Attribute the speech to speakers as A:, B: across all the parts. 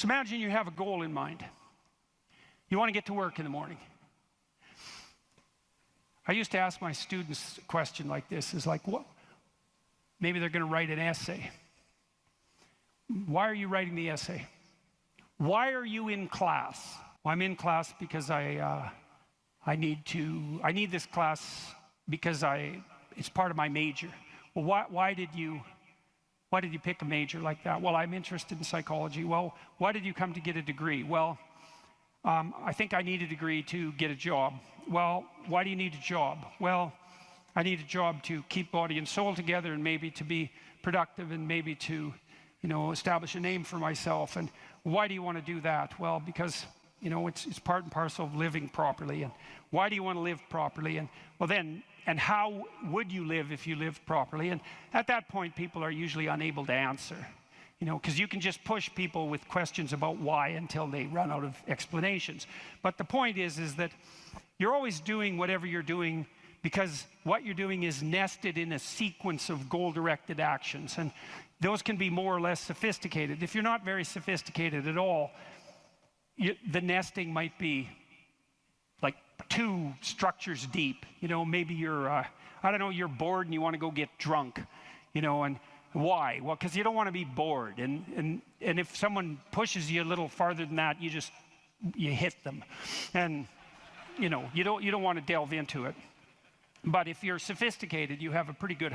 A: So imagine you have a goal in mind. You want to get to work in the morning. I used to ask my students a question like this, is like, what? Maybe they're going to write an essay. Why are you writing the essay? Why are you in class? Well, I'm in class because I need this class because it's part of my major. Well, why did you pick a major like that? Well, I'm interested in psychology. Well, why did you come to get a degree? Well, I think I need a degree to get a job. Well, why do you need a job? Well, I need a job to keep body and soul together, and maybe to be productive, and maybe to, establish a name for myself. And why do you want to do that? Well, because, it's part and parcel of living properly. And why do you want to live properly? And well, then, and how would you live if you lived properly? And at that point, people are usually unable to answer. Because you can just push people with questions about why until they run out of explanations. But the point is that you're always doing whatever you're doing because what you're doing is nested in a sequence of goal-directed actions. And those can be more or less sophisticated. If you're not very sophisticated at all, the nesting might be like 2 structures deep. Maybe you're, you're bored and you want to go get drunk, and why? Well, because you don't want to be bored. And if someone pushes you a little farther than that, you hit them. And, you don't want to delve into it. But if you're sophisticated, you have a pretty good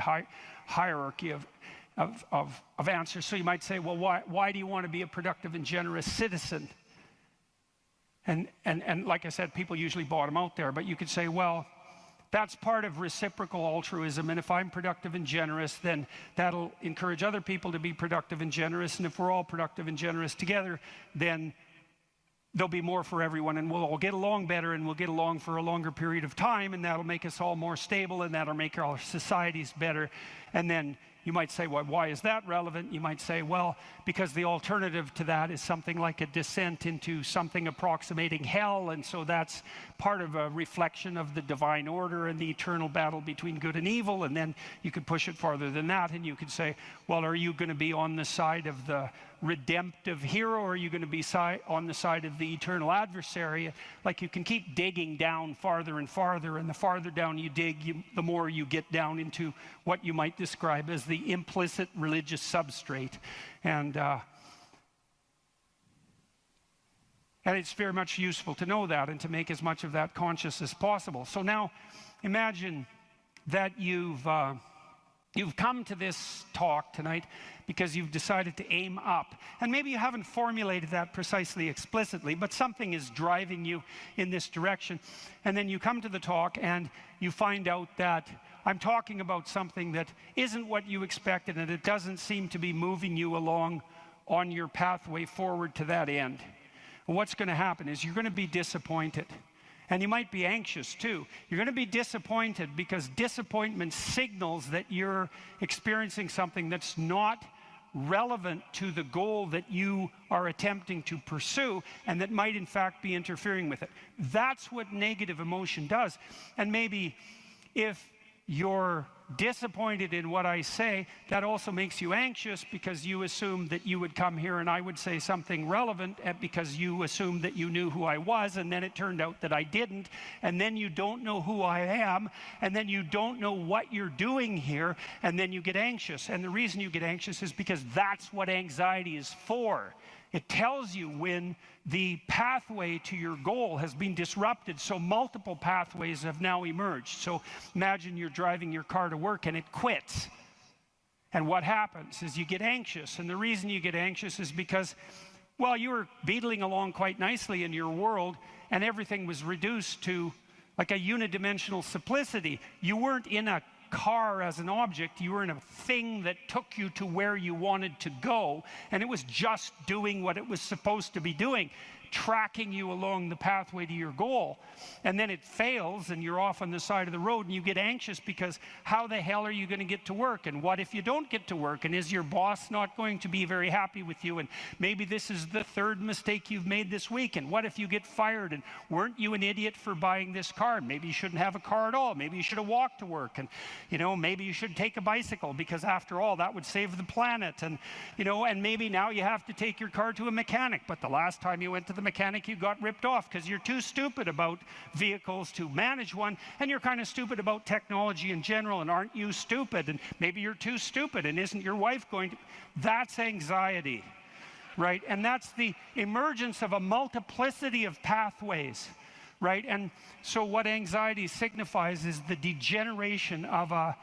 A: hierarchy of answers. So you might say, well, why do you want to be a productive and generous citizen? And like I said, people usually bottom out there. But you could say, well, that's part of reciprocal altruism. And if I'm productive and generous, then that'll encourage other people to be productive and generous. And if we're all productive and generous together, then there'll be more for everyone, and we'll all get along better, and we'll get along for a longer period of time, and that'll make us all more stable, and that'll make our societies better. And then you might say, well, why is that relevant? You might say, well, because the alternative to that is something like a descent into something approximating hell, and so that's part of a reflection of the divine order and the eternal battle between good and evil. And then you could push it farther than that, and you could say, well, are you going to be on the side of the redemptive hero, or are you going to be on the side of the eternal adversary? Like, you can keep digging down farther and farther, and the farther down you dig, the more you get down into what you might describe as the implicit religious substrate. And it's very much useful to know that and to make as much of that conscious as possible. So now imagine that you've come to this talk tonight because you've decided to aim up. And maybe you haven't formulated that precisely explicitly, but something is driving you in this direction. And then you come to the talk and you find out that I'm talking about something that isn't what you expected, and it doesn't seem to be moving you along on your pathway forward to that end. And what's going to happen is you're going to be disappointed. And you might be anxious too. You're going to be disappointed because disappointment signals that you're experiencing something that's not relevant to the goal that you are attempting to pursue, and that might in fact be interfering with it. That's what negative emotion does. And maybe if you're disappointed in what I say, that also makes you anxious because you assumed that you would come here and I would say something relevant, because you assumed that you knew who I was, and then it turned out that I didn't, and then you don't know who I am, and then you don't know what you're doing here, and then you get anxious. And the reason you get anxious is because that's what anxiety is for. It tells you when the pathway to your goal has been disrupted, so multiple pathways have now emerged. So imagine you're driving your car to work and it quits. And what happens is you get anxious. And the reason you get anxious is because, well, you were beetling along quite nicely in your world, and everything was reduced to like a unidimensional simplicity. You weren't in a car as an object, you were in a thing that took you to where you wanted to go, and it was just doing what it was supposed to be doing. tracking you along the pathway to your goal. And then it fails and you're off on the side of the road and you get anxious because how the hell are you going to get to work? And what if you don't get to work? And is your boss not going to be very happy with you? And maybe this is the third mistake you've made this week. And what if you get fired? And weren't you an idiot for buying this car? Maybe you shouldn't have a car at all. Maybe you should have walked to work. And, you know, maybe you should take a bicycle because after all, that would save the planet. And, you know, and maybe now you have to take your car to a mechanic. But the last time you went to the mechanic, you got ripped off because you're too stupid about vehicles to manage one. And you're kind of stupid about technology in general. And aren't you stupid? And maybe you're too stupid. And isn't your wife going to? That's anxiety, right? And that's the emergence of a multiplicity of pathways, right? And so what anxiety signifies is the degeneration of an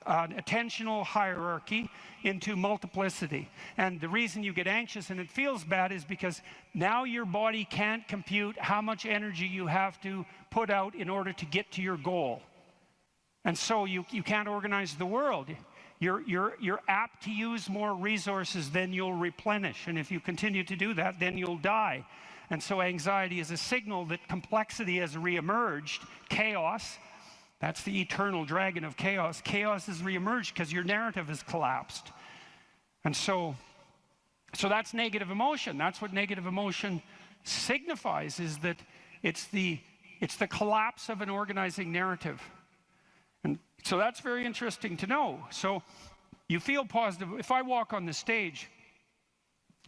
A: attentional hierarchy into multiplicity. And the reason you get anxious and it feels bad is because now your body can't compute how much energy you have to put out in order to get to your goal. And so you can't organize the world. You're apt to use more resources than you'll replenish. And if you continue to do that, then you'll die. And so anxiety is a signal that complexity has reemerged, chaos. That's the eternal dragon of chaos. Chaos has reemerged because your narrative has collapsed. And so that's negative emotion. That's what negative emotion signifies, is that it's the collapse of an organizing narrative. And so that's very interesting to know. So you feel positive. If I walk on the stage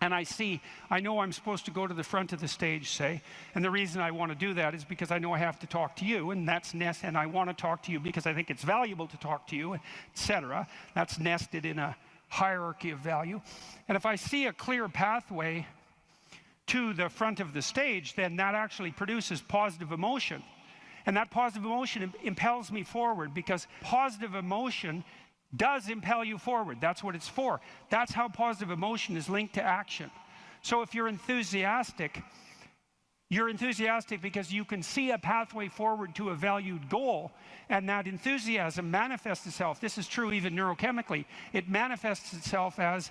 A: and I know I'm supposed to go to the front of the stage, say, and the reason I want to do that is because I know I have to talk to you, and that's and I want to talk to you because I think it's valuable to talk to you, etc. That's nested in a hierarchy of value. And if I see a clear pathway to the front of the stage, then that actually produces positive emotion. And that positive emotion impels me forward, because positive emotion does impel you forward. That's what it's for. That's how positive emotion is linked to action. So if you're enthusiastic because you can see a pathway forward to a valued goal, and that enthusiasm manifests itself. This is true even neurochemically. It manifests itself as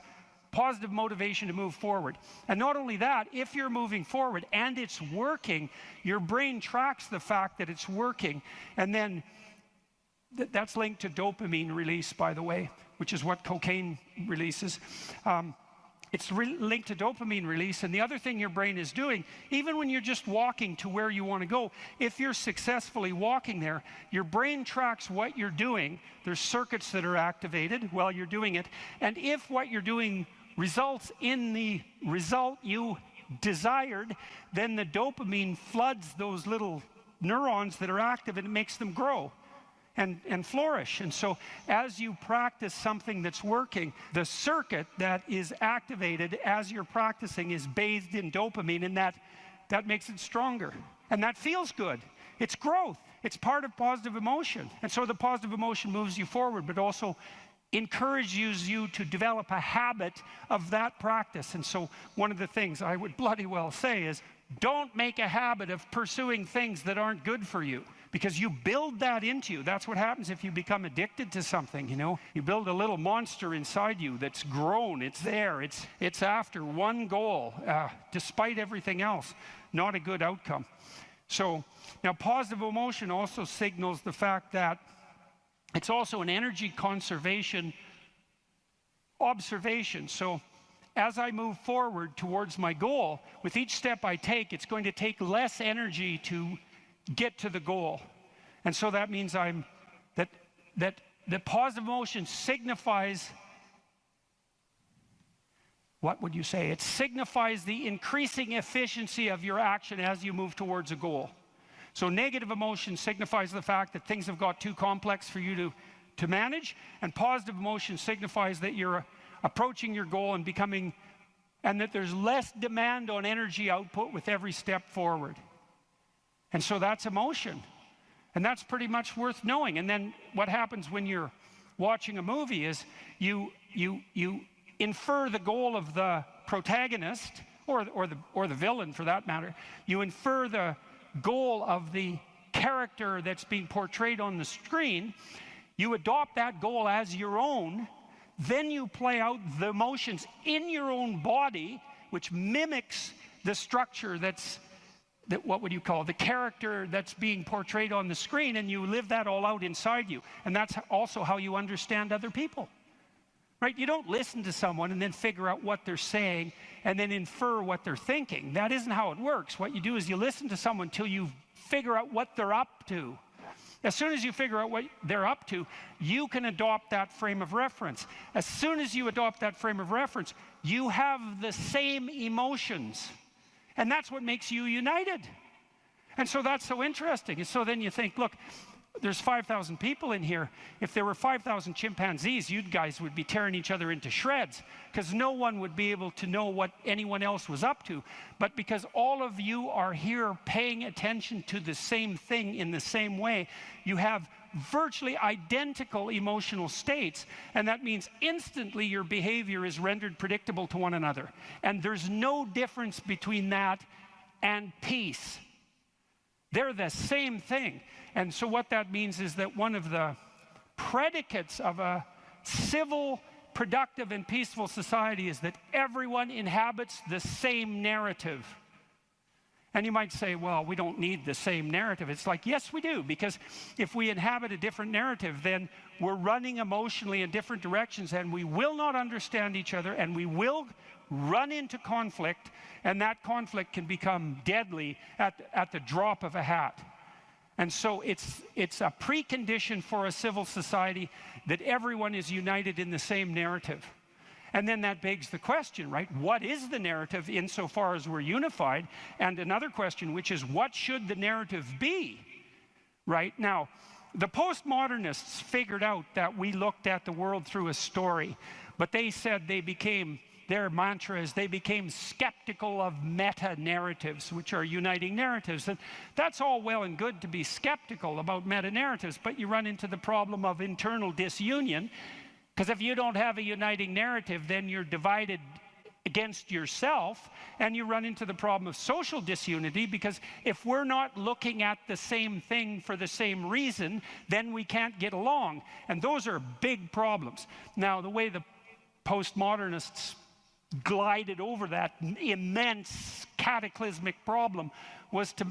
A: positive motivation to move forward. And not only that, if you're moving forward and it's working, your brain tracks the fact that it's working, and then that's linked to dopamine release, by the way, which is what cocaine releases. It's linked to dopamine release. And the other thing your brain is doing, even when you're just walking to where you want to go, if you're successfully walking there, your brain tracks what you're doing. There's circuits that are activated while you're doing it. And if what you're doing results in the result you desired, then the dopamine floods those little neurons that are active, and it makes them grow and flourish. And so as you practice something that's working, the circuit that is activated as you're practicing is bathed in dopamine, and that makes it stronger. And that feels good. It's growth. It's part of positive emotion. And so the positive emotion moves you forward, but also encourages you to develop a habit of that practice. And so one of the things I would bloody well say is, don't make a habit of pursuing things that aren't good for you, because you build that into you. That's what happens if you become addicted to something, you know. You build a little monster inside you that's grown. It's there. It's after one goal, despite everything else. Not a good outcome. So now positive emotion also signals the fact that it's also an energy conservation observation. So as I move forward towards my goal, with each step I take, it's going to take less energy to get to the goal. And so that means that the positive emotion signifies, what would you say? It signifies the increasing efficiency of your action as you move towards a goal. So negative emotion signifies the fact that things have got too complex for you to manage, and positive emotion signifies that you're approaching your goal and that there's less demand on energy output with every step forward. And so that's emotion. And that's pretty much worth knowing. And then what happens when you're watching a movie is you infer the goal of the protagonist, or the villain for that matter. You infer the goal of the character that's being portrayed on the screen. You adopt that goal as your own. Then you play out the emotions in your own body, which mimics the structure what would you call it? The character that's being portrayed on the screen, and you live that all out inside you. And that's also how you understand other people. Right? You don't listen to someone and then figure out what they're saying and then infer what they're thinking. That isn't how it works. What you do is you listen to someone till you figure out what they're up to. As soon as you figure out what they're up to, you can adopt that frame of reference. As soon as you adopt that frame of reference, you have the same emotions. And that's what makes you united. And so that's so interesting. And so then you think, look, there's 5,000 people in here. If there were 5,000 chimpanzees, you guys would be tearing each other into shreds, because no one would be able to know what anyone else was up to. But because all of you are here paying attention to the same thing in the same way, you have virtually identical emotional states, and that means instantly your behavior is rendered predictable to one another. And there's no difference between that and peace. They're the same thing. And so what that means is that one of the predicates of a civil, productive, and peaceful society is that everyone inhabits the same narrative. And you might say, well, we don't need the same narrative. It's like, yes, we do, because if we inhabit a different narrative, then we're running emotionally in different directions, and we will not understand each other, and we will run into conflict, and that conflict can become deadly at the drop of a hat. And so it's a precondition for a civil society that everyone is united in the same narrative. And then that begs the question, right? What is the narrative insofar as we're unified? And another question, which is, what should the narrative be? Right? Now, the postmodernists figured out that we looked at the world through a story, but they said their mantra is they became skeptical of meta-narratives, which are uniting narratives. And that's all well and good to be skeptical about meta-narratives, but you run into the problem of internal disunion, because if you don't have a uniting narrative, then you're divided against yourself, and you run into the problem of social disunity, because if we're not looking at the same thing for the same reason, then we can't get along. And those are big problems. Now, the way the postmodernists glided over that immense cataclysmic problem was to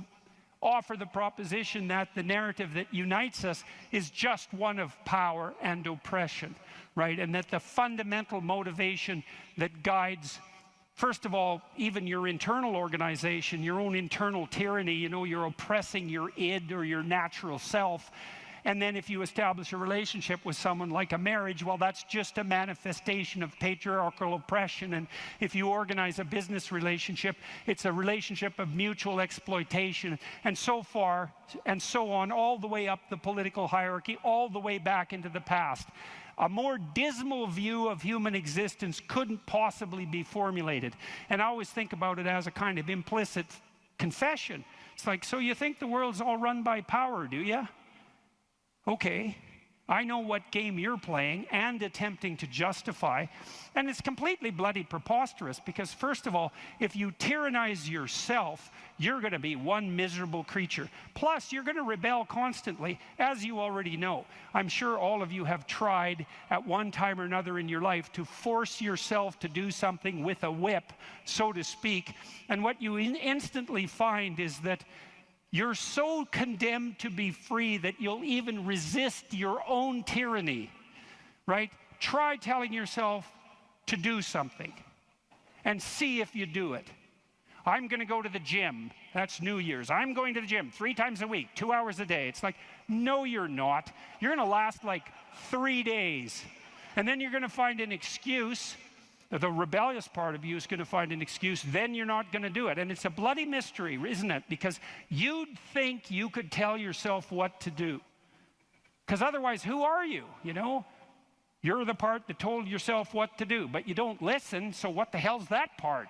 A: offer the proposition that the narrative that unites us is just one of power and oppression, right? And that the fundamental motivation that guides, first of all, even your internal organization, your own internal tyranny, you're oppressing your id or your natural self. And then if you establish a relationship with someone like a marriage, well, that's just a manifestation of patriarchal oppression. And if you organize a business relationship, it's a relationship of mutual exploitation, and so far and so on, all the way up the political hierarchy, all the way back into the past. A more dismal view of human existence couldn't possibly be formulated. And I always think about it as a kind of implicit confession. It's like, so you think the world's all run by power, do you? Okay, I know what game you're playing and attempting to justify, and it's completely bloody preposterous, because first of all, if you tyrannize yourself, you're going to be one miserable creature. Plus, you're going to rebel constantly, as you already know. I'm sure all of you have tried at one time or another in your life to force yourself to do something with a whip, so to speak, and what you instantly find is that you're so condemned to be free that you'll even resist your own tyranny, right? Try telling yourself to do something and see if you do it. I'm going to go to the gym. That's New Year's. I'm going to the gym 3 times a week, 2 hours a day. It's like, no, you're not. You're going to last like 3 days. And then you're going to find an excuse. The rebellious part of you is going to find an excuse, then you're not going to do it. And it's a bloody mystery, isn't it? Because you'd think you could tell yourself what to do. Because otherwise, who are you? You're the part that told yourself what to do, but you don't listen, so what the hell's that part?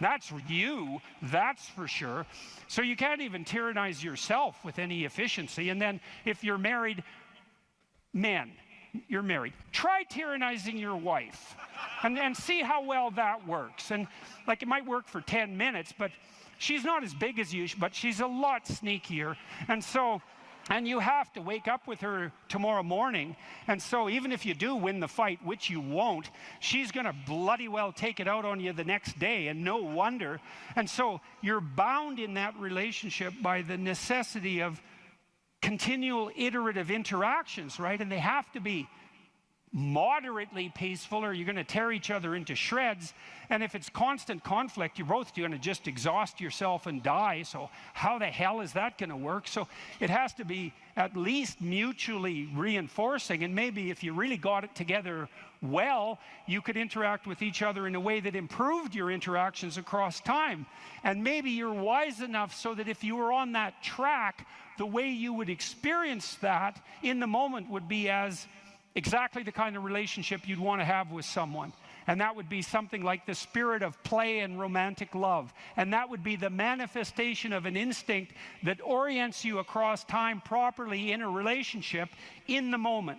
A: That's you, that's for sure. So you can't even tyrannize yourself with any efficiency. And then if you're married, men, you're married, try tyrannizing your wife and see how well that works. And like, it might work for 10 minutes, but she's not as big as you, but she's a lot sneakier. And so And you have to wake up with her tomorrow morning. And so even if you do win the fight, which you won't, she's going to bloody well take it out on you the next day, and no wonder. And so you're bound in that relationship by the necessity of continual iterative interactions, right? And they have to be moderately peaceful, or you're going to tear each other into shreds. And if it's constant conflict, you're both going to just exhaust yourself and die. So how the hell is that going to work? So it has to be at least mutually reinforcing. And maybe if you really got it together well, you could interact with each other in a way that improved your interactions across time. And maybe you're wise enough so that if you were on that track, the way you would experience that in the moment would be as exactly the kind of relationship you'd want to have with someone. And that would be something like the spirit of play and romantic love. And that would be the manifestation of an instinct that orients you across time properly in a relationship in the moment.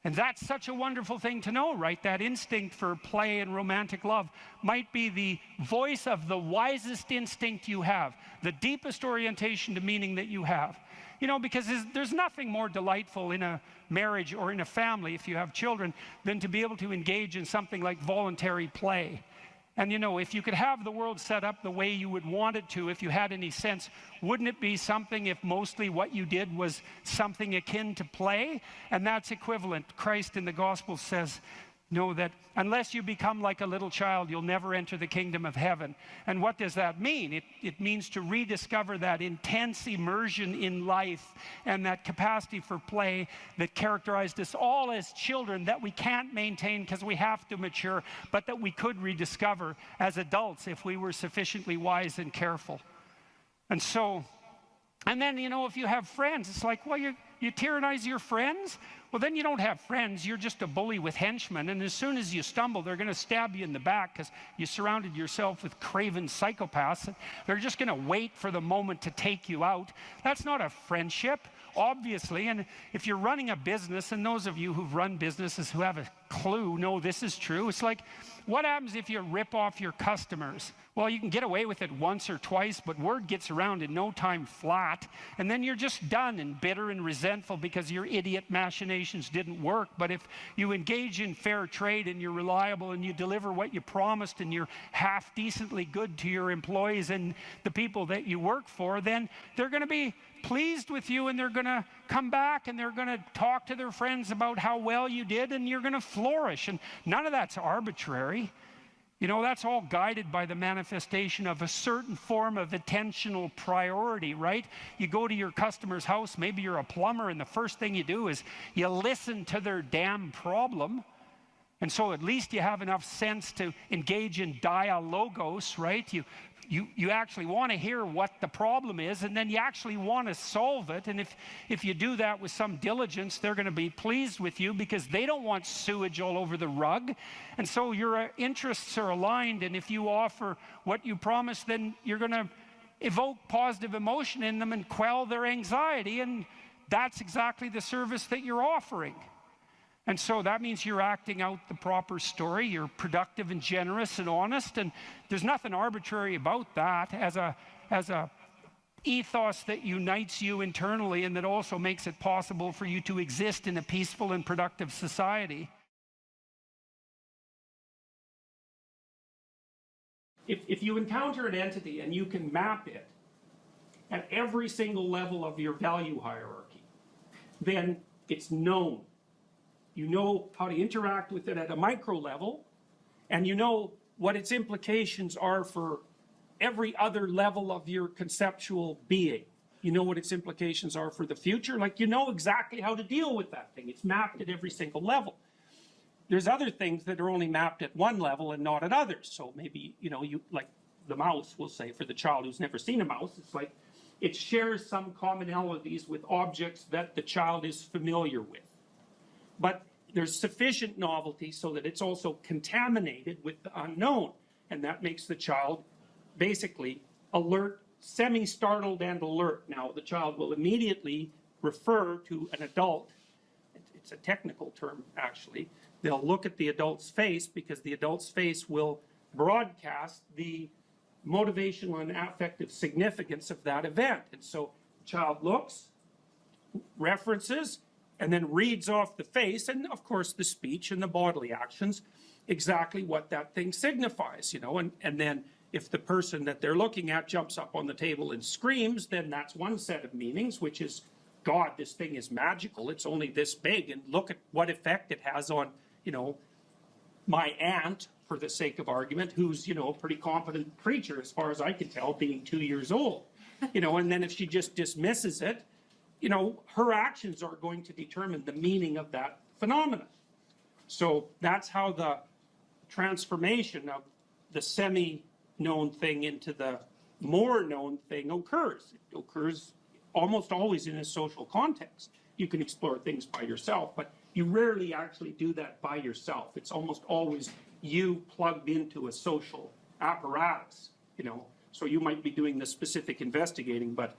A: And that's such a wonderful thing to know, right? That instinct for play and romantic love might be the voice of the wisest instinct you have, the deepest orientation to meaning that you have. You know, because there's nothing more delightful in a marriage or in a family, if you have children, than to be able to engage in something like voluntary play. And you know, if you could have the world set up the way you would want it to, if you had any sense, wouldn't it be something if mostly what you did was something akin to play? And that's equivalent. Christ in the Gospel says, know that unless you become like a little child, you'll never enter the kingdom of heaven. And what does that mean? It means to rediscover that intense immersion in life and that capacity for play that characterized us all as children that we can't maintain because we have to mature, but that we could rediscover as adults if we were sufficiently wise and careful. And so, and then, you know, if you have friends, it's like, well, you tyrannize your friends? Well, then you don't have friends. You're just a bully with henchmen. And as soon as you stumble, they're going to stab you in the back because you surrounded yourself with craven psychopaths. They're just going to wait for the moment to take you out. That's not a friendship, obviously. And if you're running a business, and those of you who've run businesses who have a clue know this is true, it's like, what happens if you rip off your customers? Well, you can get away with it once or twice, but word gets around in no time flat, and then you're just done and bitter and resentful because your idiot machinations didn't work. But if you engage in fair trade and you're reliable and you deliver what you promised and you're half decently good to your employees and the people that you work for, then they're going to be pleased with you, and they're going to come back and they're going to talk to their friends about how well you did, and you're going to flourish. And none of that's arbitrary. You know, that's all guided by the manifestation of a certain form of attentional priority, right? You go to your customer's house, maybe you're a plumber, and the first thing you do is you listen to their damn problem. And so at least you have enough sense to engage in dialogos, right? You actually want to hear what the problem is, and then you actually want to solve it. And if you do that with some diligence, they're going to be pleased with you because they don't want sewage all over the rug. And so your interests are aligned, and if you offer what you promise, then you're going to evoke positive emotion in them and quell their anxiety, and that's exactly the service that you're offering. And so that means you're acting out the proper story. You're productive and generous and honest, and there's nothing arbitrary about that as a ethos that unites you internally and that also makes it possible for you to exist in a peaceful and productive society. If you encounter an entity and you can map it at every single level of your value hierarchy, then it's known. You know how to interact with it at a micro level, and you know what its implications are for every other level of your conceptual being. You know what its implications are for the future. Like, you know exactly how to deal with that thing. It's mapped at every single level. There's other things that are only mapped at one level and not at others. So maybe, you know, you like the mouse, we'll say, for the child who's never seen a mouse, it's like it shares some commonalities with objects that the child is familiar with. But there's sufficient novelty so that it's also contaminated with the unknown. And that makes the child basically alert, semi-startled and alert. Now, the child will immediately refer to an adult. It's a technical term, actually. They'll look at the adult's face because the adult's face will broadcast the motivational and affective significance of that event. And so the child looks,
B: references and then reads off the face and, of course, the speech and the bodily actions exactly what that thing signifies, you know, and then if the person that they're looking at jumps up on the table and screams, then that's one set of meanings, which is, God, this thing is magical, it's only this big, and look at what effect it has on, you know, my aunt, for the sake of argument, who's, you know, a pretty competent preacher as far as I can tell, being 2 years old. You know, and then if she just dismisses it, you know, her actions are going to determine the meaning of that phenomenon. So that's how the transformation of the semi-known thing into the more known thing occurs. It occurs almost always in a social context. You can explore things by yourself, but you rarely actually do that by yourself. It's almost always you plugged into a social apparatus, you know. So you might be doing the specific investigating, but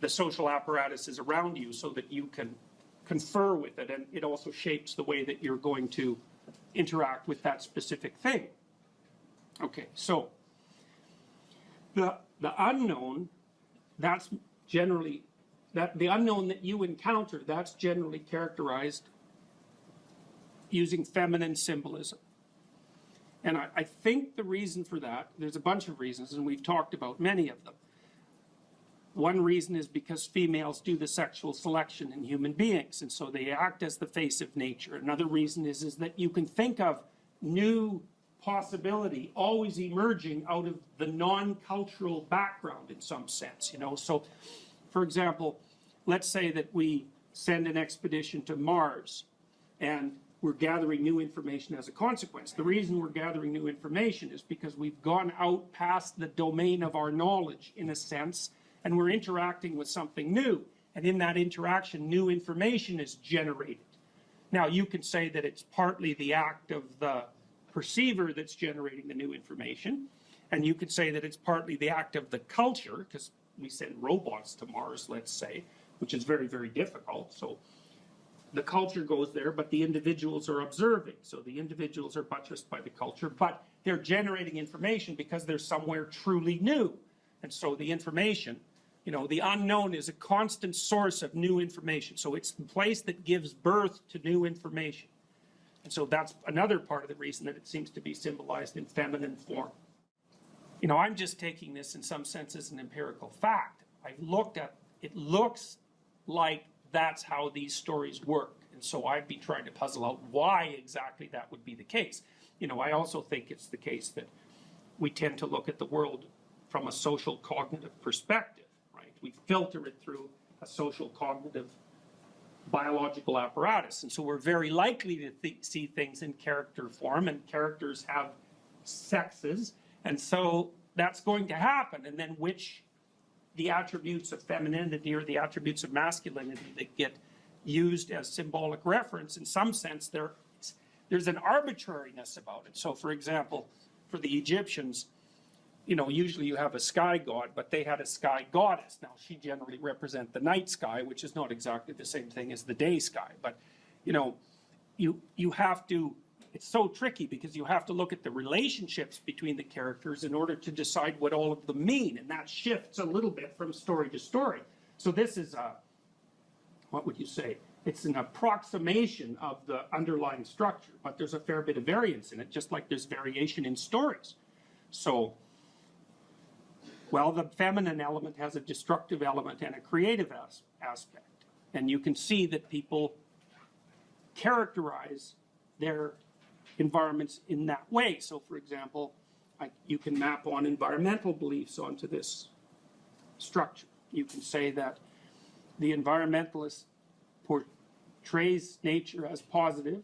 B: the social apparatus is around you so that you can confer with it, and it also shapes the way that you're going to interact with that specific thing. Okay, so the unknown, that's generally, the unknown that you encounter, that's generally characterized using feminine symbolism. And I think the reason for that, there's a bunch of reasons, and we've talked about many of them. One reason is because females do the sexual selection in human beings, and so they act as the face of nature. Another reason is that you can think of new possibility always emerging out of the non-cultural background in some sense, you know. So, for example, let's say that we send an expedition to Mars, and we're gathering new information as a consequence. The reason we're gathering new information is because we've gone out past the domain of our knowledge, in a sense, and we're interacting with something new. And in that interaction, new information is generated. Now, you can say that it's partly the act of the perceiver that's generating the new information, and you could say that it's partly the act of the culture, because we send robots to Mars, let's say, which is very, very difficult. So the culture goes there, but the individuals are observing. So the individuals are buttressed by the culture, but they're generating information because they're somewhere truly new. And so the information, you know, the unknown is a constant source of new information. So it's the place that gives birth to new information. And so that's another part of the reason that it seems to be symbolized in feminine form. You know, I'm just taking this in some sense as an empirical fact. I've looked at, it looks like that's how these stories work. And so I'd be trying to puzzle out why exactly that would be the case. You know, I also think it's the case that we tend to look at the world from a social cognitive perspective, right? We filter it through a social cognitive biological apparatus. And so we're very likely to see things in character form, and characters have sexes. And so that's going to happen. And then the attributes of femininity or the attributes of masculinity that get used as symbolic reference, in some sense, there's an arbitrariness about it. So, for example, for the Egyptians, you know, usually you have a sky god, but they had a sky goddess. Now, she generally represents the night sky, which is not exactly the same thing as the day sky. But, you know, you have to, it's so tricky because you have to look at the relationships between the characters in order to decide what all of them mean. And that shifts a little bit from story to story. So this is what would you say? It's an approximation of the underlying structure, but there's a fair bit of variance in it, just like there's variation in stories. So, well, the feminine element has a destructive element and a creative aspect. And you can see that people characterize their environments in that way. So, for example, you can map on environmental beliefs onto this structure. You can say that the environmentalist portrays nature as positive,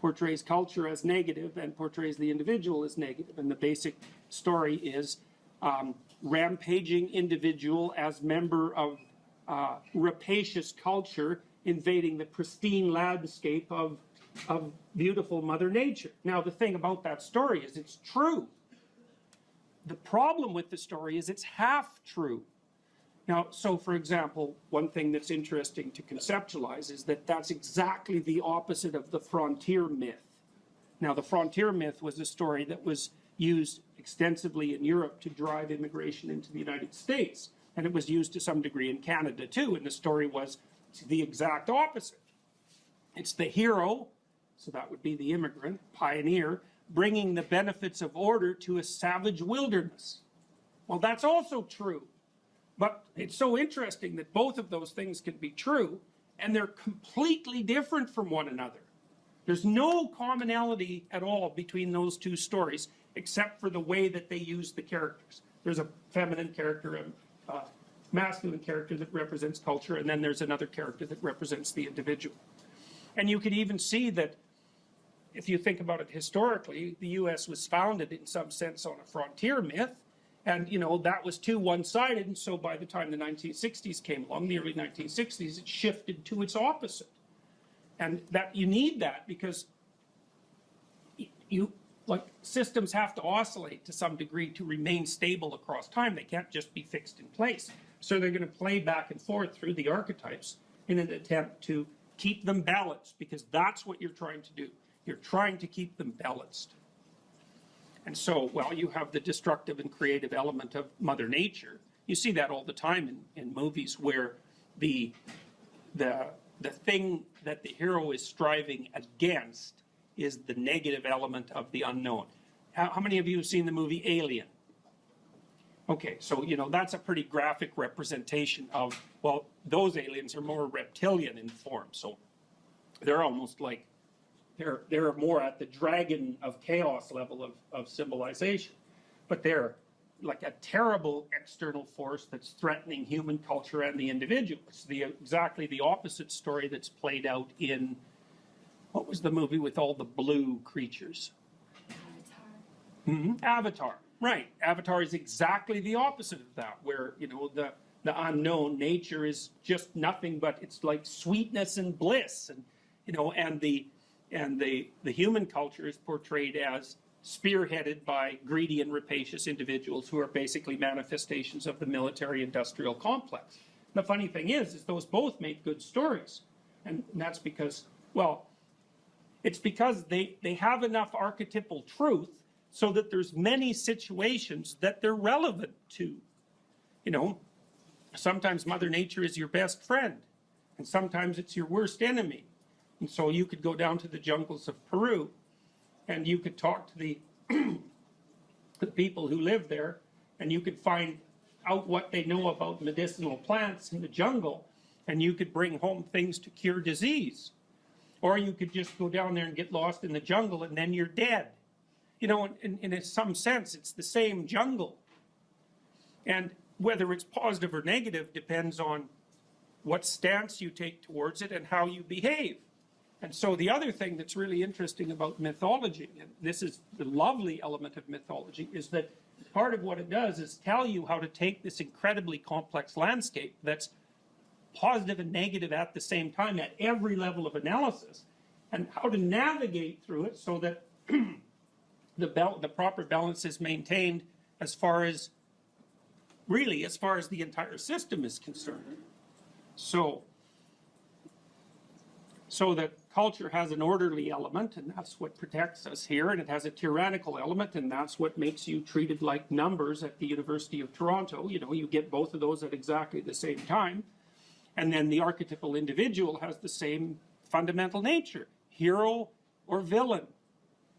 B: portrays culture as negative, and portrays the individual as negative. And the basic story is rampaging individual as member of rapacious culture invading the pristine landscape of beautiful Mother Nature. Now, the thing about that story is it's true. The problem with the story is it's half true. Now, so for example, one thing that's interesting to conceptualize is that that's exactly the opposite of the frontier myth. Now, the frontier myth was a story that was used extensively in Europe to drive immigration into the United States. And it was used to some degree in Canada too, and the story was the exact opposite. It's the hero, so that would be the immigrant, pioneer, bringing the benefits of order to a savage wilderness. Well, that's also true. But it's so interesting that both of those things can be true, and they're completely different from one another. There's no commonality at all between those two stories, except for the way that they use the characters. There's a feminine character, a masculine character that represents culture, and then there's another character that represents the individual. And you could even see that, if you think about it historically, the US was founded in some sense on a frontier myth, and that was too one-sided, and so by the time the 1960s came along, the early 1960s, it shifted to its opposite. And that you need that because systems have to oscillate to some degree to remain stable across time. They can't just be fixed in place. So they're going to play back and forth through the archetypes in an attempt to keep them balanced, because that's what you're trying to do. You're trying to keep them balanced. And so, well, you have the destructive and creative element of Mother Nature. You see that all the time in movies where the thing that the hero is striving against is the negative element of the unknown. How many of you have seen the movie Alien? Okay, so, that's a pretty graphic representation of, well, those aliens are more reptilian in form. So they're almost like, they're more at the dragon of chaos level of civilization. But they're like a terrible external force that's threatening human culture and the individual. It's exactly the opposite story that's played out in, what was the movie with all the blue creatures? Avatar, right. Avatar is exactly the opposite of that, where, the unknown nature is just nothing but, it's like sweetness and bliss. And, the human culture is portrayed as spearheaded by greedy and rapacious individuals who are basically manifestations of the military-industrial complex. The funny thing is those both make good stories. And that's because, well, it's because they have enough archetypal truth so that there's many situations that they're relevant to. Sometimes Mother Nature is your best friend, and sometimes it's your worst enemy. And so you could go down to the jungles of Peru, and you could talk to the people who live there, and you could find out what they know about medicinal plants in the jungle, and you could bring home things to cure disease. Or you could just go down there and get lost in the jungle, and then you're dead. In some sense, it's the same jungle. And whether it's positive or negative depends on what stance you take towards it and how you behave. And so the other thing that's really interesting about mythology, and this is the lovely element of mythology, is that part of what it does is tell you how to take this incredibly complex landscape that's positive and negative at the same time at every level of analysis, and how to navigate through it so that the proper balance is maintained as far as the entire system is concerned. So that culture has an orderly element, and that's what protects us here, and it has a tyrannical element, and that's what makes you treated like numbers at the University of Toronto. You get both of those at exactly the same time. And then the archetypal individual has the same fundamental nature, hero or villain.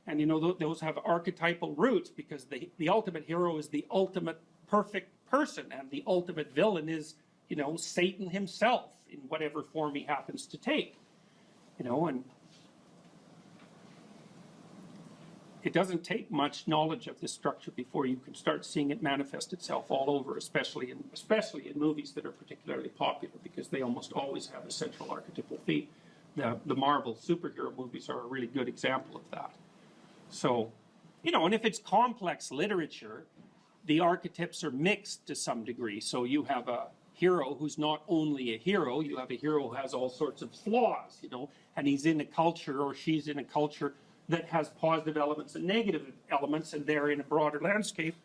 B: And those have archetypal roots, because the ultimate hero is the ultimate perfect person, and the ultimate villain is, Satan himself in whatever form he happens to take. And it doesn't take much knowledge of this structure before you can start seeing it manifest itself all over, especially in movies that are particularly popular, because they almost always have a central archetypal theme. The Marvel superhero movies are a really good example of that. So, and if it's complex literature, the archetypes are mixed to some degree. So you have a hero who's not only a hero, you have a hero who has all sorts of flaws, and he's in a culture, or she's in a culture that has positive elements and negative elements, and they're in a broader landscape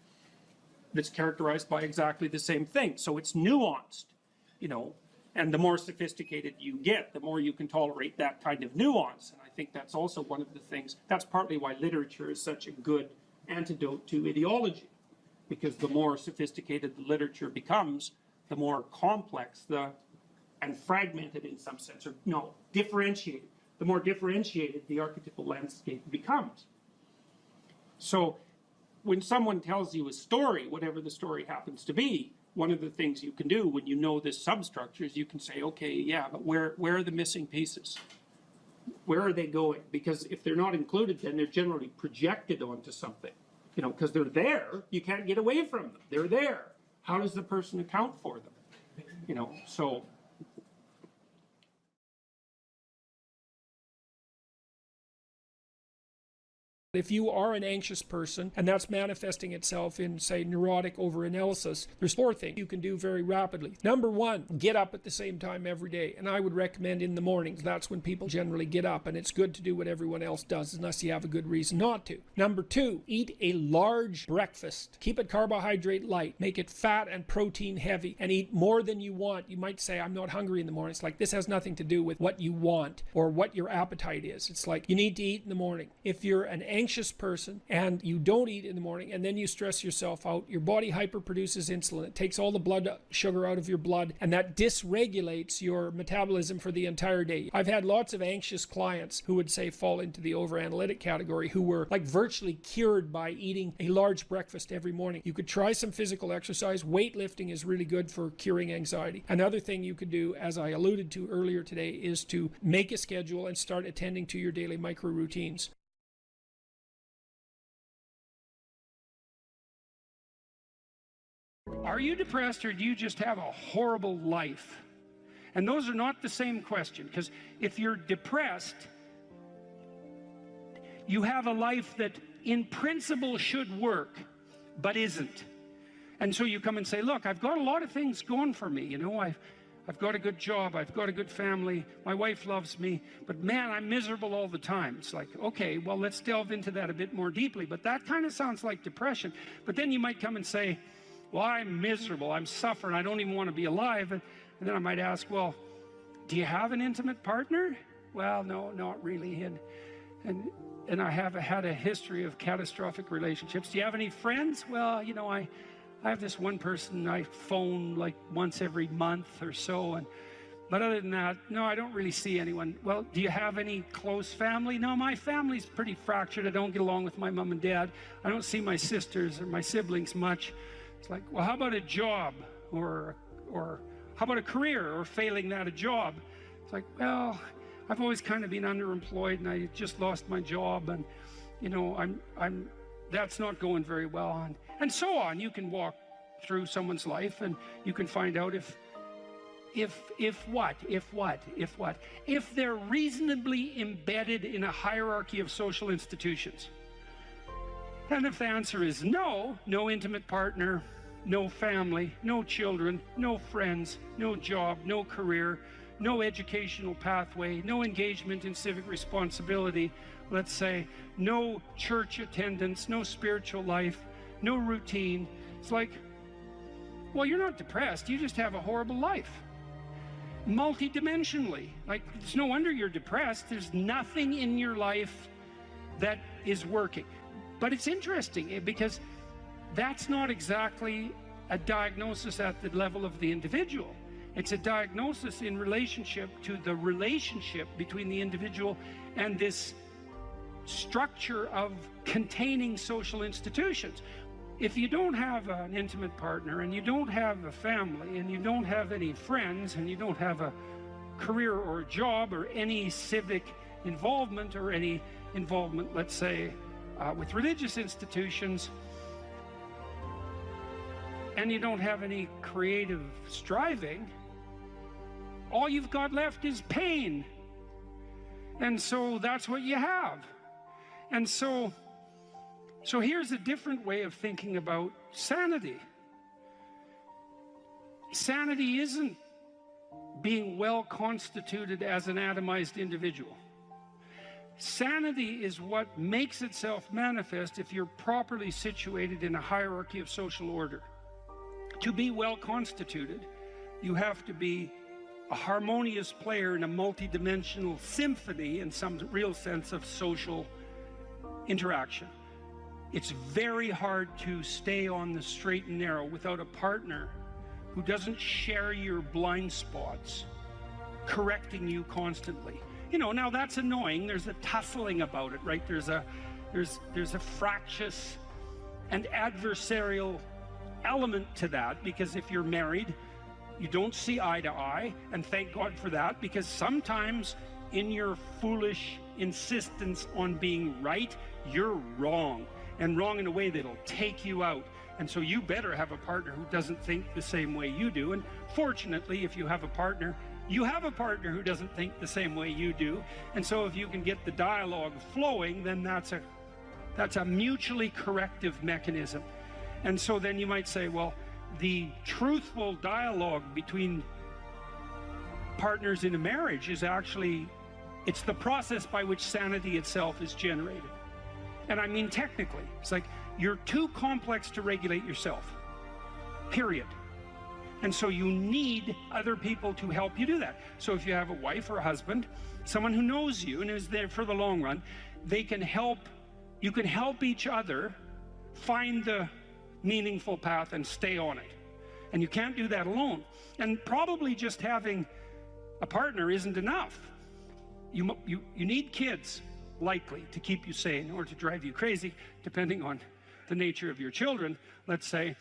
B: that's characterized by exactly the same thing. So it's nuanced, and the more sophisticated you get, the more you can tolerate that kind of nuance. And I think that's also one of the things, that's partly why literature is such a good antidote to ideology, because the more sophisticated the literature becomes, the more complex and fragmented in some sense, or no, differentiated. The more differentiated the archetypal landscape becomes. So when someone tells you a story, whatever the story happens to be, one of the things you can do when you know this substructure is you can say, okay, yeah, but where are the missing pieces? Where are they going? Because if they're not included, then they're generally projected onto something. You know, because they're there, you can't get away from them. They're there. How does the person account for them? You know, so...
C: If you are an anxious person, and that's manifesting itself in, say, neurotic overanalysis, there's 4 things you can do very rapidly. Number 1, get up at the same time every day. And I would recommend in the mornings. That's when people generally get up, and it's good to do what everyone else does, unless you have a good reason not to. Number 2, eat a large breakfast. Keep it carbohydrate light. Make it fat and protein heavy, and eat more than you want. You might say, I'm not hungry in the morning. It's like, this has nothing to do with what you want or what your appetite is. It's like, you need to eat in the morning. If you're an anxious person and you don't eat in the morning and then you stress yourself out, your body hyperproduces insulin. It takes all the blood sugar out of your blood, and that dysregulates your metabolism for the entire day. I've had lots of anxious clients who would say fall into the overanalytic category, who were like virtually cured by eating a large breakfast every morning. You could try some physical exercise. Weightlifting is really good for curing anxiety. Another thing you could do, as I alluded to earlier today, is to make a schedule and start attending to your daily micro routines.
A: Are you depressed, or do you just have a horrible life? And those are not the same question, because if you're depressed, you have a life that in principle should work, but isn't. And so you come and say, look, I've got a lot of things going for me. You know, I've got a good job, I've got a good family, my wife loves me, but man, I'm miserable all the time. It's like, okay, well, let's delve into that a bit more deeply. But that kind of sounds like depression. But then you might come and say, well, I'm miserable, I'm suffering, I don't even want to be alive. And then I might ask, well, do you have an intimate partner? Well, no, not really. And I have had a history of catastrophic relationships. Do you have any friends? Well, you know, I have this one person I phone like once every month or so. But other than that, no, I don't really see anyone. Well, do you have any close family? No, my family's pretty fractured. I don't get along with my mom and dad. I don't see my sisters or my siblings much. It's like, well, how about a job, or how about a career, or failing that, a job? It's like, well, I've always kind of been underemployed, and I just lost my job, and you know, that's not going very well, and so on. You can walk through someone's life, and you can find out if they're reasonably embedded in a hierarchy of social institutions. And if the answer is no, no intimate partner, no family, no children, no friends, no job, no career, no educational pathway, no engagement in civic responsibility, let's say, no church attendance, no spiritual life, no routine, it's like, well, you're not depressed, you just have a horrible life. Multidimensionally, like, it's no wonder you're depressed. There's nothing in your life that is working. But it's interesting, because that's not exactly a diagnosis at the level of the individual. It's a diagnosis in relationship to the relationship between the individual and this structure of containing social institutions. If you don't have an intimate partner, and you don't have a family, and you don't have any friends, and you don't have a career or a job or any civic involvement, or any involvement, let's say, with religious institutions, and you don't have any creative striving, all you've got left is pain. And so that's what you have. And so here's a different way of thinking about sanity. Sanity isn't being well constituted as an atomized individual. Sanity is what makes itself manifest if you're properly situated in a hierarchy of social order. To be well constituted, you have to be a harmonious player in a multidimensional symphony, in some real sense, of social interaction. It's very hard to stay on the straight and narrow without a partner who doesn't share your blind spots, correcting you constantly. You know, now that's annoying. There's a tussling about it, right? There's a fractious and adversarial element to that, because if you're married, you don't see eye to eye, and thank God for that, because sometimes in your foolish insistence on being right, you're wrong, and wrong in a way that'll take you out. And so you better have a partner who doesn't think the same way you do. And fortunately, if you have a partner, you have a partner who doesn't think the same way you do. And so if you can get the dialogue flowing, then that's a mutually corrective mechanism. And so then you might say, well, the truthful dialogue between partners in a marriage is actually, it's the process by which sanity itself is generated. And I mean technically, it's like you're too complex to regulate yourself, period. And so you need other people to help you do that. So if you have a wife or a husband, someone who knows you and is there for the long run, they can help, you can help each other find the meaningful path and stay on it. And you can't do that alone. And probably just having a partner isn't enough. You need kids, likely, to keep you sane or to drive you crazy, depending on the nature of your children. Let's say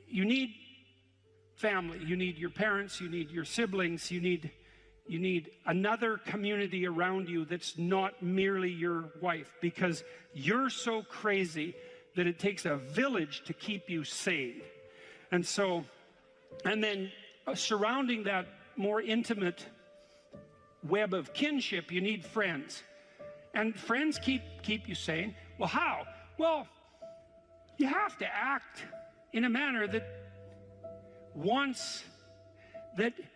A: you need family, you need your parents, you need your siblings, you need another community around you that's not merely your wife, because you're so crazy that it takes a village to keep you sane. And so, and then surrounding that more intimate web of kinship, you need friends. And friends keep you sane. Well, how? Well, you have to act in a manner that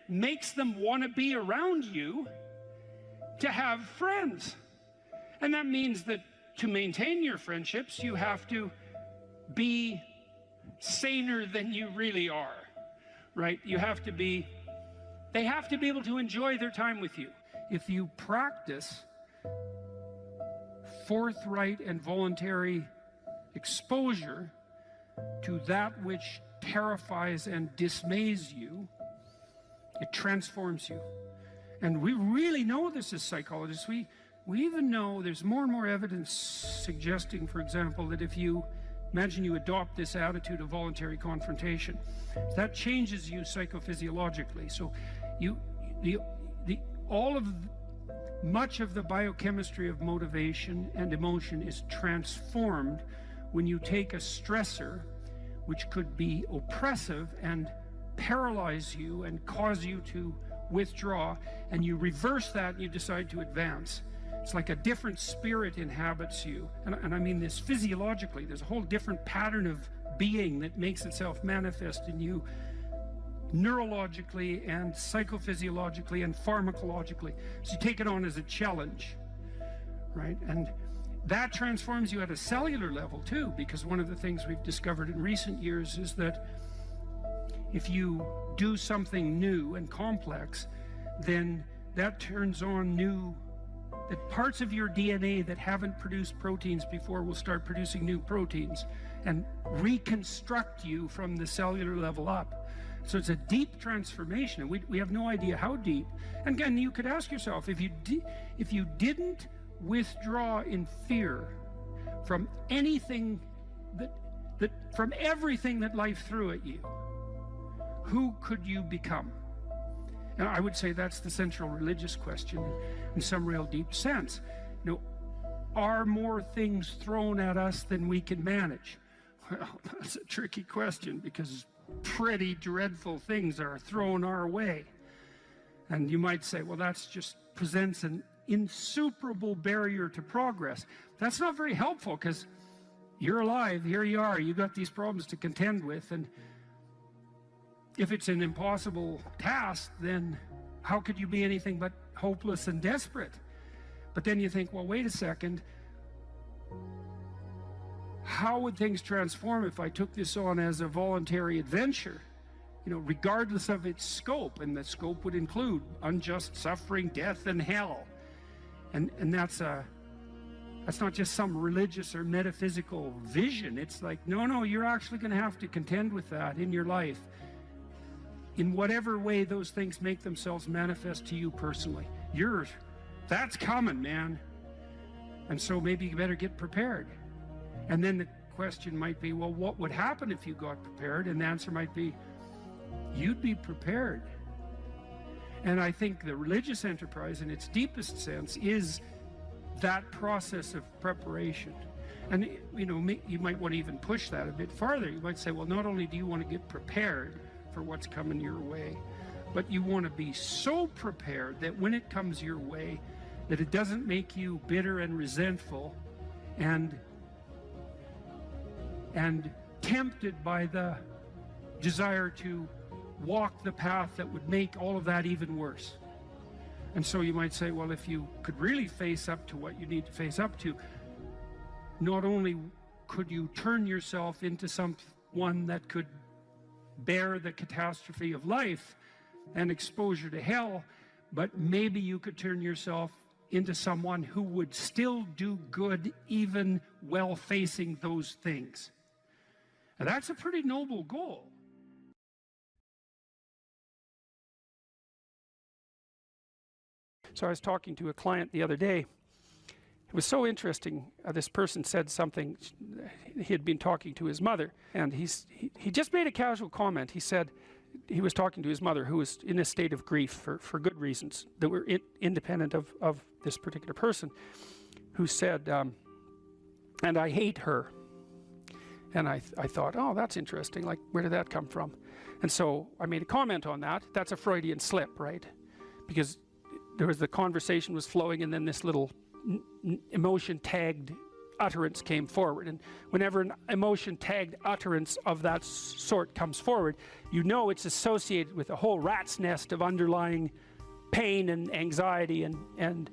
A: makes them want to be around you to have friends. And that means that to maintain your friendships, you have to be saner than you really are, right? You have to be, they have to be able to enjoy their time with you. If you practice forthright and voluntary exposure to that which terrifies and dismays you, it transforms you. And we really know this as psychologists. We even know there's more and more evidence suggesting, for example, that if you imagine you adopt this attitude of voluntary confrontation, that changes you psychophysiologically. So much of the biochemistry of motivation and emotion is transformed when you take a stressor which could be oppressive and paralyze you and cause you to withdraw, and you reverse that and you decide to advance. It's like a different spirit inhabits you. And I mean this physiologically. There's a whole different pattern of being that makes itself manifest in you neurologically and psychophysiologically and pharmacologically. So you take it on as a challenge, right? And that transforms you at a cellular level too, because one of the things we've discovered in recent years is that if you do something new and complex, then that turns on that parts of your DNA that haven't produced proteins before will start producing new proteins and reconstruct you from the cellular level up. So it's a deep transformation, and we have no idea how deep. And again, you could ask yourself, if you didn't withdraw in fear from anything from everything that life threw at you, who could you become? And I would say that's the central religious question in some real deep sense. You know, are more things thrown at us than we can manage? Well, that's a tricky question, because pretty dreadful things are thrown our way. And you might say, well, that's just presents an insuperable barrier to progress. That's not very helpful, because you're alive, here you are, you got these problems to contend with, and if it's an impossible task, then how could you be anything but hopeless and desperate? But then you think, well, wait a second, how would things transform if I took this on as a voluntary adventure, you know, regardless of its scope? And the scope would include unjust suffering, death, and hell. And that's not just some religious or metaphysical vision. It's like, no, you're actually going to have to contend with that in your life. in whatever way those things make themselves manifest to you personally. That's coming, man. And so maybe you better get prepared. And then the question might be, well, what would happen if you got prepared? And the answer might be, you'd be prepared. And I think the religious enterprise in its deepest sense is that process of preparation. And you know, you might want to even push that a bit farther. You might say, well, not only do you want to get prepared for what's coming your way, but you want to be so prepared that when it comes your way, that it doesn't make you bitter and resentful and tempted by the desire to walk the path that would make all of that even worse. And so you might say, well, if you could really face up to what you need to face up to, not only could you turn yourself into someone that could bear the catastrophe of life and exposure to hell, but maybe you could turn yourself into someone who would still do good even while facing those things. And that's a pretty noble goal. So I was talking to a client the other day. It was so interesting. This person said something. He had been talking to his mother, and he just made a casual comment. He said he was talking to his mother, who was in a state of grief for good reasons that were independent of this particular person, who said, and I hate her. And I thought, oh, that's interesting. Like, where did that come from? And so I made a comment on that. That's a Freudian slip, right? Because there was the conversation was flowing, and then this little emotion tagged utterance came forward. And whenever an emotion tagged utterance of that sort comes forward, you know it's associated with a whole rat's nest of underlying pain and anxiety and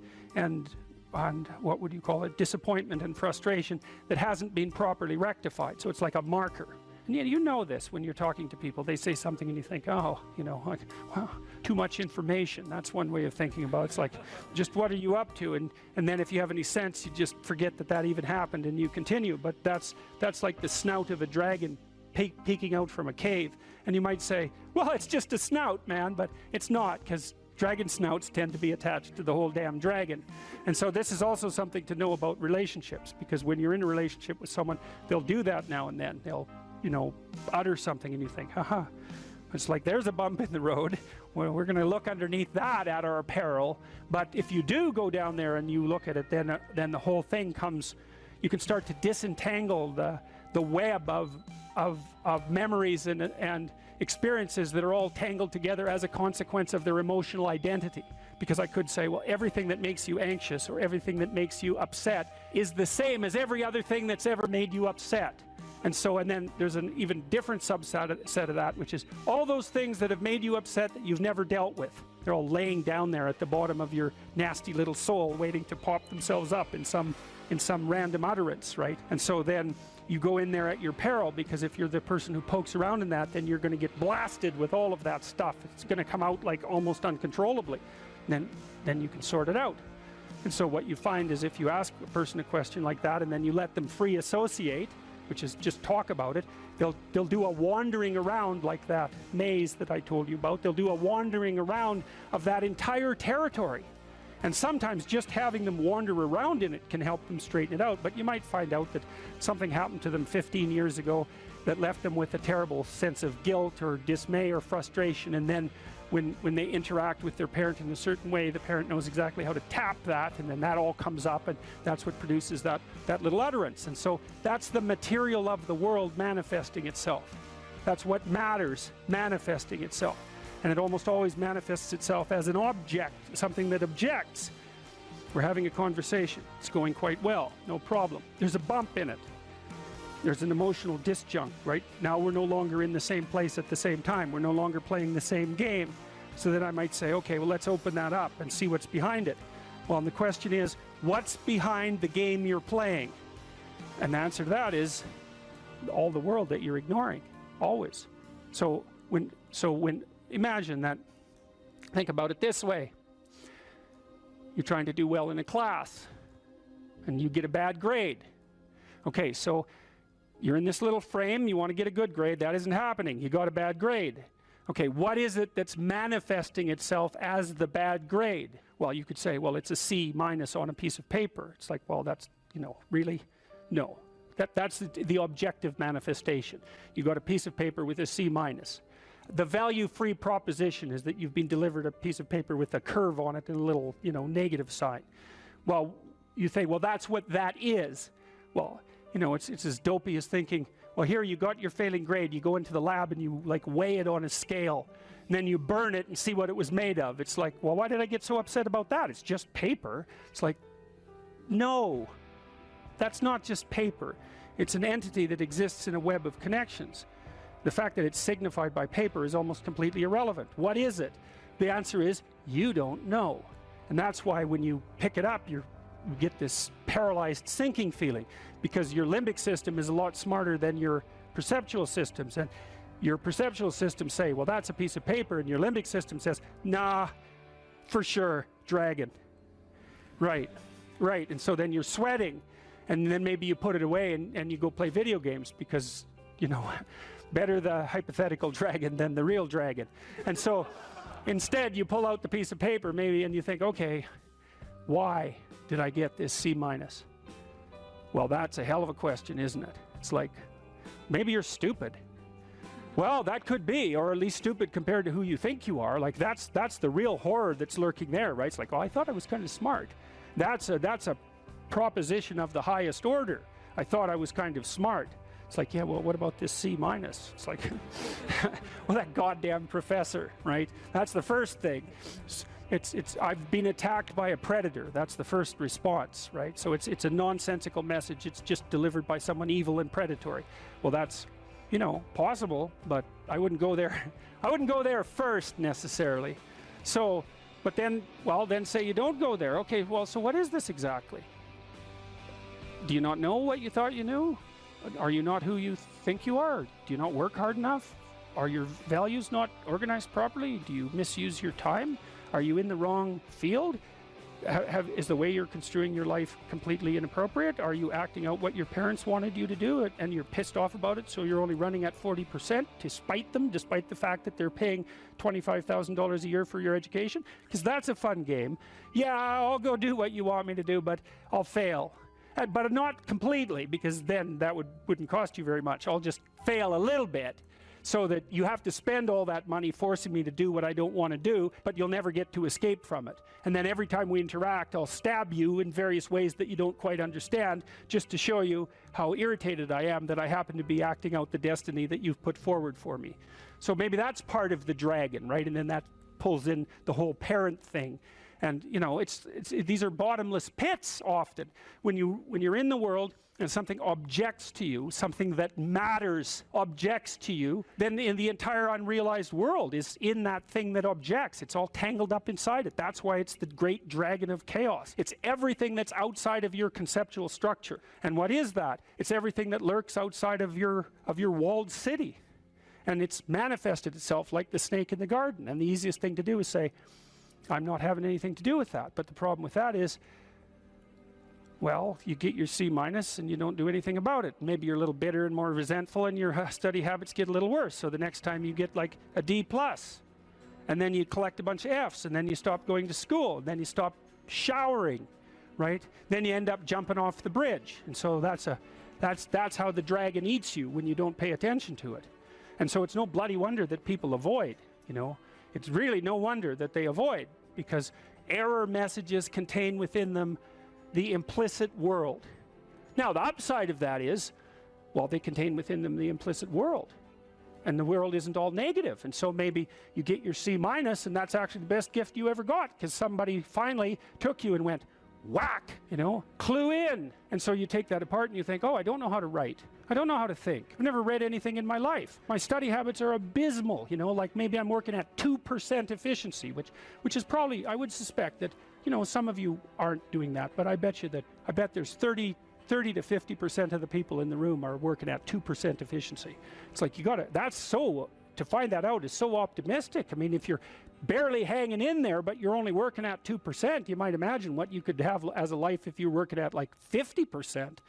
A: what would you call it, disappointment and frustration that hasn't been properly rectified. So it's like a marker. And yet you know this when you're talking to people. They say something and you think, oh, you know, like, wow, too much information. That's one way of thinking about it. It's like, just what are you up to? And then if you have any sense, you just forget that even happened and you continue. But that's like the snout of a dragon peeking out from a cave. And you might say, well, it's just a snout, man. But it's not, because dragon snouts tend to be attached to the whole damn dragon. And so this is also something to know about relationships, because when you're in a relationship with someone, they'll do that now and then. They'll, you know, utter something and you think, haha, it's like, there's a bump in the road. Well, we're going to look underneath that at our peril. But if you do go down there and you look at it, then the whole thing comes, you can start to disentangle the web of memories and experiences that are all tangled together as a consequence of their emotional identity. Because I could say, well, everything that makes you anxious or everything that makes you upset is the same as every other thing that's ever made you upset. And then there's an even different subset of that, which is all those things that have made you upset that you've never dealt with. They're all laying down there at the bottom of your nasty little soul, waiting to pop themselves up in some random utterance, right? And so then you go in there at your peril, because if you're the person who pokes around in that, then you're going to get blasted with all of that stuff. It's going to come out like almost uncontrollably. Then you can sort it out. And so what you find is, if you ask a person a question like that and then you let them free associate, which is just talk about it, they'll do a wandering around like that maze that I told you about. They'll do a wandering around of that entire territory. And sometimes just having them wander around in it can help them straighten it out. But you might find out that something happened to them 15 years ago that left them with a terrible sense of guilt or dismay or frustration. And then when they interact with their parent in a certain way, the parent knows exactly how to tap that, and then that all comes up, and that's what produces that little utterance. And so that's the material of the world manifesting itself. That's what matters manifesting itself. And it almost always manifests itself as an object, something that objects. We're having a conversation. It's going quite well, no problem. There's a bump in it. There's an emotional disjunct, right? Now we're no longer in the same place at the same time. We're no longer playing the same game. So then I might say, okay, well, let's open that up and see what's behind it. Well, and the question is, what's behind the game you're playing? And the answer to that is all the world that you're ignoring, always. So when imagine that, think about it this way. You're trying to do well in a class and you get a bad grade. Okay, so you're in this little frame, you want to get a good grade, that isn't happening, you got a bad grade. Okay, what is it that's manifesting itself as the bad grade? Well, you could say, well, it's a C minus on a piece of paper. It's like, well, that's, you know, really? No. That's the objective manifestation. You got a piece of paper with a C minus. The value-free proposition is that you've been delivered a piece of paper with a curve on it and a little, you know, negative sign. Well, you think, well, that's what that is. Well, you know, it's as dopey as thinking, well, here you got your failing grade, you go into the lab and you like weigh it on a scale, and then you burn it and see what it was made of. It's like, well, why did I get so upset about that? It's just paper. It's like, no, that's not just paper. It's an entity that exists in a web of connections. The fact that it's signified by paper is almost completely irrelevant. What is it? The answer is, you don't know. And that's why when you pick it up, you get this paralyzed sinking feeling, because your limbic system is a lot smarter than your perceptual systems. And your perceptual systems say, well, that's a piece of paper, and your limbic system says, nah, for sure, dragon. Right, right. And so then you're sweating, and then maybe you put it away and you go play video games, because, you know, better the hypothetical dragon than the real dragon. And so instead you pull out the piece of paper maybe and you think, okay, why did I get this C minus? Well, that's a hell of a question, isn't it? It's like, maybe you're stupid. Well, that could be, or at least stupid compared to who you think you are. Like that's the real horror that's lurking there, right? It's like, oh, I thought I was kind of smart. That's a proposition of the highest order. I thought I was kind of smart. It's like, yeah, well, what about this C minus? It's like, well, that goddamn professor, right? That's the first thing. I've been attacked by a predator. That's the first response, right? So it's a nonsensical message. It's just delivered by someone evil and predatory. Well, that's, you know, possible, but I wouldn't go there. I wouldn't go there first necessarily. So, but then, well, then say you don't go there. Okay, well, so what is this exactly? Do you not know what you thought you knew? Are you not who you think you are? Do you not work hard enough? Are your values not organized properly? Do you misuse your time? Are you in the wrong field? Is the way you're construing your life completely inappropriate? Are you acting out what your parents wanted you to do and you're pissed off about it, so you're only running at 40% to spite them, despite the fact that they're paying $25,000 a year for your education? Because that's a fun game. Yeah, I'll go do what you want me to do, but I'll fail. But not completely, because then that wouldn't cost you very much. I'll just fail a little bit, so that you have to spend all that money forcing me to do what I don't want to do, but you'll never get to escape from it. And then every time we interact, I'll stab you in various ways that you don't quite understand, just to show you how irritated I am that I happen to be acting out the destiny that you've put forward for me. So maybe that's part of the dragon, right? And then that pulls in the whole parent thing. And, you know, these are bottomless pits often. When you're in the world and something objects to you, something that matters objects to you, then in the entire unrealized world is in that thing that objects. It's all tangled up inside it. That's why it's the great dragon of chaos. It's everything that's outside of your conceptual structure. And what is that? It's everything that lurks outside of your walled city. And it's manifested itself like the snake in the garden. And the easiest thing to do is say, I'm not having anything to do with that. But the problem with that is, well, you get your C minus and you don't do anything about it. Maybe you're a little bitter and more resentful, and your study habits get a little worse. So the next time you get like a D plus, and then you collect a bunch of Fs, and then you stop going to school, and then you stop showering, right? Then you end up jumping off the bridge. And so that's how the dragon eats you when you don't pay attention to it. And so it's no bloody wonder that people avoid, you know. It's really no wonder that they avoid, because error messages contain within them the implicit world. Now, the upside of that is, well, they contain within them the implicit world. And the world isn't all negative. And so maybe you get your C minus, and that's actually the best gift you ever got, because somebody finally took you and went, whack, you know, clue in. And so you take that apart and you think, oh, I don't know how to write. I don't know how to think. I've never read anything in my life. My study habits are abysmal, you know, like maybe I'm working at 2% efficiency, which is probably, I would suspect that, you know, some of you aren't doing that, but I bet there's 30 to 50% of the people in the room are working at 2% efficiency. It's like, to find that out is so optimistic. I mean, if you're barely hanging in there, but you're only working at 2%, you might imagine what you could have as a life if you're working at like 50%.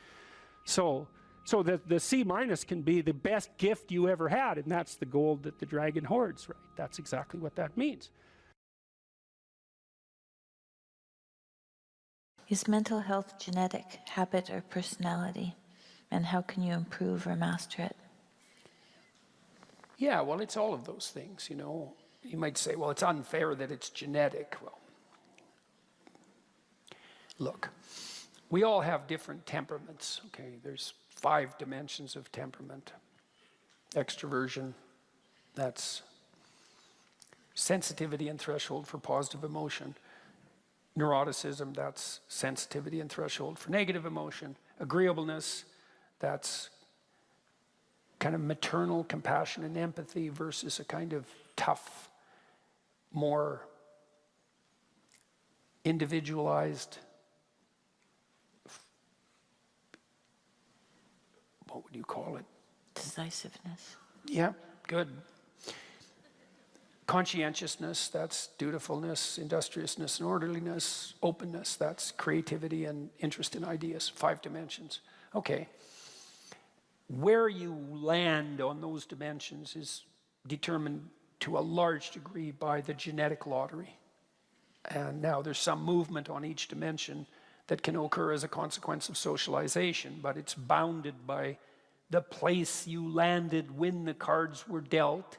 A: So
C: So the C minus can be the best gift you ever had, and that's the gold that the dragon hoards, right? That's exactly what that means.
D: Is mental health genetic, habit, or personality? And how can you improve or master it?
A: Yeah, well, it's all of those things, you know. You might say, well, it's unfair that it's genetic. Well, look, we all have different temperaments, okay? There's 5 dimensions of temperament. Extroversion, that's sensitivity and threshold for positive emotion. Neuroticism, that's sensitivity and threshold for negative emotion. Agreeableness, that's kind of maternal compassion and empathy versus a kind of tough, more individualized, what would you call it?
D: Decisiveness.
A: Yeah, good. Conscientiousness, that's dutifulness, industriousness and orderliness. Openness, that's creativity and interest in ideas. 5 dimensions. Okay. Where you land on those dimensions is determined to a large degree by the genetic lottery. And now there's some movement on each dimension that can occur as a consequence of socialization, but it's bounded by the place you landed when the cards were dealt,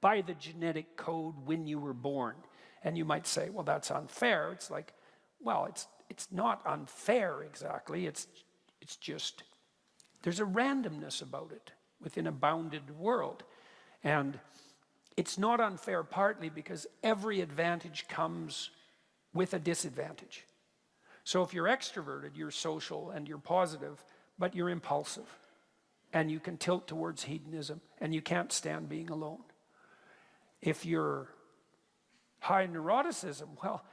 A: by the genetic code when you were born. And you might say, well, that's unfair. It's like, well, it's not unfair exactly. It's just, there's a randomness about it within a bounded world. And it's not unfair partly because every advantage comes with a disadvantage. So if you're extroverted, you're social and you're positive, but you're impulsive. And you can tilt towards hedonism and you can't stand being alone. If you're high neuroticism, well,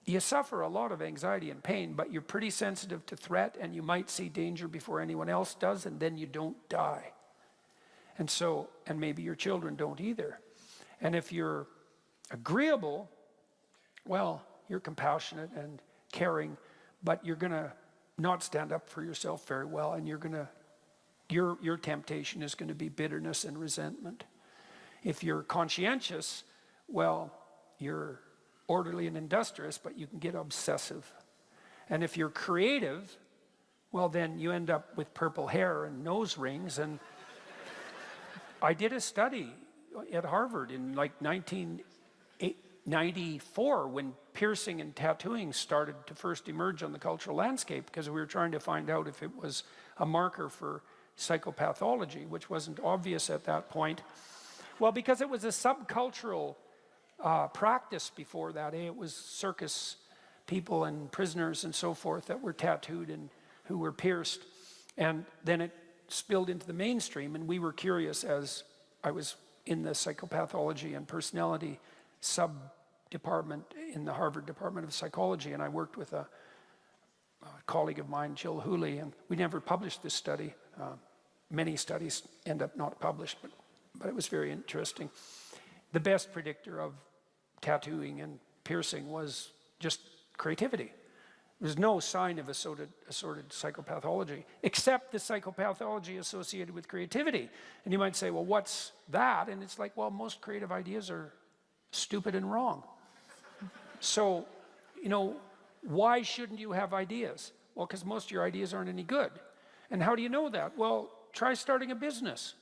A: you suffer a lot of anxiety and pain, but you're pretty sensitive to threat and you might see danger before anyone else does, and then you don't die. And so, and maybe your children don't either. And if you're agreeable, well, you're compassionate and caring, but you're going to not stand up for yourself very well, and you're going to, your temptation is going to be bitterness and resentment. If you're conscientious, well, you're orderly and industrious, but you can get obsessive. And if you're creative, well, then you end up with purple hair and nose rings. And I did a study at Harvard in like 1994 when piercing and tattooing started to first emerge on the cultural landscape, because we were trying to find out if it was a marker for psychopathology, which wasn't obvious at that point. Well, because it was a subcultural practice before that. It was circus people and prisoners and so forth that were tattooed and who were pierced. And then it spilled into the mainstream, and we were curious, as I was in the psychopathology and personality sub-department in the Harvard Department of Psychology, and I worked with a colleague of mine, Jill Hooley, and we never published this study. Many studies end up not published, but it was very interesting. The best predictor of tattooing and piercing was just creativity. There's no sign of assorted psychopathology, except the psychopathology associated with creativity. And you might say, well, what's that? And it's like, well, most creative ideas are stupid and wrong. So, you know, why shouldn't you have ideas? Well, because most of your ideas aren't any good. And how do you know that? Well, try starting a business.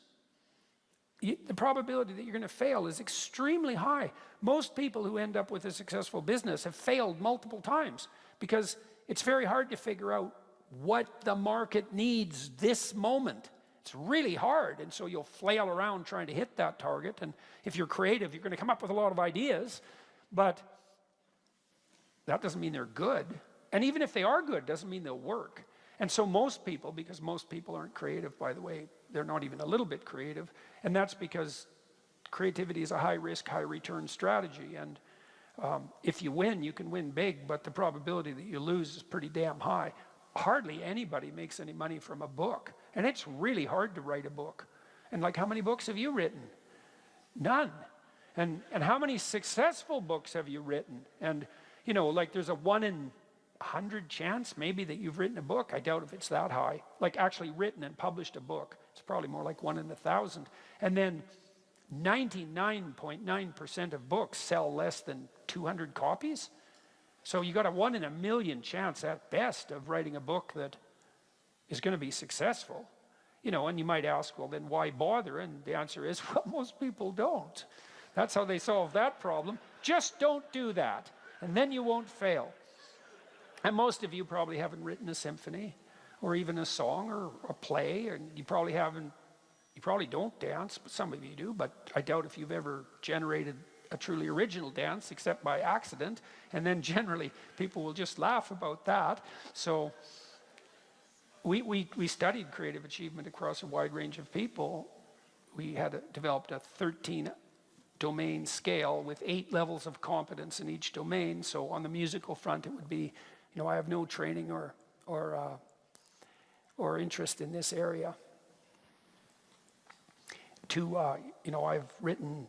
A: The probability that you're going to fail is extremely high. Most people who end up with a successful business have failed multiple times because it's very hard to figure out what the market needs this moment. It's really hard, and so you'll flail around trying to hit that target. And if you're creative, you're going to come up with a lot of ideas, but that doesn't mean they're good. And even if they are good, doesn't mean they'll work. And so most people, because most people aren't creative, by the way, they're not even a little bit creative, and that's because creativity is a high-risk, high-return strategy, and if you win, you can win big, but the probability that you lose is pretty damn high. Hardly anybody makes any money from a book, and it's really hard to write a book. And like, how many books have you written? None. And how many successful books have you written? And, you know, like there's a 1 in
C: 100 chance maybe that you've written a book. I doubt if it's that high. Like actually written and published a book. It's probably more like 1 in 1,000. And then 99.9% of books sell less than 200 copies. So you got a 1 in a million chance at best of writing a book that is going to be successful. You know, and you might ask, well, then why bother? And the answer is, well, most people don't. That's how they solve that problem. Just don't do that, and then you won't fail. And most of you probably haven't written a symphony, or even a song, or a play, and you probably don't dance, but some of you do, but I doubt if you've ever generated a truly original dance, except by accident, and then generally people will just laugh about that. So we studied creative achievement across a wide range of people. We had developed a 13 domain scale with 8 levels of competence in each domain. So on the musical front, it would be, you know, I have no training or interest in this area. You know, I've written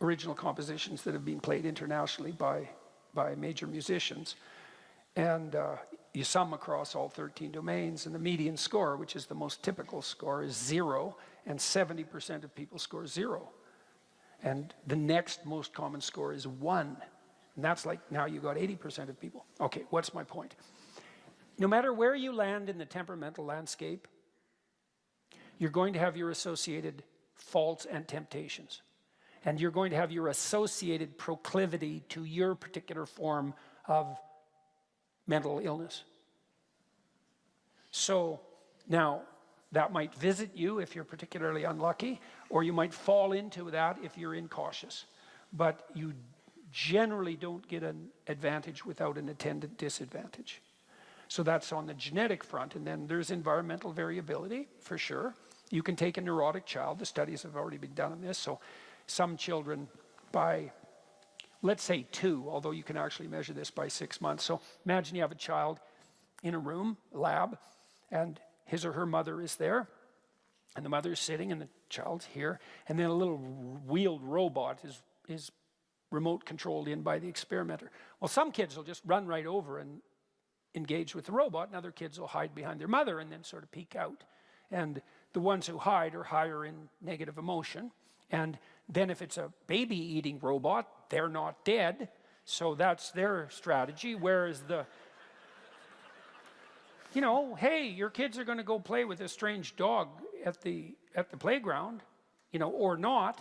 C: original compositions that have been played internationally by major musicians. And you sum across all 13 domains, and the median score, which is the most typical score, is 0, and 70% of people score 0. And the next most common score is 1. And that's like, now you got 80% of people. Okay, what's my point? No matter where you land in the temperamental landscape, you're going to have your associated faults and temptations. And you're going to have your associated proclivity to your particular form of mental illness. So now, that might visit you if you're particularly unlucky, or you might fall into that if you're incautious. But you generally don't get an advantage without an attendant disadvantage. So that's on the genetic front, and then there's environmental variability, for sure. You can take a neurotic child. The studies have already been done on this. So some children by, let's say 2, although you can actually measure this by 6 months. So imagine you have a child in a room, a lab, and his or her mother is there, and the mother is sitting, and the child's here, and then a little wheeled robot is remote controlled in by the experimenter. Well, some kids will just run right over and engage with the robot, and other kids will hide behind their mother and then sort of peek out. And the ones who hide are higher in negative emotion. And then if it's a baby-eating robot, they're not dead, so that's their strategy, whereas you know, hey, your kids are going to go play with a strange dog at the playground, you know, or not.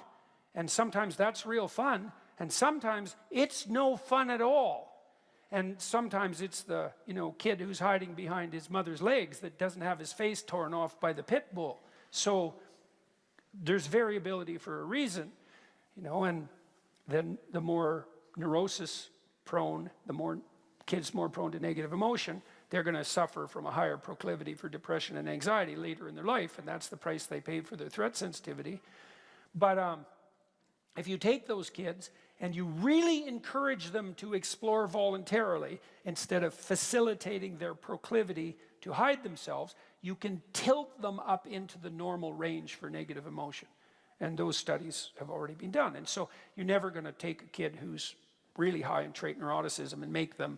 C: And sometimes that's real fun. And sometimes it's no fun at all. And sometimes it's the, you know, kid who's hiding behind his mother's legs that doesn't have his face torn off by the pit bull. So there's variability for a reason, you know, and then the more neurosis prone, the more kids more prone to negative emotion, they're going to suffer from a higher proclivity for depression and anxiety later in their life, and that's the price they pay for their threat sensitivity. But if you take those kids and you really encourage them to explore voluntarily instead of facilitating their proclivity to hide themselves, you can tilt them up into the normal range for negative emotion. And those studies have already been done. And so you're never going to take a kid who's really high in trait neuroticism and make them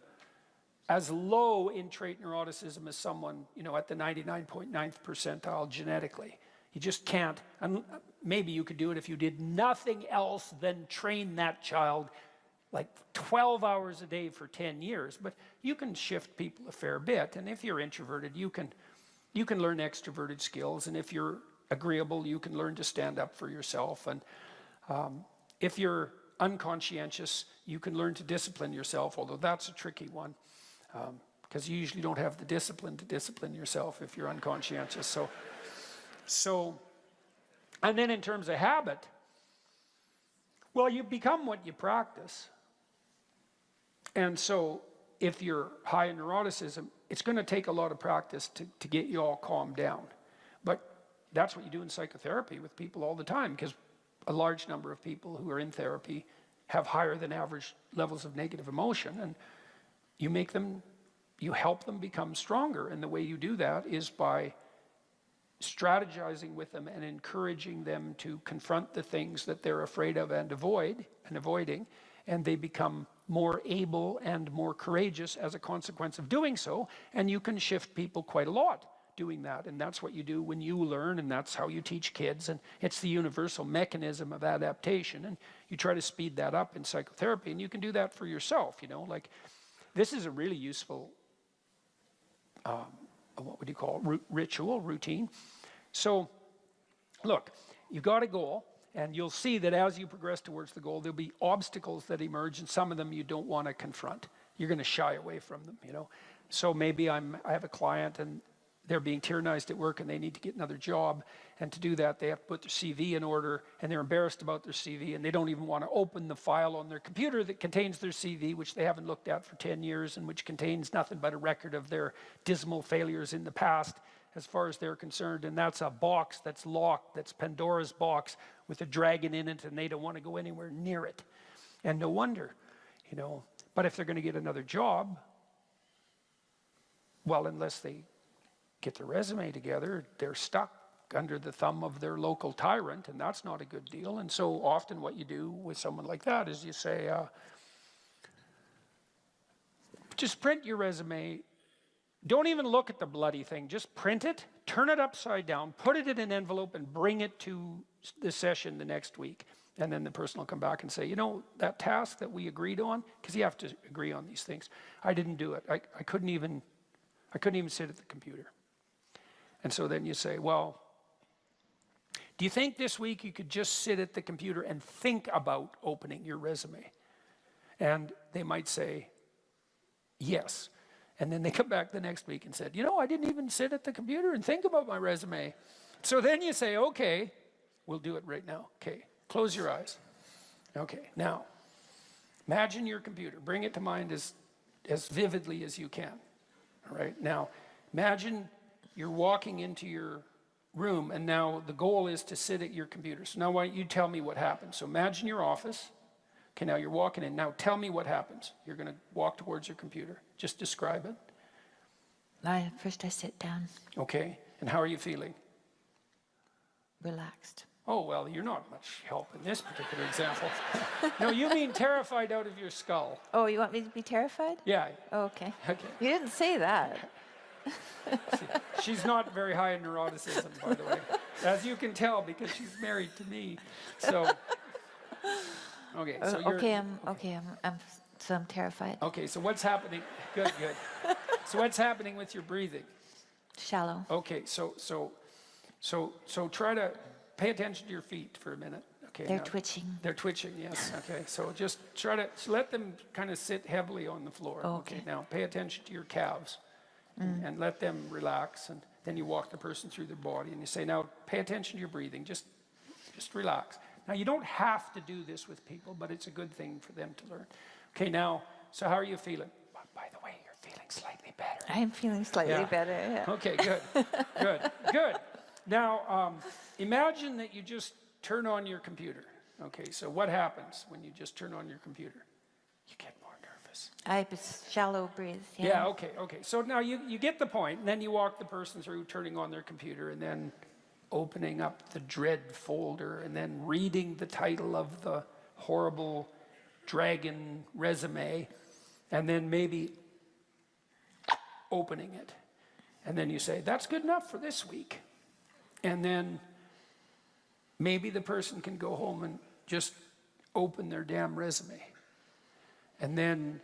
C: as low in trait neuroticism as someone, you know, at the 99.9th percentile genetically. You just can't. And maybe you could do it if you did nothing else than train that child like 12 hours a day for 10 years. But you can shift people a fair bit. And if you're introverted, you can learn extroverted skills. And if you're agreeable, you can learn to stand up for yourself. And if you're unconscientious, you can learn to discipline yourself, although that's a tricky one. Because you usually don't have the discipline to discipline yourself if you're unconscientious. So, and then in terms of habit, well, you become what you practice. And so if you're high in neuroticism, it's going to take a lot of practice to get you all calmed down. But that's what you do in psychotherapy with people all the time, because a large number of people who are in therapy have higher than average levels of negative emotion, and you help them become stronger. And the way you do that is by strategizing with them and encouraging them to confront the things that they're afraid of and avoiding, and they become more able and more courageous as a consequence of doing so, and you can shift people quite a lot doing that. And that's what you do when you learn, and that's how you teach kids, and it's the universal mechanism of adaptation, and you try to speed that up in psychotherapy, and you can do that for yourself, you know. Like, this is a really useful what would you call it? Ritual, routine. So look, you've got a goal, and you'll see that as you progress towards the goal, there'll be obstacles that emerge, and some of them you don't want to confront. You're going to shy away from them, you know. So maybe I have a client, and they're being tyrannized at work, and they need to get another job, and to do that they have to put their CV in order, and they're embarrassed about their CV, and they don't even want to open the file on their computer that contains their CV, which they haven't looked at for 10 years, and which contains nothing but a record of their dismal failures in the past, as far as they're concerned. And that's a box that's locked, that's Pandora's box with a dragon in it, and they don't want to go anywhere near it. And no wonder, you know. But if they're going to get another job, well, unless they get their resume together, they're stuck under the thumb of their local tyrant, and that's not a good deal. And so often what you do with someone like that is you say, just print your resume. Don't even look at the bloody thing. Just print it, turn it upside down, put it in an envelope, and bring it to the session the next week. And then the person will come back and say, you know, that task that we agreed on, because you have to agree on these things, I didn't do it. I couldn't even sit at the computer. And so then you say, well, do you think this week you could just sit at the computer and think about opening your resume? And they might say, yes. And then they come back the next week and said, you know, I didn't even sit at the computer and think about my resume. So then you say, okay, we'll do it right now. Okay, close your eyes. Okay, now, imagine your computer. Bring it to mind as vividly as you can. All right, now, imagine you're walking into your room, and now the goal is to sit at your computer. So now why don't you tell me what happens? So imagine your office. Okay, now you're walking in. Now tell me what happens. You're going to walk towards your computer. Just describe it.
D: First I sit down.
C: Okay, and how are you feeling?
D: Relaxed.
C: Oh, well, you're not much help in this particular example. No, you mean terrified out of your skull.
D: Oh, you want me to be terrified?
C: Yeah.
D: Oh, okay.
C: Okay.
D: You didn't say that.
C: She's not very high in neuroticism, by the way, as you can tell, because she's married to me. So, okay. So
D: I'm terrified.
C: Okay. So what's happening? Good. So what's happening with your breathing?
D: Shallow.
C: Okay. So try to pay attention to your feet for a minute. Okay.
D: They're twitching.
C: They're twitching. Yes. Okay. So just try to let them kind of sit heavily on the floor.
D: Okay.
C: Now pay attention to your calves. And let them relax, and then you walk the person through their body, and you say, now pay attention to your breathing, just relax. Now you don't have to do this with people, but it's a good thing for them to learn. Okay, now, so how are you feeling? By the way, you're feeling slightly better.
D: I'm feeling slightly better, yeah.
C: Okay, good. Now, imagine that you just turn on your computer. Okay, so what happens when you just turn on your computer? You get more nervous.
D: I shallow breathe.
C: Yeah, okay. So now you get the point, and then you walk the person through turning on their computer and then opening up the dread folder and then reading the title of the horrible dragon resume and then maybe opening it. And then you say, that's good enough for this week. And then maybe the person can go home and just open their damn resume. And then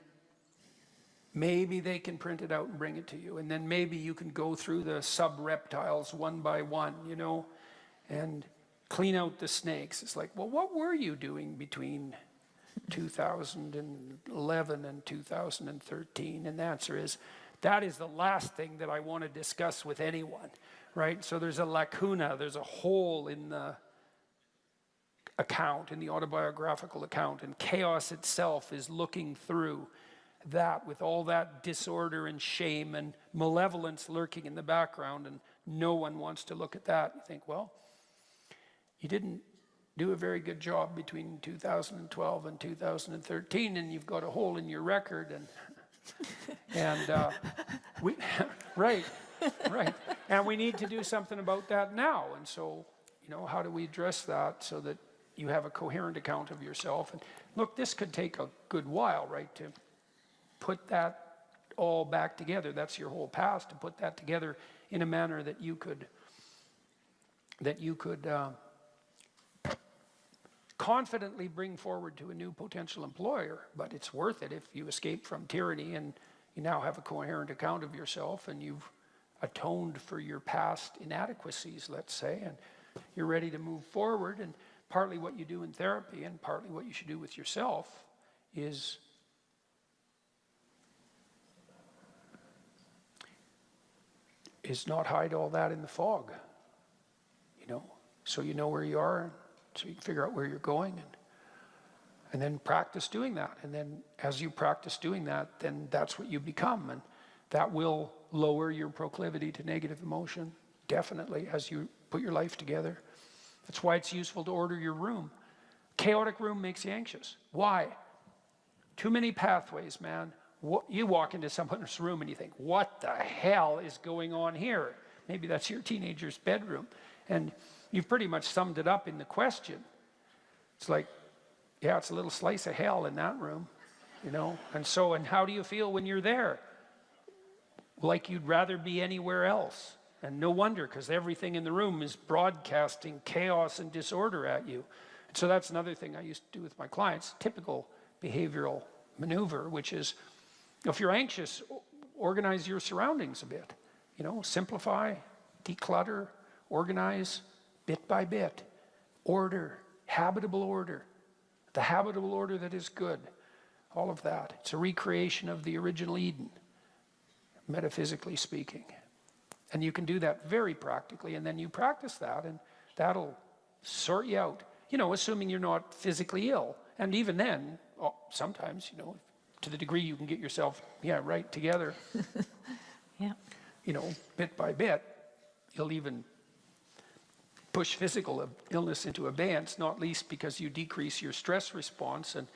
C: maybe they can print it out and bring it to you. And then maybe you can go through the sub-reptiles one by one, you know, and clean out the snakes. It's like, well, what were you doing between 2011 and 2013? And the answer is, that is the last thing that I want to discuss with anyone, right? So there's a lacuna, there's a hole in the account, in the autobiographical account, and chaos itself is looking through that with all that disorder and shame and malevolence lurking in the background, and no one wants to look at that. You think, well, you didn't do a very good job between 2012 and 2013, and you've got a hole in your record, and we right, and we need to do something about that now. And so, you know, how do we address that so that
A: you have a coherent account of yourself. And look, this could take a good while, right, to put that all back together. That's your whole past, to put that together in a manner that you could confidently bring forward to a new potential employer. But it's worth it if you escape from tyranny and you now have a coherent account of yourself and you've atoned for your past inadequacies, let's say, and you're ready to move forward. And partly what you do in therapy and partly what you should do with yourself is not hide all that in the fog, you know, so you know where you are, so you can figure out where you're going, and then practice doing that. And then as you practice doing that, then that's what you become, and that will lower your proclivity to negative emotion, definitely, as you put your life together. That's why it's useful to order your room. Chaotic room makes you anxious. Why? Too many pathways, man. You walk into someone's room and you think, what the hell is going on here? Maybe that's your teenager's bedroom. And you've pretty much summed it up in the question. It's like, yeah, it's a little slice of hell in that room, you know? And how do you feel when you're there? Like you'd rather be anywhere else. And no wonder, because everything in the room is broadcasting chaos and disorder at you. And so that's another thing I used to do with my clients, typical behavioral maneuver, which is, if you're anxious, organize your surroundings a bit. You know, simplify, declutter, organize bit by bit. Order, habitable order. The habitable order that is good. All of that. It's a recreation of the original Eden, metaphysically speaking. And you can do that very practically, and then you practice that, and that'll sort you out. You know, assuming you're not physically ill. And even then, sometimes, you know, to the degree you can get yourself, right together,
D: Yeah.
A: you know, bit by bit, you'll even push physical illness into abeyance, not least because you decrease your stress response, and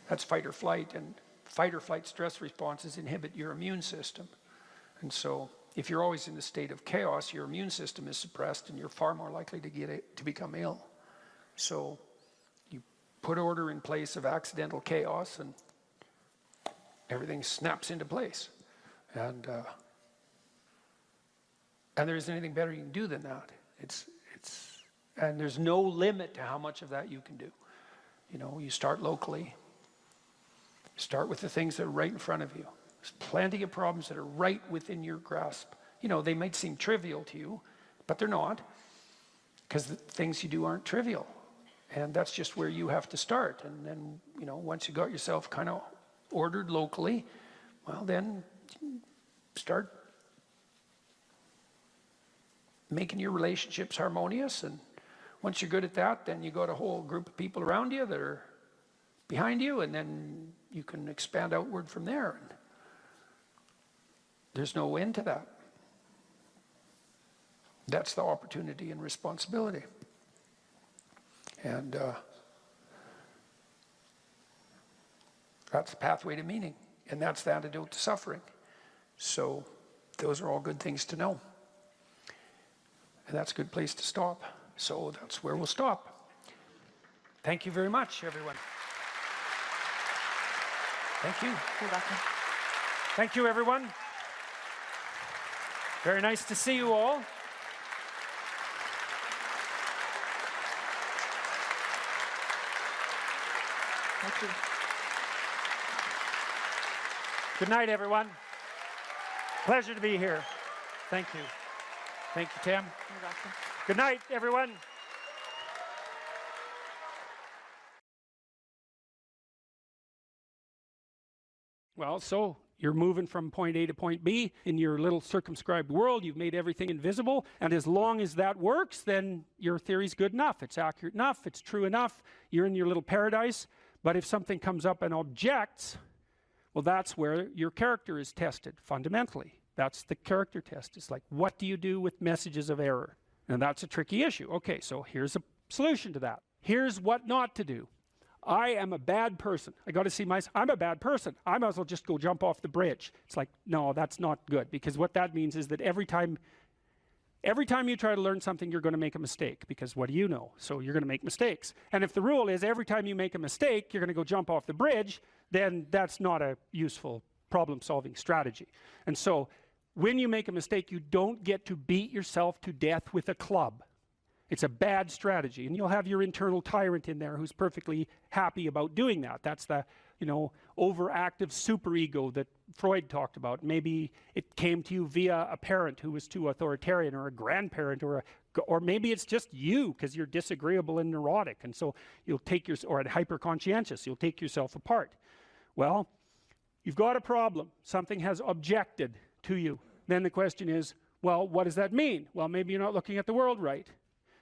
A: that's fight or flight, and fight or flight stress responses inhibit your immune system. And so if you're always in a state of chaos, your immune system is suppressed and you're far more likely to become ill. So you put order in place of accidental chaos and everything snaps into place. And there isn't anything better you can do than that. And there's no limit to how much of that you can do. You know, you start locally. Start with the things that are right in front of you. There's plenty of problems that are right within your grasp. You know, they might seem trivial to you, but they're not, because the things you do aren't trivial. And that's just where you have to start. And then, you know, once you got yourself kind of ordered locally, well, then start making your relationships harmonious. And once you're good at that, then you got a whole group of people around you that are behind you, and then you can expand outward from there. And there's no end to that. That's the opportunity and responsibility. And that's the pathway to meaning. And that's the antidote to suffering. So those are all good things to know. And that's a good place to stop. So that's where we'll stop. Thank you very much, everyone. Thank you.
D: You're welcome.
A: Thank you, everyone. Very nice to see you all.
D: Thank you.
A: Good night, everyone. Pleasure to be here. Thank you. Thank you, Tim.
D: You're welcome.
A: Good night, everyone. Well, so you're moving from point A to point B in your little circumscribed world. You've made everything invisible. And as long as that works, then your theory's good enough. It's accurate enough. It's true enough. You're in your little paradise. But if something comes up and objects, well, that's where your character is tested fundamentally. That's the character test. It's like, what do you do with messages of error? And that's a tricky issue. Okay, so here's a solution to that. Here's what not to do. I am a bad person. I got to see myself. I'm a bad person. I might as well just go jump off the bridge. It's like, no, that's not good, because what that means is that every time Every time you try to learn something, you're going to make a mistake, because what do you know? So you're going to make mistakes. And if the rule is every time you make a mistake, you're going to go jump off the bridge, then that's not a useful problem-solving strategy. And so when you make a mistake, you don't get to beat yourself to death with a club. It's a bad strategy, and you'll have your internal tyrant in there who's perfectly happy about doing that. That's the, you know, overactive superego that Freud talked about. Maybe it came to you via a parent who was too authoritarian, or a grandparent, or maybe it's just you because you're disagreeable and neurotic, and so you'll take your, or hyper-conscientious, you'll take yourself apart. Well, you've got a problem. Something has objected to you. Then the question is, well, what does that mean? Well, maybe you're not looking at the world right.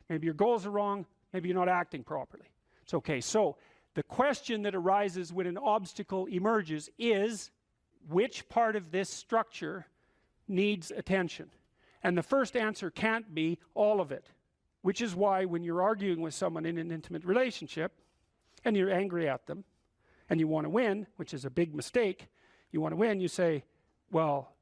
A: Maybe your goals are wrong. Maybe you're not acting properly. It's okay. So the question that arises when an obstacle emerges is, which part of this structure needs attention? And the first answer can't be all of it, which is why when you're arguing with someone in an intimate relationship and you're angry at them and you want to win, which is a big mistake, you want to win, you say, well,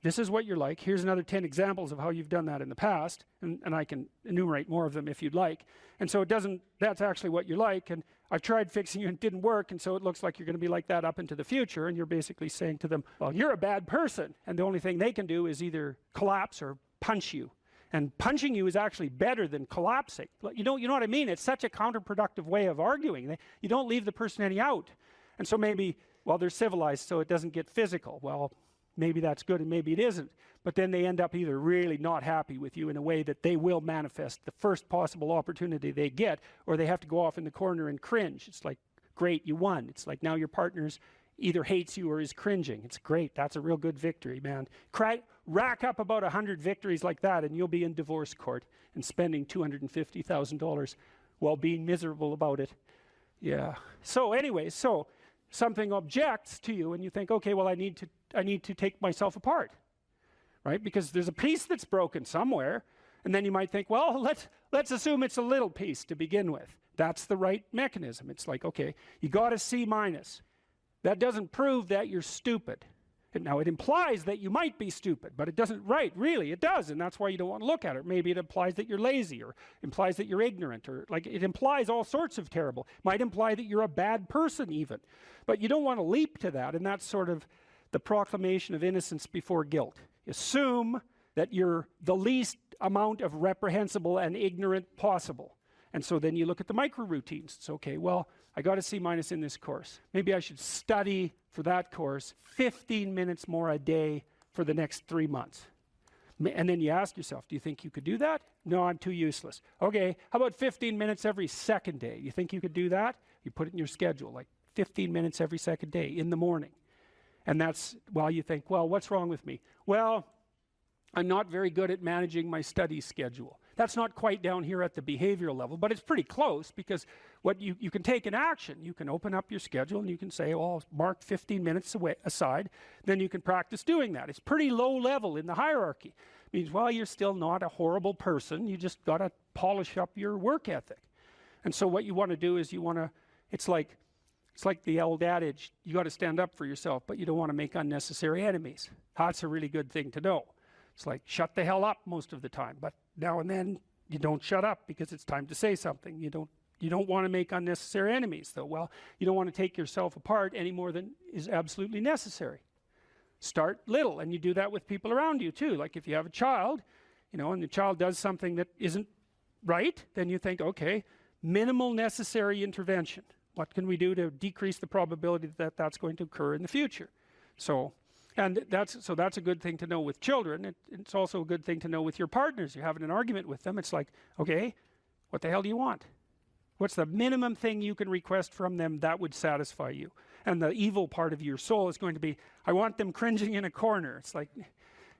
A: this is what you're like. Here's another 10 examples of how you've done that in the past, and I can enumerate more of them if you'd like. And so that's actually what you're like, and I've tried fixing you and it didn't work, and so it looks like you're going to be like that up into the future. And you're basically saying to them, well, you're a bad person, and the only thing they can do is either collapse or punch you. And punching you is actually better than collapsing. You know what I mean? It's such a counterproductive way of arguing. You don't leave the person any out. And so maybe, well, they're civilized, so it doesn't get physical. Well, maybe that's good and maybe it isn't. But then they end up either really not happy with you in a way that they will manifest the first possible opportunity they get, or they have to go off in the corner and cringe. It's like, great, you won. It's like now your partner's either hates you or is cringing. It's great. That's a real good victory, man. Rack up about 100 victories like that and you'll be in divorce court and spending $250,000 while being miserable about it. Yeah. So anyway, so something objects to you and you think, okay, well, I need to take myself apart, right? Because there's a piece that's broken somewhere. And then you might think, well, let's assume it's a little piece to begin with. That's the right mechanism. It's like, okay, you got a C-. That doesn't prove that you're stupid. Now, it implies that you might be stupid, but it doesn't, right, really, it does, and that's why you don't want to look at it. Maybe it implies that you're lazy, or implies that you're ignorant, or like it implies all sorts of terrible. Might imply that you're a bad person even. But you don't want to leap to that, and that's sort of the proclamation of innocence before guilt. Assume that you're the least amount of reprehensible and ignorant possible. And so then you look at the micro routines. It's okay, well, I got a C- in this course. Maybe I should study for that course 15 minutes more a day for the next 3 months. And then you ask yourself, do you think you could do that? No, I'm too useless. Okay, how about 15 minutes every second day? You think you could do that? You put it in your schedule, like 15 minutes every second day in the morning. And that's, well, you think, well, what's wrong with me? Well, I'm not very good at managing my study schedule. That's not quite down here at the behavioral level, but it's pretty close, because what you can take an action. You can open up your schedule and you can say, oh, I'll mark 15 minutes aside. Then you can practice doing that. It's pretty low level in the hierarchy. It means, well, you're still not a horrible person. You just got to polish up your work ethic. And so what you want to do is it's like the old adage, you got to stand up for yourself, but you don't want to make unnecessary enemies. That's a really good thing to know. It's like, shut the hell up most of the time, but now and then you don't shut up because it's time to say something. You don't want to make unnecessary enemies, though. Well, you don't want to take yourself apart any more than is absolutely necessary. Start little, and you do that with people around you too. Like if you have a child, and the child does something that isn't right, then you think, okay, minimal necessary intervention. What can we do to decrease the probability that that's going to occur in the future? And that's a good thing to know with children. It's also a good thing to know with your partners. You're having an argument with them. It's like, okay, what the hell do you want? What's the minimum thing you can request from them that would satisfy you? And the evil part of your soul is going to be, I want them cringing in a corner. It's like,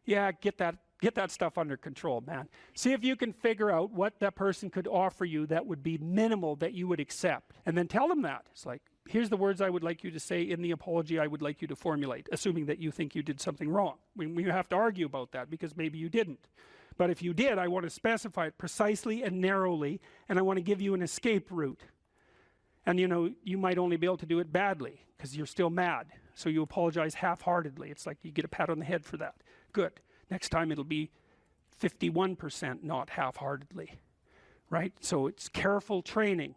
A: yeah, get that stuff under control, man. See if you can figure out what that person could offer you that would be minimal that you would accept. And then tell them that. It's like, here's the words I would like you to say in the apology I would like you to formulate, assuming that you think you did something wrong. We have to argue about that because maybe you didn't. But if you did, I want to specify it precisely and narrowly, and I want to give you an escape route. And you might only be able to do it badly because you're still mad. So you apologize half-heartedly. It's like you get a pat on the head for that. Good. Next time it'll be 51% not half-heartedly, right? So it's careful training.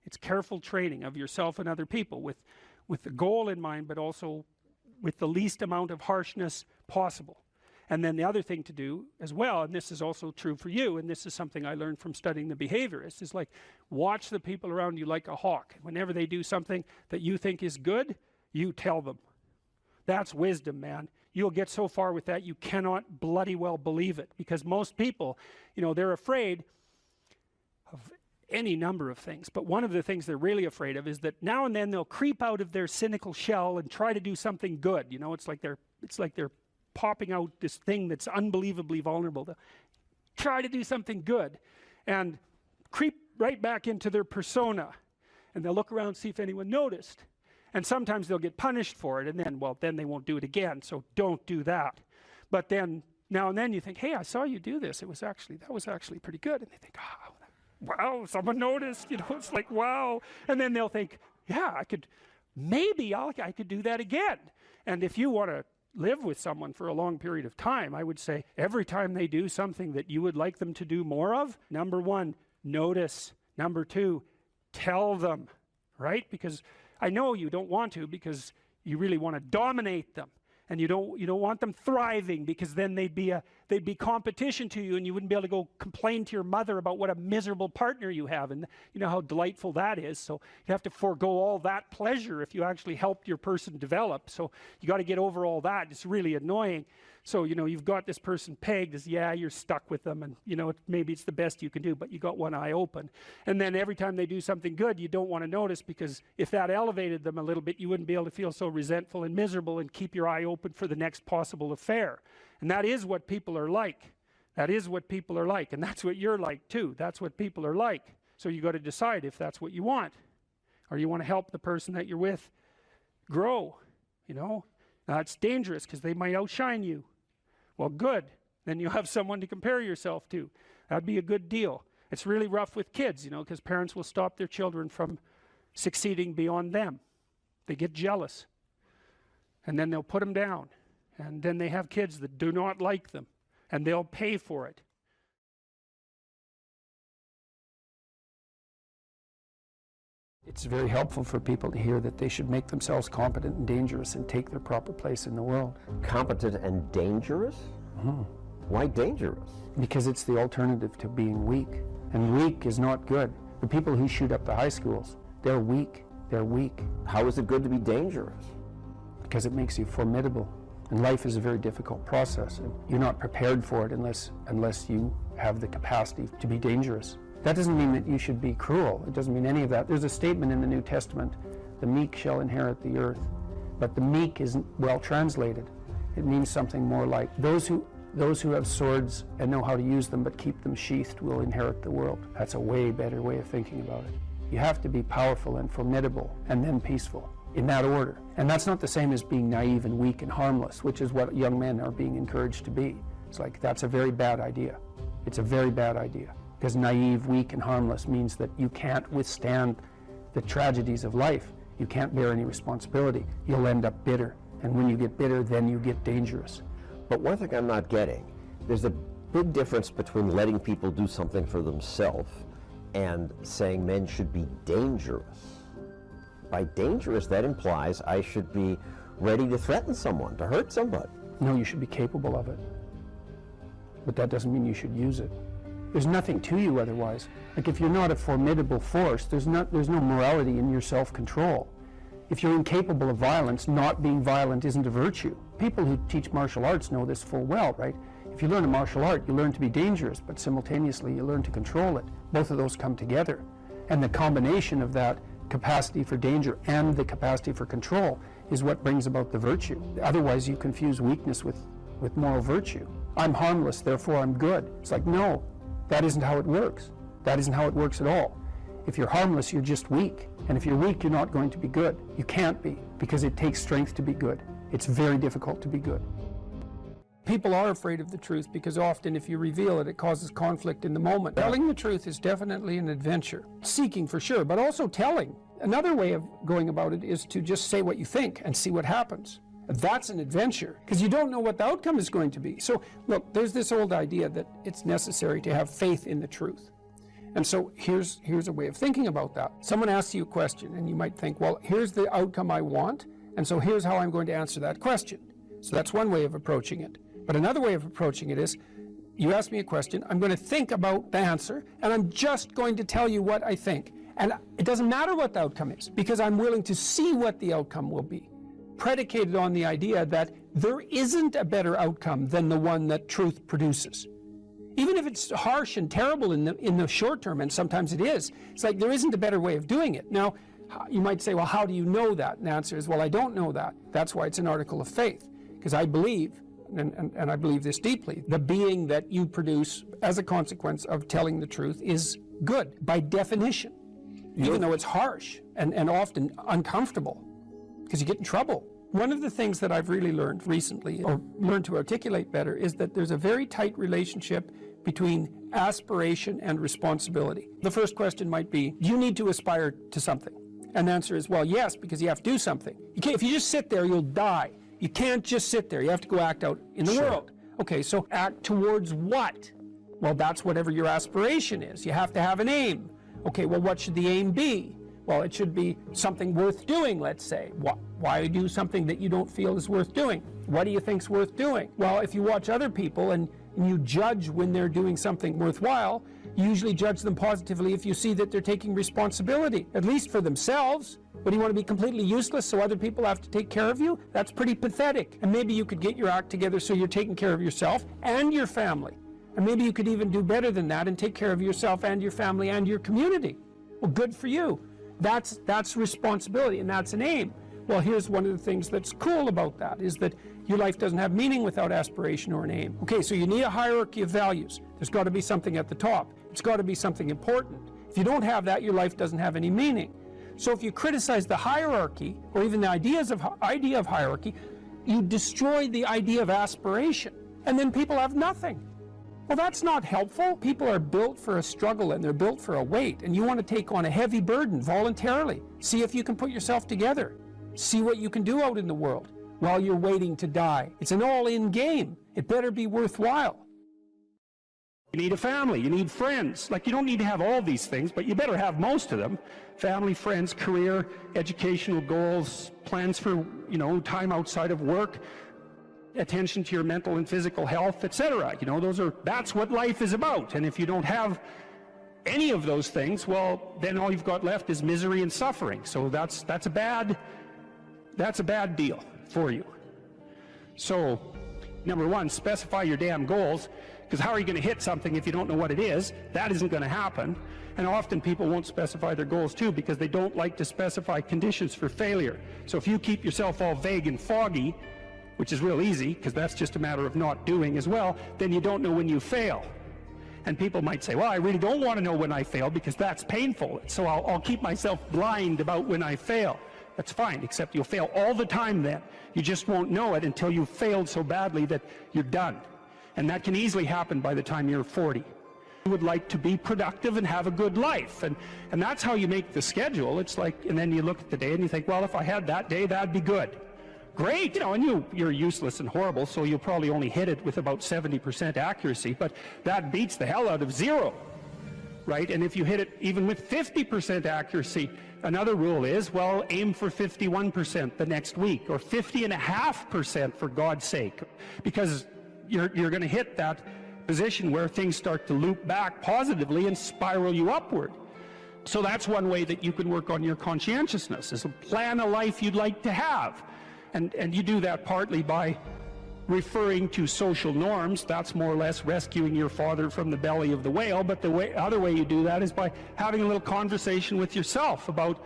A: It's careful training of yourself and other people with the goal in mind, but also with the least amount of harshness possible. And then the other thing to do as well, and this is also true for you, and this is something I learned from studying the behaviorists, is like watch the people around you like a hawk. Whenever they do something that you think is good, you tell them. That's wisdom, man. You'll get so far with that you cannot bloody well believe it, because most people, you know, they're afraid of any number of things, but one of the things they're really afraid of is that now and then they'll creep out of their cynical shell and try to do something good. You know, it's like they're popping out this thing that's unbelievably vulnerable. They'll try to do something good and creep right back into their persona, and they'll look around, see if anyone noticed, and sometimes they'll get punished for it, and then, well, then they won't do it again. So don't do that. But then now and then you think, hey, I saw you do this, that was actually pretty good, and they think, oh, wow, someone noticed, you know. It's like, wow. And then they'll think, yeah, I could do that again. And if you want to live with someone for a long period of time, I would say every time they do something that you would like them to do more of, number one, notice. Number two, tell them, right? Because I know you don't want to, because you really want to dominate them, and you don't want them thriving, because then they'd be competition to you, and you wouldn't be able to go complain to your mother about what a miserable partner you have, and you know how delightful that is. So you have to forego all that pleasure if you actually helped your person develop. So you got to get over all that. It's really annoying. So, you know, you've got this person pegged as, yeah, you're stuck with them, and you know, maybe it's the best you can do, but you got one eye open. And then every time they do something good, you don't want to notice, because if that elevated them a little bit, you wouldn't be able to feel so resentful and miserable and keep your eye open for the next possible affair. And that is what people are like. That is what people are like, and that's what you're like too. That's what people are like. So you got to decide if that's what you want, or you want to help the person that you're with grow, you know. Now it's dangerous, because they might outshine you. Well, good. Then you have someone to compare yourself to. That'd be a good deal. It's really rough with kids, you know, because parents will stop their children from succeeding beyond them. They get jealous, and then they'll put them down, and then they have kids that do not like them, and they'll pay for it. It's very helpful for people to hear that they should make themselves competent and dangerous and take their proper place in the world.
E: Competent and dangerous?
A: Mm-hmm.
E: Why dangerous?
A: Because it's the alternative to being weak. And weak is not good. The people who shoot up the high schools, they're weak. They're weak.
E: How is it good to be dangerous?
A: Because it makes you formidable. And life is a very difficult process. And you're not prepared for it unless you have the capacity to be dangerous. That doesn't mean that you should be cruel. It doesn't mean any of that. There's a statement in the New Testament, the meek shall inherit the earth. But the meek isn't well translated. It means something more like, those who have swords and know how to use them but keep them sheathed will inherit the world. That's a way better way of thinking about it. You have to be powerful and formidable and then peaceful, in that order. And that's not the same as being naive and weak and harmless, which is what young men are being encouraged to be. It's like, that's a very bad idea. It's a very bad idea. Because naive, weak, and harmless means that you can't withstand the tragedies of life. You can't bear any responsibility. You'll end up bitter. And when you get bitter, then you get dangerous.
E: But one thing I'm not getting, there's a big difference between letting people do something for themselves and saying men should be dangerous. By dangerous, that implies I should be ready to threaten someone, to hurt somebody.
A: No, you should be capable of it. But that doesn't mean you should use it. There's nothing to you otherwise. Like, if you're not a formidable force, there's no morality in your self-control. If you're incapable of violence, not being violent isn't a virtue. People who teach martial arts know this full well, right? If you learn a martial art, you learn to be dangerous, but simultaneously you learn to control it. Both of those come together. And the combination of that capacity for danger and the capacity for control is what brings about the virtue. Otherwise, you confuse weakness with moral virtue. I'm harmless, therefore I'm good. It's like, no. That isn't how it works. That isn't how it works at all. If you're harmless, you're just weak. And if you're weak, you're not going to be good. You can't be, because it takes strength to be good. It's very difficult to be good. People are afraid of the truth because often if you reveal it, it causes conflict in the moment. Telling the truth is definitely an adventure. Seeking for sure, but also telling. Another way of going about it is to just say what you think and see what happens.
C: That's an adventure, because you don't know what the outcome is going to be. So look, there's this old idea that it's necessary to have faith in the truth. And so here's a way of thinking about that. Someone asks you a question, and you might think, well, here's the outcome I want, and so here's how I'm going to answer that question. So that's one way of approaching it. But another way of approaching it is, you ask me a question, I'm going to think about the answer, and I'm just going to tell you what I think. And it doesn't matter what the outcome is, because I'm willing to see what the outcome will be, predicated on the idea that there isn't a better outcome than the one that truth produces. Even if it's harsh and terrible in the short term, and sometimes it is, it's like there isn't a better way of doing it. Now, you might say, well, how do you know that? And the answer is, well, I don't know that. That's why it's an article of faith, because I believe, and I believe this deeply, the being that you produce as a consequence of telling the truth is good, by definition, even though it's harsh and often uncomfortable, because you get in trouble. One of the things that I've really learned recently, or learned to articulate better, is that there's a very tight relationship between aspiration and responsibility. The first question might be, do you need to aspire to something? And the answer is, well, yes, because you have to do something. You can't, if you just sit there, you'll die. You can't just sit there. You have to go act out in the world. Okay, so act towards what? Well, that's whatever your aspiration is. You have to have an aim. Okay, well, what should the aim be? Well, it should be something worth doing, let's say. Why do something that you don't feel is worth doing? What do you think's worth doing? Well, if you watch other people and you judge when they're doing something worthwhile, you usually judge them positively if you see that they're taking responsibility, at least for themselves. But do you want to be completely useless so other people have to take care of you? That's pretty pathetic. And maybe you could get your act together so you're taking care of yourself and your family. And maybe you could even do better than that and take care of yourself and your family and your community. Well, good for you. That's responsibility, and that's an aim. Well, here's one of the things that's cool about that, is that your life doesn't have meaning without aspiration or an aim. Okay, so you need a hierarchy of values. There's got to be something at the top. It's got to be something important. If you don't have that, your life doesn't have any meaning. So if you criticize the hierarchy, or even the idea of hierarchy, you destroy the idea of aspiration, and then people have nothing. Well, that's not helpful. People are built for a struggle, and they're built for a weight, and you want to take on a heavy burden voluntarily. See if you can put yourself together. See what you can do out in the world while you're waiting to die. It's an all-in game. It better be worthwhile. You need a family, you need friends. Like, you don't need to have all these things, but you better have most of them. Family, friends, career, educational goals, plans for, time outside of work, attention to your mental and physical health, etc. That's what life is about. And if you don't have any of those things, well, then all you've got left is misery and suffering. So that's a bad deal for you. So, number one, specify your damn goals, because how are you going to hit something if you don't know what it is? That isn't going to happen. And often people won't specify their goals too, because they don't like to specify conditions for failure. So if you keep yourself all vague and foggy, which is real easy, because that's just a matter of not doing as well, then you don't know when you fail. And people might say, well, I really don't want to know when I fail, because that's painful, so I'll keep myself blind about when I fail. That's fine, except you'll fail all the time then. You just won't know it until you've failed so badly that you're done. And that can easily happen by the time you're 40. You would like to be productive and have a good life, and that's how you make the schedule. It's like, and then you look at the day and you think, well, if I had that day, that'd be good. Great, and you're useless and horrible, so you'll probably only hit it with about 70% accuracy, but that beats the hell out of 0, right? And if you hit it even with 50% accuracy, another rule is, well, aim for 51% the next week, or 50.5% for God's sake, because you're going to hit that position where things start to loop back positively and spiral you upward. So that's one way that you can work on your conscientiousness, is to plan a life you'd like to have. And you do that partly by referring to social norms. That's more or less rescuing your father from the belly of the whale. But the other way you do that is by having a little conversation with yourself about,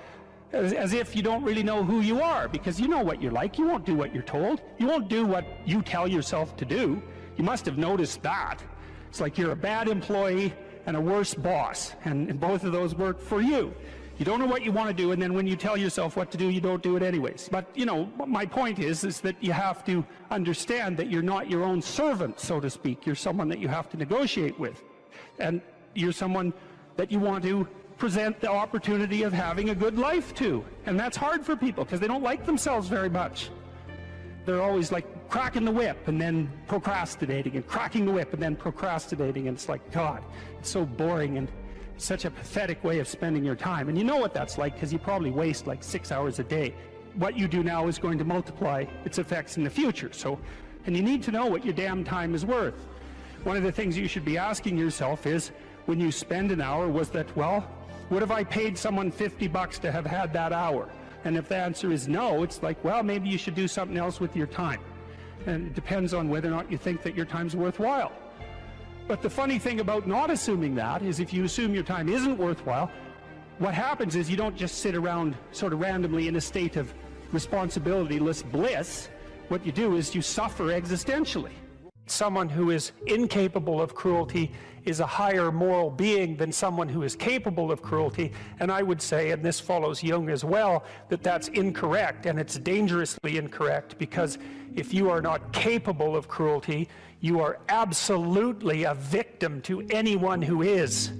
C: as if you don't really know who you are, because you know what you're like. You won't do what you're told. You won't do what you tell yourself to do. You must have noticed that. It's like you're a bad employee and a worse boss, and both of those work for you. You don't know what you want to do, and then when you tell yourself what to do, you don't do it anyways. But, my point is that you have to understand that you're not your own servant, so to speak. You're someone that you have to negotiate with. And you're someone that you want to present the opportunity of having a good life to. And that's hard for people, because they don't like themselves very much.
A: They're always like cracking the whip and then procrastinating, and cracking the whip and then procrastinating, and it's like, God, it's so boring and such a pathetic way of spending your time. And you know what that's like, because you probably waste like 6 hours a day. What you do now is going to multiply its effects in the future. So, and you need to know what your damn time is worth. One of the things you should be asking yourself is, when you spend an hour, was that, well, what if I paid someone $50 to have had that hour? And if the answer is no, it's like, well, maybe you should do something else with your time. And it depends on whether or not you think that your time's worthwhile. But the funny thing about not assuming that is, if you assume your time isn't worthwhile, what happens is you don't just sit around sort of randomly in a state of responsibility-less bliss. What you do is you suffer existentially. Someone who is incapable of cruelty is a higher moral being than someone who is capable of cruelty. And I would say, and this follows Jung as well, that that's incorrect, and it's dangerously incorrect, because if you are not capable of cruelty, you are absolutely a victim to anyone who is.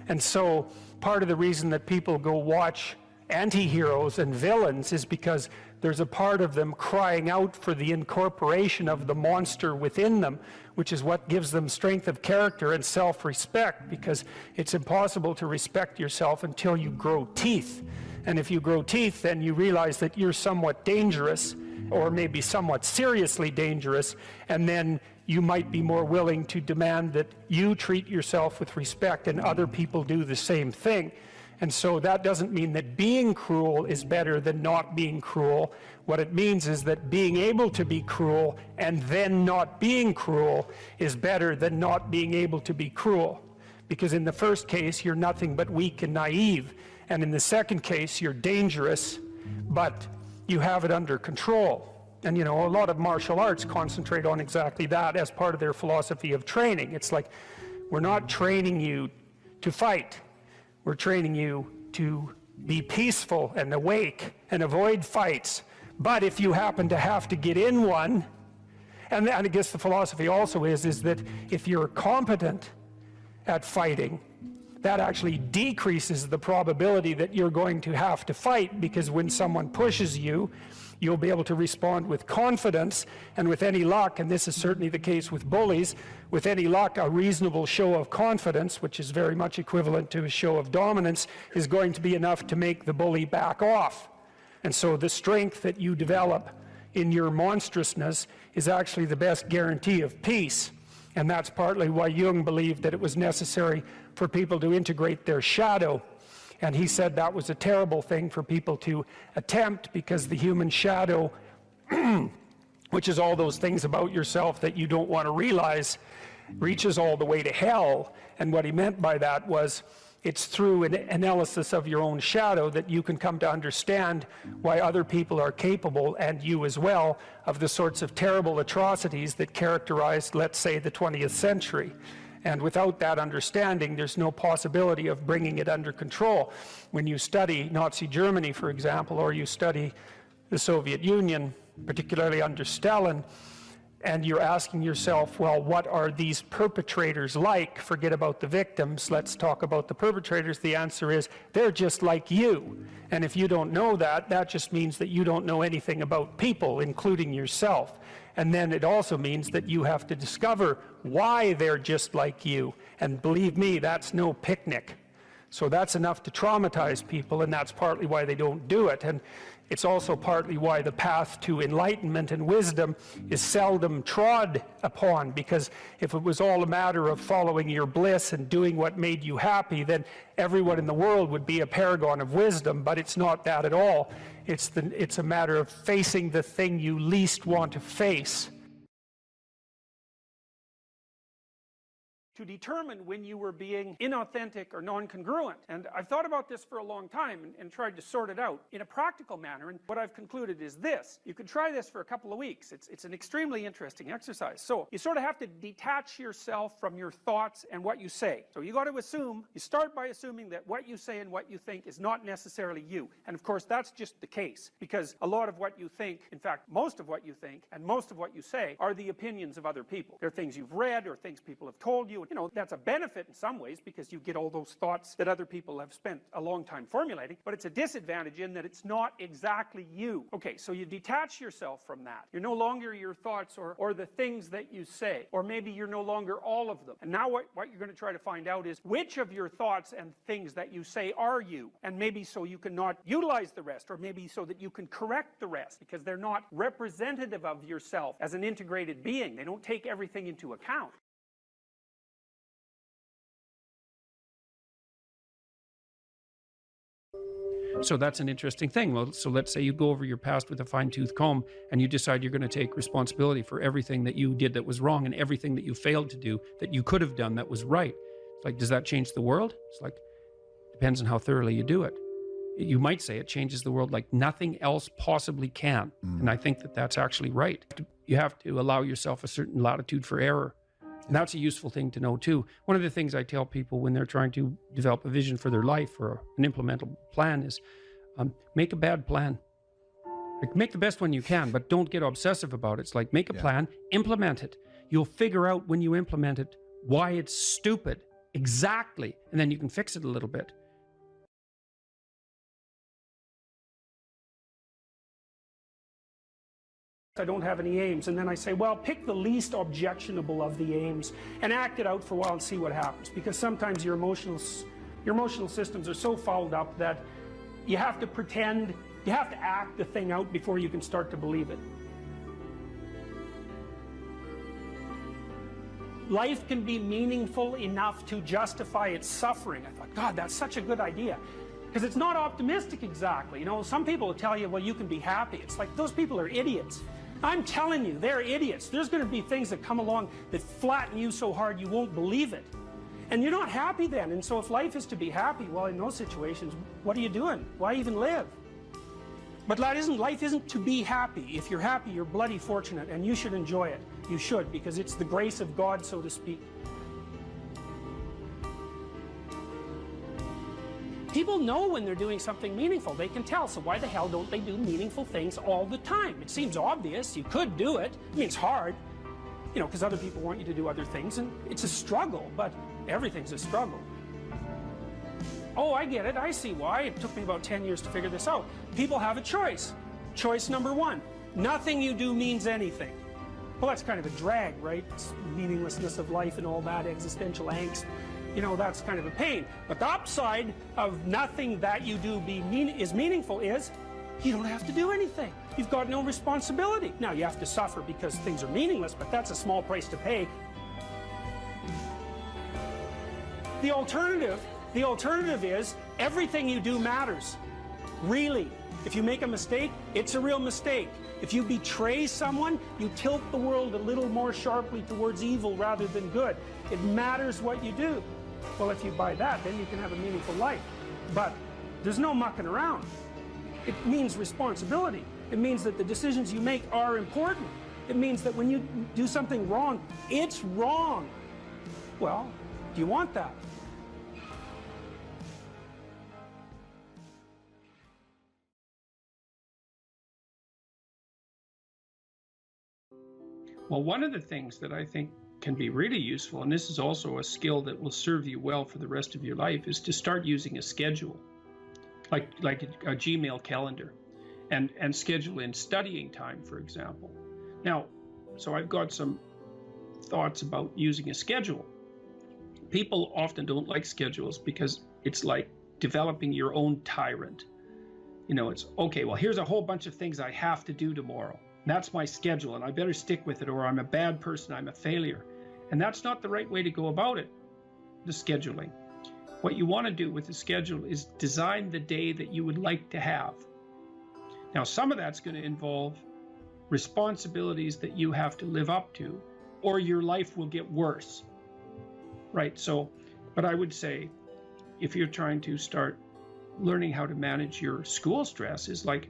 A: And so part of the reason that people go watch anti-heroes and villains is because there's a part of them crying out for the incorporation of the monster within them, which is what gives them strength of character and self-respect, because it's impossible to respect yourself until you grow teeth. And if you grow teeth, then you realize that you're somewhat dangerous, or maybe somewhat seriously dangerous, and then you might be more willing to demand that you treat yourself with respect and other people do the same thing. And so that doesn't mean that being cruel is better than not being cruel. What it means is that being able to be cruel and then not being cruel is better than not being able to be cruel. Because in the first case, you're nothing but weak and naive. And in the second case, you're dangerous, but you have it under control. And you know, a lot of martial arts concentrate on exactly that as part of their philosophy of training. It's like, we're not training you to fight. We're training you to be peaceful and awake and avoid fights. But if you happen to have to get in one, and I guess the philosophy also is that if you're competent at fighting, that actually decreases the probability that you're going to have to fight, because when someone pushes you, you'll be able to respond with confidence, and with any luck, and this is certainly the case with bullies, with any luck, a reasonable show of confidence, which is very much equivalent to a show of dominance, is going to be enough to make the bully back off. And so the strength that you develop in your monstrousness is actually the best guarantee of peace. And that's partly why Jung believed that it was necessary for people to integrate their shadow. And he said that was a terrible thing for people to attempt, because the human shadow, which is all those things about yourself that you don't want to realize, reaches all the way to hell. And what he meant by that was, it's through an analysis of your own shadow that you can come to understand why other people are capable, and you as well, of the sorts of terrible atrocities that characterized, let's say, the 20th century. And without that understanding, there's no possibility of bringing it under control. When you study Nazi Germany, for example, or you study the Soviet Union, particularly under Stalin, and you're asking yourself, well, what are these perpetrators like? Forget about the victims, let's talk about the perpetrators. The answer is, they're just like you. And if you don't know that, that just means that you don't know anything about people, including yourself. And then it also means that you have to discover why they're just like you. And believe me, that's no picnic. So that's enough to traumatize people, and that's partly why they don't do it. And it's also partly why the path to enlightenment and wisdom is seldom trod upon, because if it was all a matter of following your bliss and doing what made you happy, then everyone in the world would be a paragon of wisdom. But it's not that at all. It's a matter of facing the thing you least want to face. To determine when you were being inauthentic or non-congruent. And I've thought about this for a long time and tried to sort it out in a practical manner. And what I've concluded is this. You can try this for a couple of weeks. It's an extremely interesting exercise. So you sort of have to detach yourself from your thoughts and what you say. So you got to assume, you start by assuming that what you say and what you think is not necessarily you. And of course that's just the case, because a lot of what you think, in fact most of what you think and most of what you say, are the opinions of other people. They're things you've read or things people have told you,
B: You know, that's a benefit in some ways because you get all those thoughts that other people have spent a long time formulating, but it's a disadvantage in that it's not exactly you. Okay, so you detach yourself from that. You're no longer your thoughts or the things that you say, or maybe you're no longer all of them. And now what you're going to try to find out is which of your thoughts and things that you say are you, and maybe so you can not utilize the rest, or maybe so that you can correct the rest, because they're not representative of yourself as an integrated being. They don't take everything into account.
C: So that's an interesting thing. Well, so let's say you go over your past with a fine-tooth comb and you decide you're going to take responsibility for everything that you did that was wrong and everything that you failed to do that you could have done that was right. It's like, does that change the world? It's like, depends on how thoroughly you do it. You might say it changes the world like nothing else possibly can. And I think that that's actually right. You have to allow yourself a certain latitude for error. And that's a useful thing to know too. One of the things I tell people when they're trying to develop a vision for their life or an implementable plan is make a bad plan. Like, make the best one you can, but don't get obsessive about it. It's like, make a plan, implement it. You'll figure out when you implement it why it's stupid. Exactly. And then you can fix it a little bit.
B: I don't have any aims, and then I say, well, pick the least objectionable of the aims and act it out for a while and see what happens, because sometimes your emotional systems are so fouled up that you have to pretend, you have to act the thing out before you can start to believe it. Life can be meaningful enough to justify its suffering. I thought, God, that's such a good idea. Because it's not optimistic exactly. You know, some people will tell you, well, you can be happy. It's like, those people are idiots. I'm telling you, they're idiots. There's going to be things that come along that flatten you so hard you won't believe it. And you're not happy then. And so if life is to be happy, well, in those situations, what are you doing? Why even live? But life isn't to be happy. If you're happy, you're bloody fortunate, and you should enjoy it. You should, because it's the grace of God, so to speak. People know when they're doing something meaningful. They can tell. So why the hell don't they do meaningful things all the time? It seems obvious. You could do it. I mean, it's hard, you know, because other people want you to do other things, and it's a struggle, but everything's a struggle. Oh, I get it. I see why. It took me about 10 years to figure this out. People have a choice. Choice number one, nothing you do means anything. Well, that's kind of a drag, right? It's meaninglessness of life and all that, existential angst. You know, that's kind of a pain. But the upside of nothing that you do is meaningful is you don't have to do anything. You've got no responsibility. Now, you have to suffer because things are meaningless, but that's a small price to pay. The alternative is everything you do matters. Really. If you make a mistake, it's a real mistake. If you betray someone, you tilt the world a little more sharply towards evil rather than good. It matters what you do. Well, if you buy that, then you can have a meaningful life. But there's no mucking around. It means responsibility. It means that the decisions you make are important. It means that when you do something wrong, it's wrong. Well, do you want that?
C: Well, one of the things that I think can be really useful, and this is also a skill that will serve you well for the rest of your life, is to start using a schedule, like a Gmail calendar, and schedule in studying time, for example. Now, so I've got some thoughts about using a schedule. People often don't like schedules because it's like developing your own tyrant. You know, it's, okay, well, here's a whole bunch of things I have to do tomorrow. That's my schedule, and I better stick with it, or I'm a bad person, I'm a failure. And that's not the right way to go about it, the scheduling. What you want to do with the schedule is design the day that you would like to have. Now, some of that's going to involve responsibilities that you have to live up to, or your life will get worse. Right? So, but I would say, if you're trying to start learning how to manage your school stress, is like,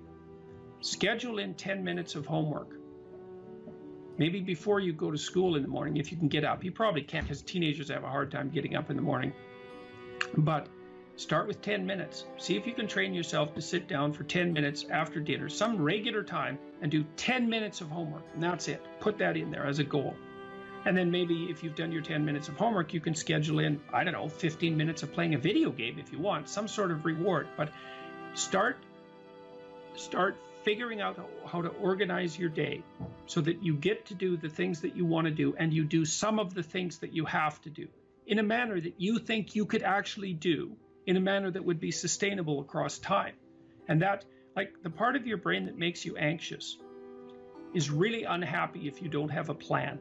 C: schedule in 10 minutes of homework. Maybe before you go to school in the morning, if you can get up. You probably can't, because teenagers have a hard time getting up in the morning. But start with 10 minutes. See if you can train yourself to sit down for 10 minutes after dinner, some regular time, and do 10 minutes of homework. And that's it. Put that in there as a goal.
A: And then maybe if you've done your 10 minutes of homework, you can schedule in, I don't know, 15 minutes of playing a video game if you want, some sort of reward. But start figuring out how to organize your day so that you get to do the things that you want to do, and you do some of the things that you have to do in a manner that you think you could actually do, in a manner that would be sustainable across time. And that, like, the part of your brain that makes you anxious is really unhappy if you don't have a plan.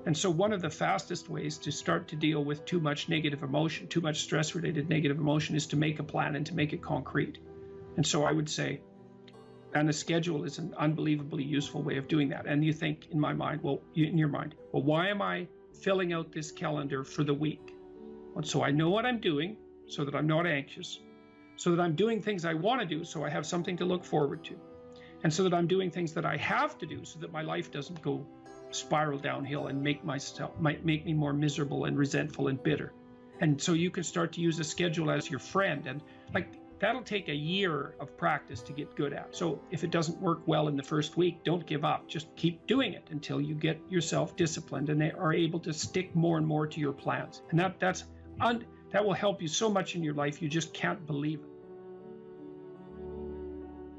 A: And so one of the fastest ways to start to deal with too much negative emotion, too much stress-related negative emotion, is to make a plan and to make it concrete. And so I would say, and a schedule is an unbelievably useful way of doing that. And you think, in my mind, well, in your mind, well, why am I filling out this calendar for the week? Well, so I know what I'm doing so that I'm not anxious, so that I'm doing things I want to do so I have something to look forward to, and so that I'm doing things that I have to do so that my life doesn't go spiral downhill and make me more miserable and resentful and bitter. And so you can start to use a schedule as your friend, and like that'll take a year of practice to get good at. So if it doesn't work well in the first week, don't give up. Just keep doing it until you get yourself disciplined and are able to stick more and more to your plans. And that will help you so much in your life, you just can't believe it.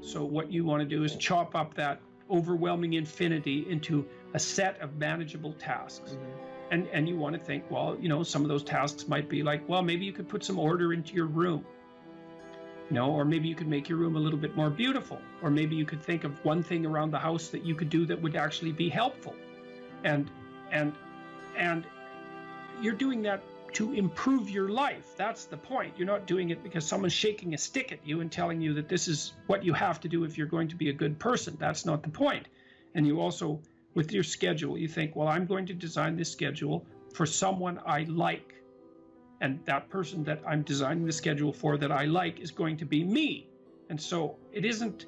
A: So what you want to do is chop up that overwhelming infinity into a set of manageable tasks. And you want to think, well, you know, some of those tasks might be like, well, maybe you could put some order into your room. You know, or maybe you could make your room a little bit more beautiful, or maybe you could think of one thing around the house that you could do that would actually be helpful. And you're doing that to improve your life. That's the point. You're not doing it because someone's shaking a stick at you and telling you that this is what you have to do if you're going to be a good person. That's not the point. And you also, with your schedule, you think, well, I'm going to design this schedule for someone I like. And that person that I'm designing the schedule for that I like is going to be me. And so it isn't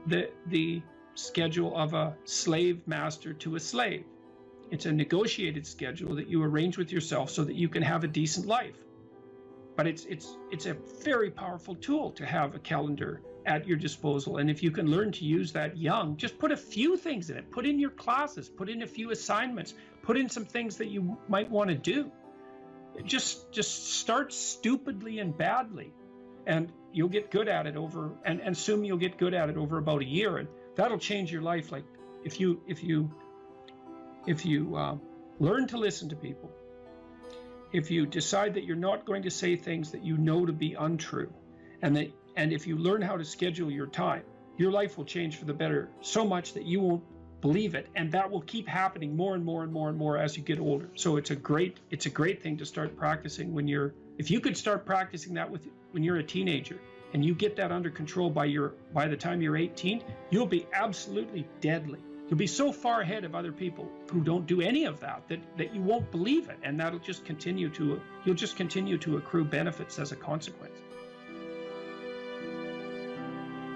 A: the schedule of a slave master to a slave. It's a negotiated schedule that you arrange with yourself so that you can have a decent life. But it's a very powerful tool to have a calendar at your disposal. And if you can learn to use that young, just put a few things in it. Put in your classes, put in a few assignments, put in some things that you might want to do. Just start stupidly and badly, and you'll get good at it and assume you'll get good at it over about a year, and that'll change your life. Like if you learn to listen to people, if you decide that you're not going to say things that you know to be untrue, and if you learn how to schedule your time, your life will change for the better so much that you won't believe it, and that will keep happening more and more and more and more as you get older. So it's a great thing to start practicing if you could start practicing that when you're a teenager, and you get that under control by the time you're 18, you'll be absolutely deadly. You'll be so far ahead of other people who don't do any of that you won't believe it, and you'll just continue to accrue benefits as a consequence.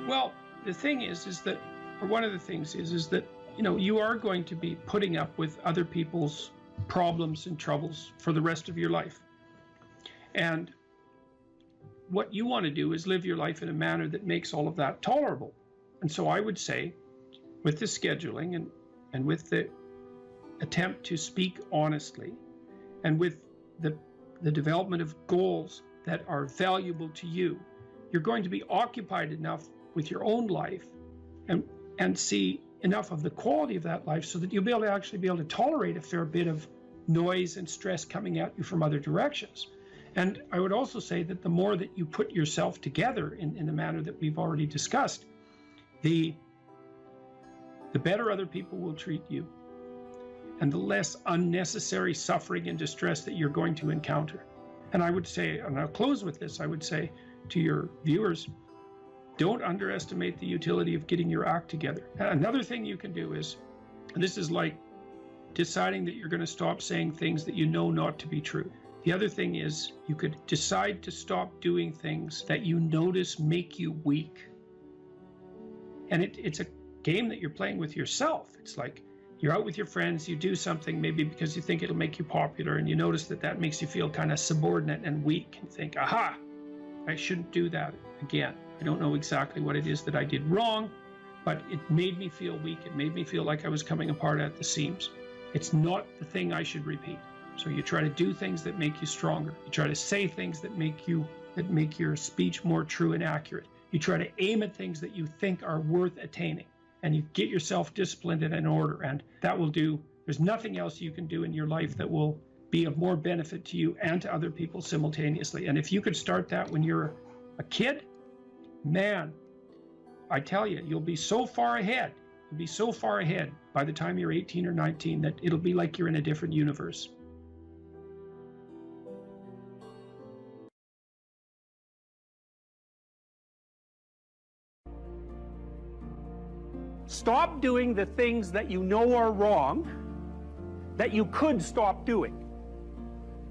A: Well, the thing is that, or one of the things is that, you know, you are going to be putting up with other people's problems and troubles for the rest of your life. And what you want to do is live your life in a manner that makes all of that tolerable. And so I would say, with the scheduling and with the attempt to speak honestly, and with the development of goals that are valuable to you, you're going to be occupied enough with your own life and see enough of the quality of that life so that you'll be able to tolerate a fair bit of noise and stress coming at you from other directions. And I would also say that the more that you put yourself together in the manner that we've already discussed, the better other people will treat you, and the less unnecessary suffering and distress that you're going to encounter. And I would say, and I'll close with this, I would say to your viewers, don't underestimate the utility of getting your act together. Another thing you can do is, and this is like deciding that you're going to stop saying things that you know not to be true. The other thing is, you could decide to stop doing things that you notice make you weak. And it's a game that you're playing with yourself. It's like you're out with your friends, you do something maybe because you think it'll make you popular, and you notice that makes you feel kind of subordinate and weak, and think, aha, I shouldn't do that again. I don't know exactly what it is that I did wrong, but it made me feel weak. It made me feel like I was coming apart at the seams. it's not the thing I should repeat. So you try to do things that make you stronger. You try to say things that make your speech more true and accurate. You try to aim at things that you think are worth attaining, and you get yourself disciplined and in order, and that will do. There's nothing else you can do in your life that will be of more benefit to you and to other people simultaneously. And if you could start that when you're a kid, man, I tell you, you'll be so far ahead. You'll be so far ahead by the time you're 18 or 19 that it'll be like you're in a different universe.
B: Stop doing the things that you know are wrong that you could stop doing.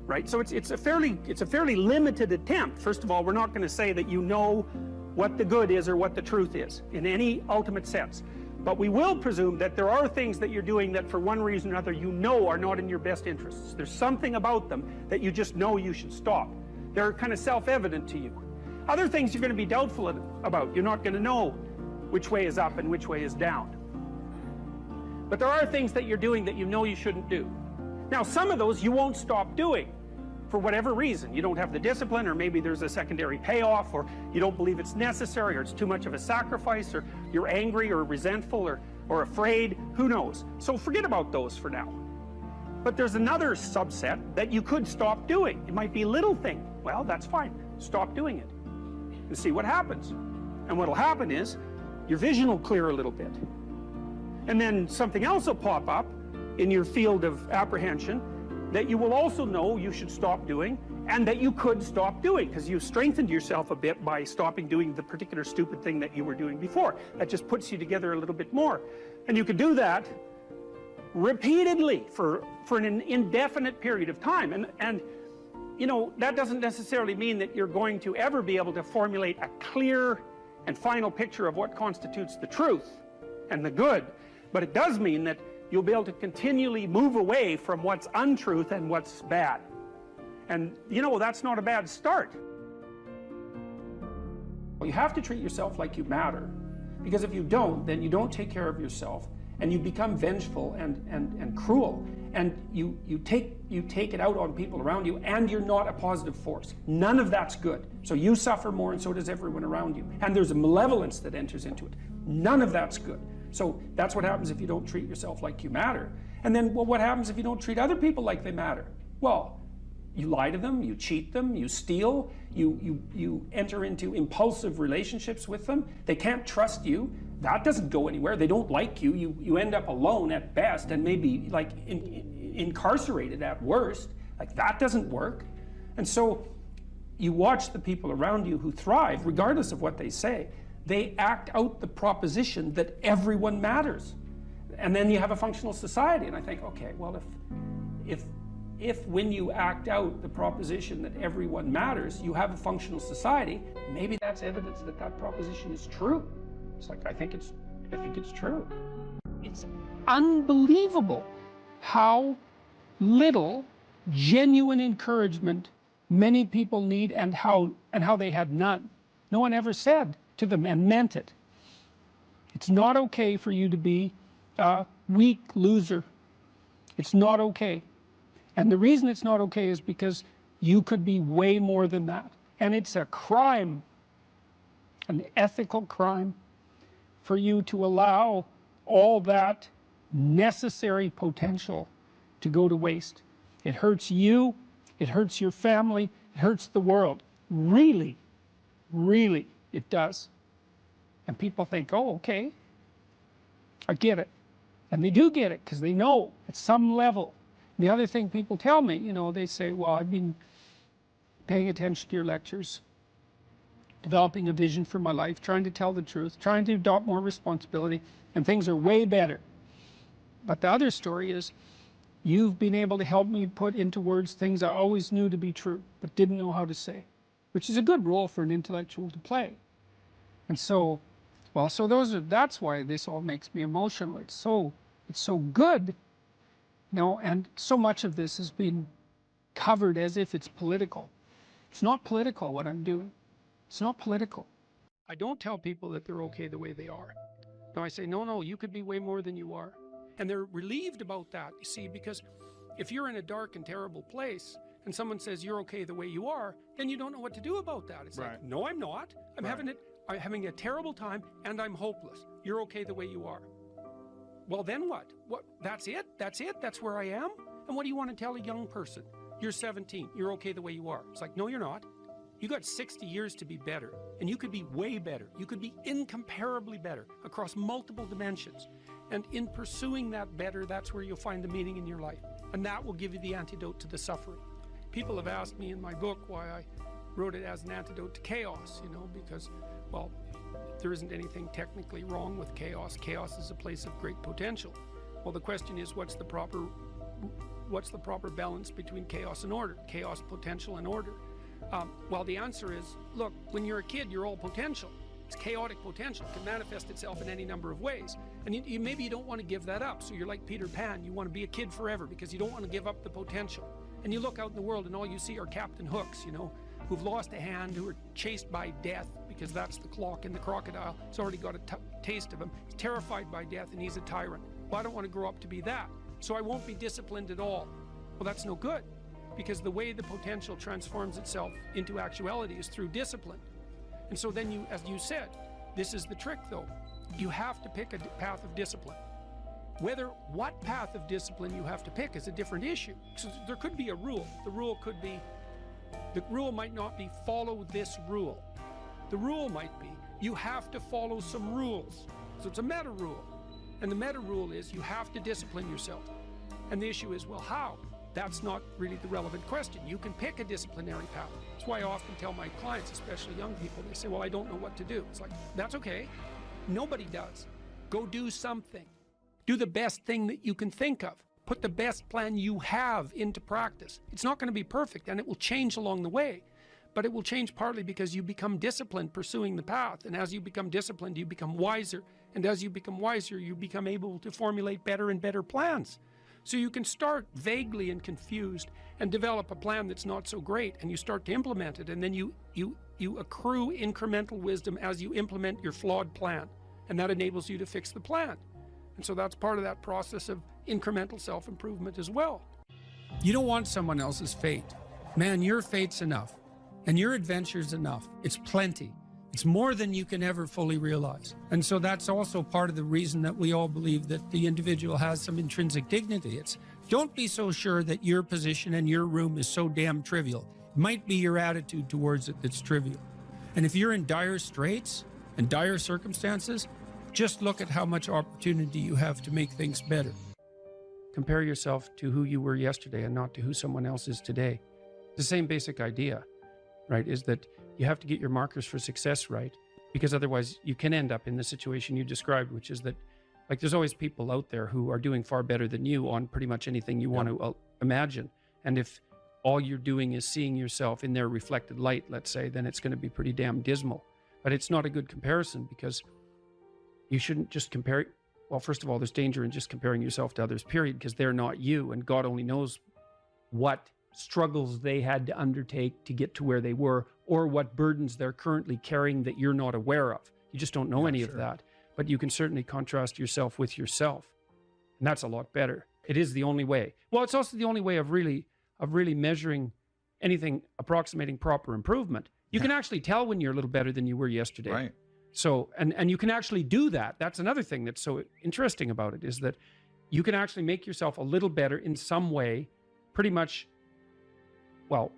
B: Right? So it's a fairly limited attempt. First of all, we're not going to say that you know what the good is or what the truth is in any ultimate sense. But we will presume that there are things that you're doing that for one reason or another you know are not in your best interests. There's something about them that you just know you should stop. They're kind of self-evident to you. Other things you're going to be doubtful about. You're not going to know which way is up and which way is down. But there are things that you're doing that you know you shouldn't do. Now, some of those you won't stop doing for whatever reason. You don't have the discipline, or maybe there's a secondary payoff, or you don't believe it's necessary, or it's too much of a sacrifice, or you're angry or resentful or afraid. Who knows? So forget about those for now. But there's another subset that you could stop doing. It might be a little thing. Well, that's fine. Stop doing it and see what happens. And what'll happen is your vision will clear a little bit. And then something else will pop up in your field of apprehension that you will also know you should stop doing, and that you could stop doing, because you strengthened yourself a bit by stopping doing the particular stupid thing that you were doing before. That just puts you together a little bit more. And you can do that repeatedly for an indefinite period of time. And you know, that doesn't necessarily mean that you're going to ever be able to formulate a clear and final picture of what constitutes the truth and the good. But it does mean that you'll be able to continually move away from what's untruth and what's bad. And, you know, that's not a bad start. You have to treat yourself like you matter. Because if you don't, then you don't take care of yourself, and you become vengeful and cruel. And you take it out on people around you, and you're not a positive force. None of that's good. So you suffer more, and so does everyone around you. And there's a malevolence that enters into it. None of that's good. So that's what happens if you don't treat yourself like you matter. And then, well, what happens if you don't treat other people like they matter? Well, you lie to them, you cheat them, you steal, you enter into impulsive relationships with them. They can't trust you. That doesn't go anywhere. They don't like you. You end up alone at best, and maybe like incarcerated at worst. Like, that doesn't work. And so you watch the people around you who thrive, regardless of what they say. They act out the proposition that everyone matters. And then you have a functional society. And I think, okay, well, if when you act out the proposition that everyone matters, you have a functional society, maybe that's evidence that that proposition is true. It's like, I think it's true. It's unbelievable how little genuine encouragement many people need, and how they had none. No one ever said to them and meant it. It's not okay for you to be a weak loser. It's not okay. And the reason it's not okay is because you could be way more than that. And it's a crime, an ethical crime, for you to allow all that necessary potential to go to waste. It hurts you, it hurts your family, it hurts the world. Really, really, it does. And people think, oh, okay, I get it. And they do get it, because they know at some level. The other thing people tell me, you know, they say, well, I've been paying attention to your lectures, developing a vision for my life, trying to tell the truth, trying to adopt more responsibility, and things are way better. But the other story is, you've been able to help me put into words things I always knew to be true, but didn't know how to say, which is a good role for an intellectual to play. And so, well, so that's why this all makes me emotional. It's so good, you know, and so much of this has been covered as if it's political. It's not political, what I'm doing. It's not political. I don't tell people that they're okay the way they are. No, I say, no, you could be way more than you are.
C: And they're relieved about that, you see, because if you're in a dark and terrible place and someone says you're okay the way you are, then you don't know what to do about that. It's like, no, I'm not. I'm having a terrible time and I'm hopeless. You're okay the way you are. Well, then what? That's it? That's where I am? And what do you want to tell a young person? You're 17. You're okay the way you are. It's like, no, you're not. You got 60 years to be better, and you could be way better. You could be incomparably better across multiple dimensions. And in pursuing that better, that's where you'll find the meaning in your life. And that will give you the antidote to the suffering. People have asked me in my book why I wrote it as an antidote to chaos, because, well, there isn't anything technically wrong with chaos. Chaos is a place of great potential. Well, the question is, what's the proper balance between chaos and order? Chaos, potential, and order. Well, the answer is, look, when you're a kid, you're all potential. It's chaotic potential. It can manifest itself in any number of ways. And maybe you don't want to give that up. So you're like Peter Pan. You want to be a kid forever because you don't want to give up the potential. And you look out in the world and all you see are Captain Hooks, who've lost a hand, who are chased by death because that's the clock in the crocodile. It's already got a taste of him. He's terrified by death and he's a tyrant. Well, I don't want to grow up to be that. So I won't be disciplined at all. Well, that's no good. Because the way the potential transforms itself into actuality is through discipline. And so then as you said, this is the trick though. You have to pick a path of discipline. What path of discipline you have to pick is a different issue. So there could be a rule. The rule might not be follow this rule. The rule might be you have to follow some rules. So it's a meta rule. And the meta rule is you have to discipline yourself. And the issue is, well, how? That's not really the relevant question. You can pick a disciplinary path. That's why I often tell my clients, especially young people, they say, well, I don't know what to do. It's like, that's okay. Nobody does. Go do something. Do the best thing that you can think of. Put the best plan you have into practice. It's not going to be perfect, and it will change along the way. But it will change partly because you become disciplined pursuing the path. And as you become disciplined, you become wiser. And as you become wiser, you become able to formulate better and better plans. So you can start vaguely and confused and develop a plan that's not so great, and you start to implement it, and then you accrue incremental wisdom as you implement your flawed plan, and that enables you to fix the plan. And so that's part of that process of incremental self-improvement as well. You don't want someone else's fate. Man, your fate's enough, and your adventure's enough. It's plenty. It's more than you can ever fully realize. And so that's also part of the reason that we all believe that the individual has some intrinsic dignity. It's don't be so sure that your position and your room is so damn trivial. It might be your attitude towards it that's trivial. And if you're in dire straits and dire circumstances, just look at how much opportunity you have to make things better. Compare yourself to who you were yesterday and not to who someone else is today. It's the same basic idea, right? Is that you have to get your markers for success right, because otherwise you can end up in the situation you described, which is that, like, there's always people out there who are doing far better than you on pretty much anything you want to imagine. And if all you're doing is seeing yourself in their reflected light, let's say, then it's going to be pretty damn dismal. But it's not a good comparison, because you shouldn't just compare. Well, first of all, there's danger in just comparing yourself to others, period, because they're not you, and God only knows what struggles they had to undertake to get to where they were, or what burdens they're currently carrying that you're not aware of. You just don't know any of that. But you can certainly contrast yourself with yourself. And that's a lot better. It is the only way. Well, it's also the only way of really measuring anything approximating proper improvement. You can actually tell when you're a little better than you were yesterday.
F: Right.
C: So, and you can actually do that. That's another thing that's so interesting about it, is that you can actually make yourself a little better in some way, pretty much. Well,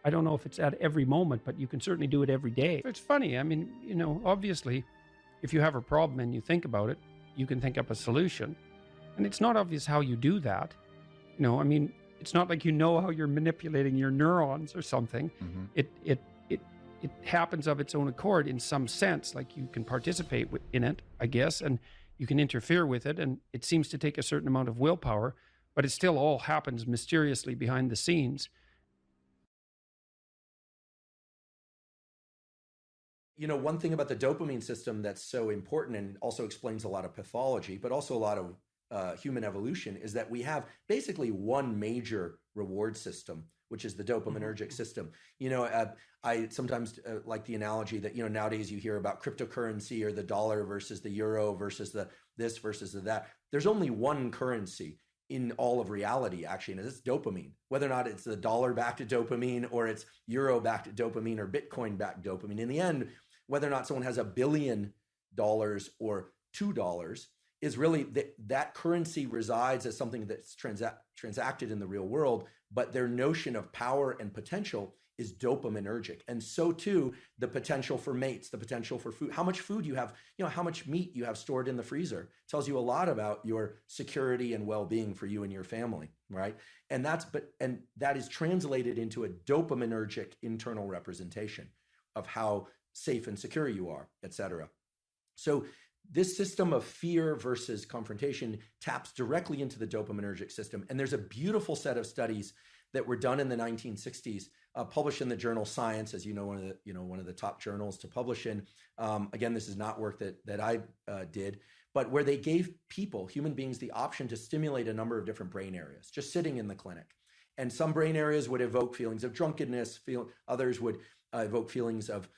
C: I don't know if it's at every moment, but you can certainly do it every day. It's funny. I mean, obviously, if you have a problem and you think about it, you can think up a solution. And it's not obvious how you do that. I mean, it's not like how you're manipulating your neurons or something. Mm-hmm. It happens of its own accord in some sense. Like, you can participate in it, I guess, and you can interfere with it. And it seems to take a certain amount of willpower, but it still all happens mysteriously behind the scenes.
G: One thing about the dopamine system that's so important and also explains a lot of pathology, but also a lot of human evolution, is that we have basically one major reward system, which is the dopaminergic system. I sometimes like the analogy that, nowadays you hear about cryptocurrency, or the dollar versus the euro versus the this versus that. There's only one currency in all of reality, actually, and it's dopamine. Whether or not it's the dollar-backed dopamine or it's euro-backed dopamine or Bitcoin-backed dopamine. In the end, whether or not someone has $1 billion or $2 is really that currency resides as something that's transacted in the real world, but their notion of power and potential is dopaminergic. And so too, the potential for mates, the potential for food, how much food you have, how much meat you have stored in the freezer tells you a lot about your security and well-being for you and your family, right? And that is translated into a dopaminergic internal representation of how safe and secure you are, et cetera. So this system of fear versus confrontation taps directly into the dopaminergic system. And there's a beautiful set of studies that were done in the 1960s, published in the journal Science, as one of the top journals to publish in. Again, this is not work that I did, but where they gave people, human beings, the option to stimulate a number of different brain areas, just sitting in the clinic. And some brain areas would evoke feelings of drunkenness, others would evoke feelings of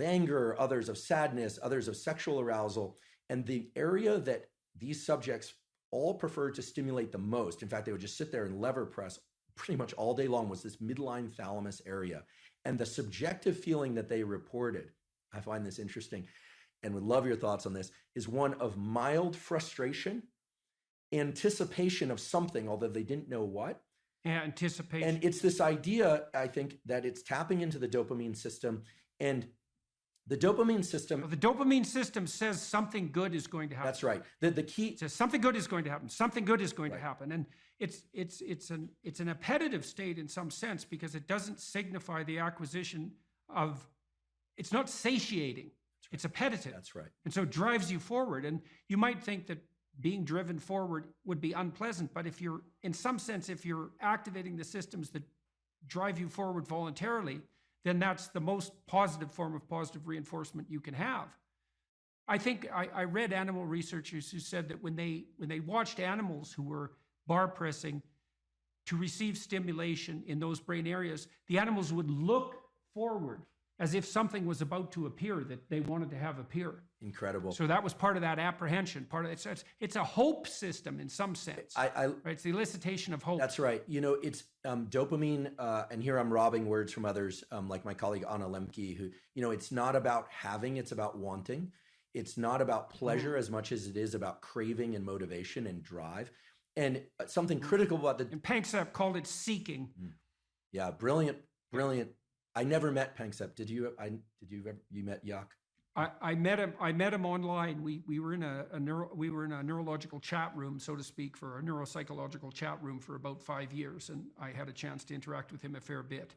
G: anger, others of sadness, others of sexual arousal. And the area that these subjects all preferred to stimulate the most, in fact, they would just sit there and lever press pretty much all day long, was this midline thalamus area. And the subjective feeling that they reported, I find this interesting and would love your thoughts on this, is one of mild frustration, anticipation of something, although they didn't know what.
C: Yeah, anticipation.
G: And it's this idea, I think, that it's tapping into the dopamine system. And the dopamine system...
C: The dopamine system says something good is going to happen.
G: That's right. The key...
C: It says something good is going to happen. Something good is going to happen. And it's an appetitive state in some sense, because it doesn't signify the acquisition of... It's not satiating. Right. It's appetitive.
G: That's right.
C: And so it drives you forward. And you might think that being driven forward would be unpleasant, but if you're activating the systems that drive you forward voluntarily, then that's the most positive form of positive reinforcement you can have. I think I read animal researchers who said that when they watched animals who were bar pressing to receive stimulation in those brain areas, the animals would look forward as if something was about to appear that they wanted to have appear.
G: Incredible.
C: So that was part of that apprehension. It's a hope system in some sense. Right? It's the elicitation of hope.
G: That's right. It's dopamine, and here I'm robbing words from others, like my colleague Anna Lemke, who, it's not about having, it's about wanting. It's not about pleasure as much as it is about craving and motivation and drive. And something critical about the...
C: And Panksepp called it seeking.
G: Yeah, brilliant. I never met Panksepp. Did you? You met Jaak?
C: I met him online. We were in a neurological chat room, so to speak, for a neuropsychological chat room for about 5 years, and I had a chance to interact with him a fair bit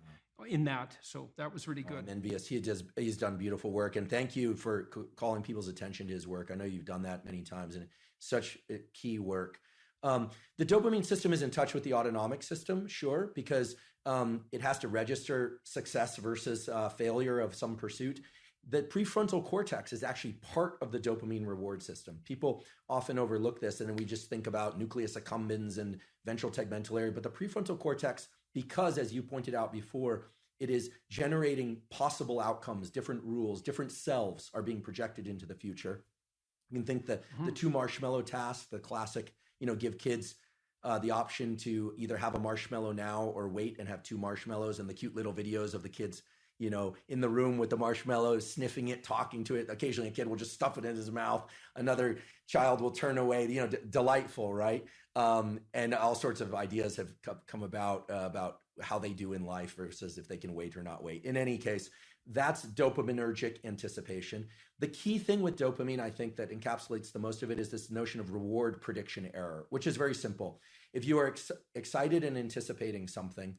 C: in that. So that was really good.
G: I'm envious. He's done beautiful work, and thank you for calling people's attention to his work. I know you've done that many times, and such key work. The dopamine system is in touch with the autonomic system, sure, because it has to register success versus failure of some pursuit. The prefrontal cortex is actually part of the dopamine reward system. People often overlook this, and then we just think about nucleus accumbens and ventral tegmental area. But the prefrontal cortex, because as you pointed out before, it is generating possible outcomes, different rules, different selves are being projected into the future. You can think that the 2 marshmallow task, the classic, give kids the option to either have a marshmallow now or wait and have 2 marshmallows, and the cute little videos of the kids, in the room with the marshmallows, sniffing it, talking to it. Occasionally a kid will just stuff it in his mouth. Another child will turn away, delightful, right? And all sorts of ideas have come about how they do in life versus if they can wait or not wait. In any case, that's dopaminergic anticipation. The key thing with dopamine, I think, that encapsulates the most of it is this notion of reward prediction error, which is very simple. If you are excited and anticipating something,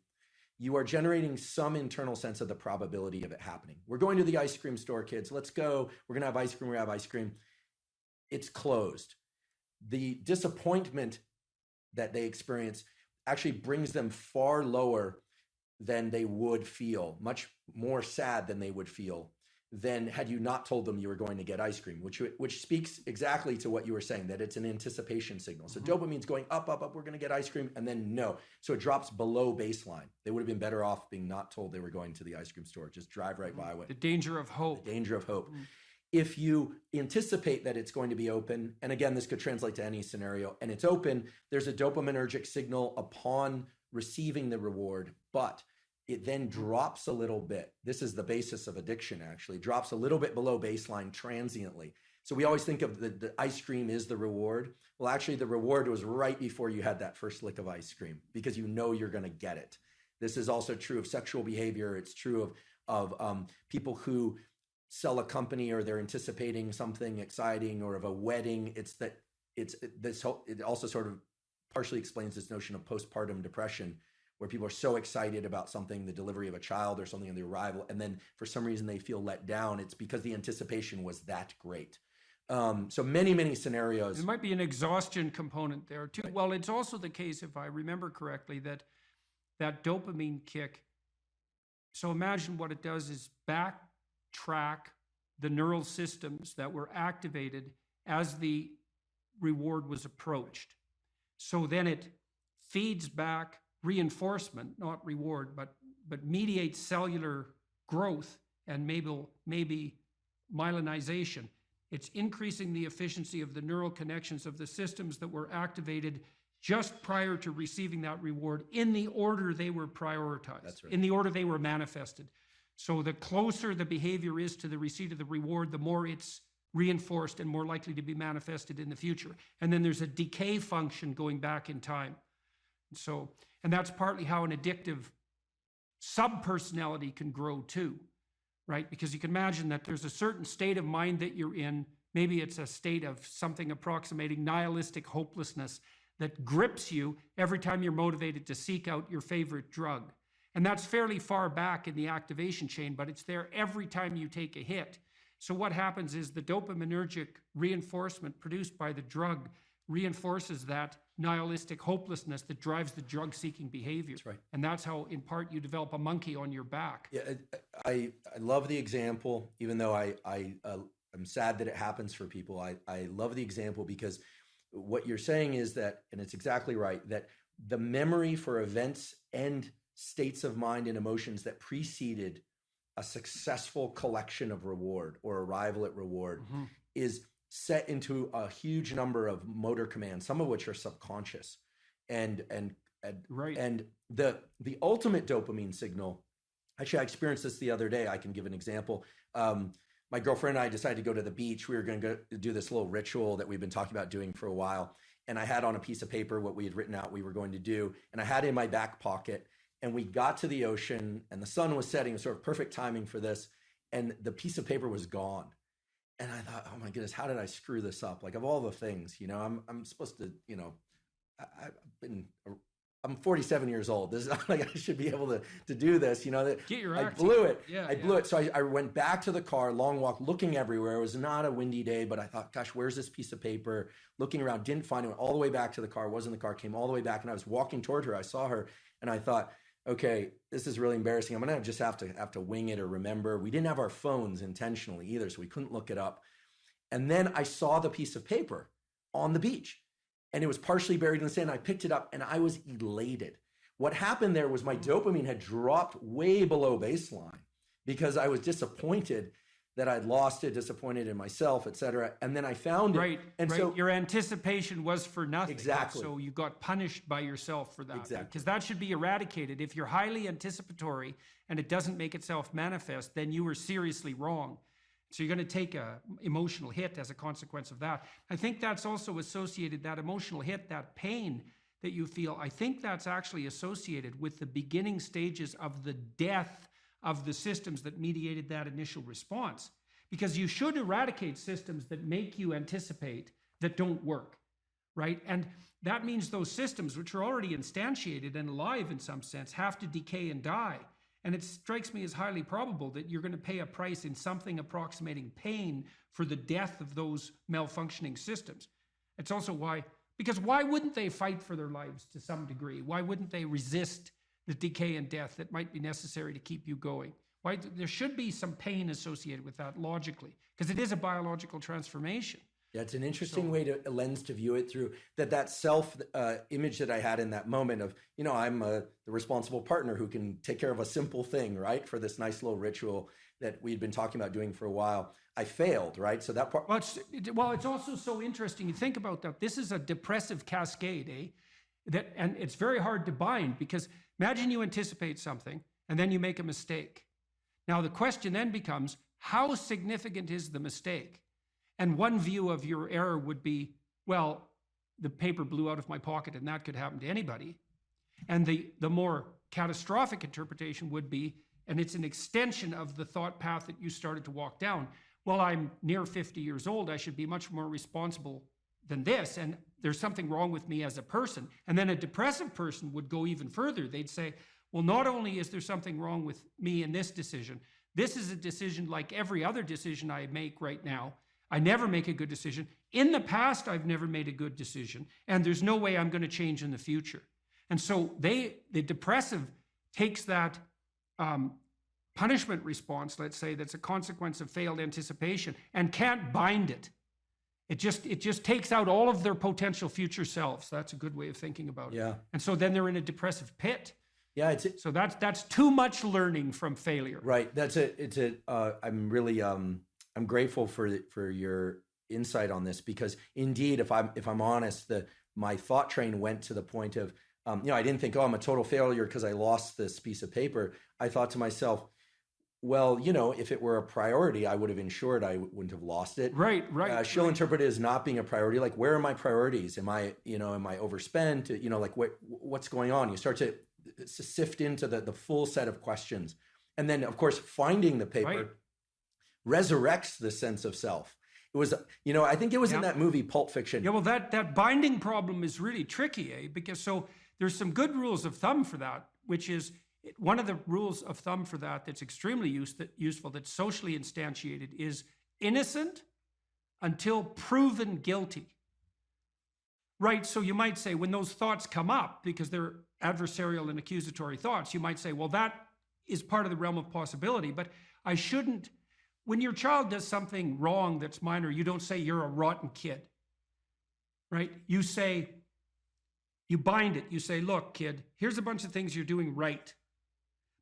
G: you are generating some internal sense of the probability of it happening. We're going to the ice cream store, kids. Let's go. We're going to have ice cream. We have ice cream. It's closed. The disappointment that they experience actually brings them far lower than they would feel, much more sad than they would feel than had you not told them you were going to get ice cream, which speaks exactly to what you were saying, that it's an anticipation signal. So dopamine's going up, we're going to get ice cream, and then no. So it drops below baseline. They would have been better off being not told they were going to the ice cream store. Just drive right by it.
C: The danger of hope.
G: The danger of hope. If you anticipate that it's going to be open, and again, this could translate to any scenario, and it's open, there's a dopaminergic signal upon receiving the reward, but it then drops a little bit. This is the basis of addiction, actually, drops a little bit below baseline transiently. So we always think of the ice cream is the reward. Well, actually, the reward was right before you had that first lick of ice cream, because you know you're going to get it. This is also true of sexual behavior. It's true of people who sell a company, or they're anticipating something exciting, or of a wedding. It also sort of partially explains this notion of postpartum depression, where people are so excited about something, the delivery of a child or something, on the arrival, and then for some reason they feel let down. It's because the anticipation was that great. So many scenarios.
C: There might be an exhaustion component there too. Well, it's also the case, if I remember correctly, that dopamine kick. So imagine what it does is backtrack the neural systems that were activated as the reward was approached. So then it feeds back reinforcement, not reward, but mediates cellular growth and maybe myelinization. It's increasing the efficiency of the neural connections of the systems that were activated just prior to receiving that reward in the order they were prioritized,
G: That's right.
C: in the order they were manifested. So the closer the behavior is to the receipt of the reward, the more it's reinforced and more likely to be manifested in the future. And then there's a decay function going back in time. And that's partly how an addictive subpersonality can grow too, right? Because you can imagine that there's a certain state of mind that you're in. Maybe it's a state of something approximating nihilistic hopelessness that grips you every time you're motivated to seek out your favorite drug. And that's fairly far back in the activation chain, but it's there every time you take a hit. So what happens is the dopaminergic reinforcement produced by the drug reinforces that nihilistic hopelessness that drives the drug-seeking behavior.
G: That's right.
C: And that's how, in part, you develop a monkey on your back.
G: Yeah, I love the example, even though I'm sad that it happens for people. I love the example because what you're saying is that, and it's exactly right, that the memory for events and states of mind and emotions that preceded a successful collection of reward or arrival at reward is set into a huge number of motor commands, some of which are subconscious. And
C: Right.
G: And the ultimate dopamine signal, actually I experienced this the other day. I can give an example. My girlfriend and I decided to go to the beach. We were going to go do this little ritual that we've been talking about doing for a while. And I had on a piece of paper what we had written out we were going to do. And I had it in my back pocket. And we got to the ocean and the sun was setting. It was sort of perfect timing for this. And the piece of paper was gone. And I thought, oh my goodness, how did I screw this up? Like, of all the things, I'm supposed to, I'm 47 years old. This is not like I should be able to do this,
C: Get your
G: I
C: act
G: blew
C: together.
G: it.
C: Yeah,
G: I blew it. So I went back to the car, long walk, looking everywhere. It was not a windy day, but I thought, gosh, where's this piece of paper? Looking around, didn't find it. Went all the way back to the car, wasn't in the car, came all the way back. And I was walking toward her. I saw her and I thought, okay, this is really embarrassing. I'm going to just have to wing it or remember. We didn't have our phones intentionally either, so we couldn't look it up. And then I saw the piece of paper on the beach and it was partially buried in the sand. I picked it up and I was elated. What happened there was my dopamine had dropped way below baseline because I was disappointed that I'd lost it, disappointed in myself, et cetera. And then I found it.
C: Right.
G: And
C: right.
G: so
C: Your anticipation was for nothing.
G: Exactly.
C: So you got punished by yourself for that.
G: Exactly.
C: Because that should be eradicated. If you're highly anticipatory and it doesn't make itself manifest, then you were seriously wrong. So you're going to take a emotional hit as a consequence of that. I think that's also associated, that emotional hit, that pain that you feel, I think that's actually associated with the beginning stages of the death of the systems that mediated that initial response. Because you should eradicate systems that make you anticipate that don't work, right? And that means those systems, which are already instantiated and alive in some sense, have to decay and die. And it strikes me as highly probable that you're going to pay a price in something approximating pain for the death of those malfunctioning systems. It's also why wouldn't they fight for their lives to some degree? Why wouldn't they resist the decay and death that might be necessary to keep you going? Why? There should be some pain associated with that logically, because it is a biological transformation.
G: Yeah, it's an interesting a lens to view it through. That self image that I had in that moment of, I'm the responsible partner who can take care of a simple thing, right, for this nice little ritual. that we'd been talking about doing for a while, I failed, right? So that part.
C: Well, it's also so interesting. You think about that. This is a depressive cascade, and it's very hard to bind, because imagine you anticipate something and then you make a mistake. Now, the question then becomes, how significant is the mistake? And one view of your error would be, well, the paper blew out of my pocket and that could happen to anybody. And the more catastrophic interpretation would be, and it's an extension of the thought path that you started to walk down, well, I'm near 50 years old, I should be much more responsible than this, and there's something wrong with me as a person. And then a depressive person would go even further. They'd say, well, not only is there something wrong with me in this decision, this is a decision like every other decision I make right now. I never make a good decision. In the past, I've never made a good decision, and there's no way I'm going to change in the future. And so the depressive takes that punishment response, let's say, that's a consequence of failed anticipation, and can't bind it. It just takes out all of their potential future selves. That's a good way of thinking about it.
G: Yeah.
C: And so then they're in a depressive pit.
G: Yeah,
C: So that's too much learning from failure.
G: right. I'm really I'm grateful for your insight on this, because indeed, if I'm honest, my thought train went to the point of I didn't think, oh, I'm a total failure because I lost this piece of paper. I thought to myself, well, if it were a priority, I would have ensured I wouldn't have lost it.
C: Right.
G: She'll interpret it as not being a priority. Like, where are my priorities? Am I overspent? Like what's going on? You start to sift into the full set of questions. And then, of course, finding the paper resurrects the sense of self. It was, I think it was in that movie, Pulp Fiction.
C: Yeah, well, that binding problem is really tricky, because so there's some good rules of thumb for that, which is one of the rules of thumb for that's extremely useful, that's socially instantiated, is innocent until proven guilty. Right, so you might say, when those thoughts come up, because they're adversarial and accusatory thoughts, you might say, well, that is part of the realm of possibility, but I shouldn't. When your child does something wrong that's minor, you don't say you're a rotten kid, right? You bind it. You say, look, kid, here's a bunch of things you're doing right.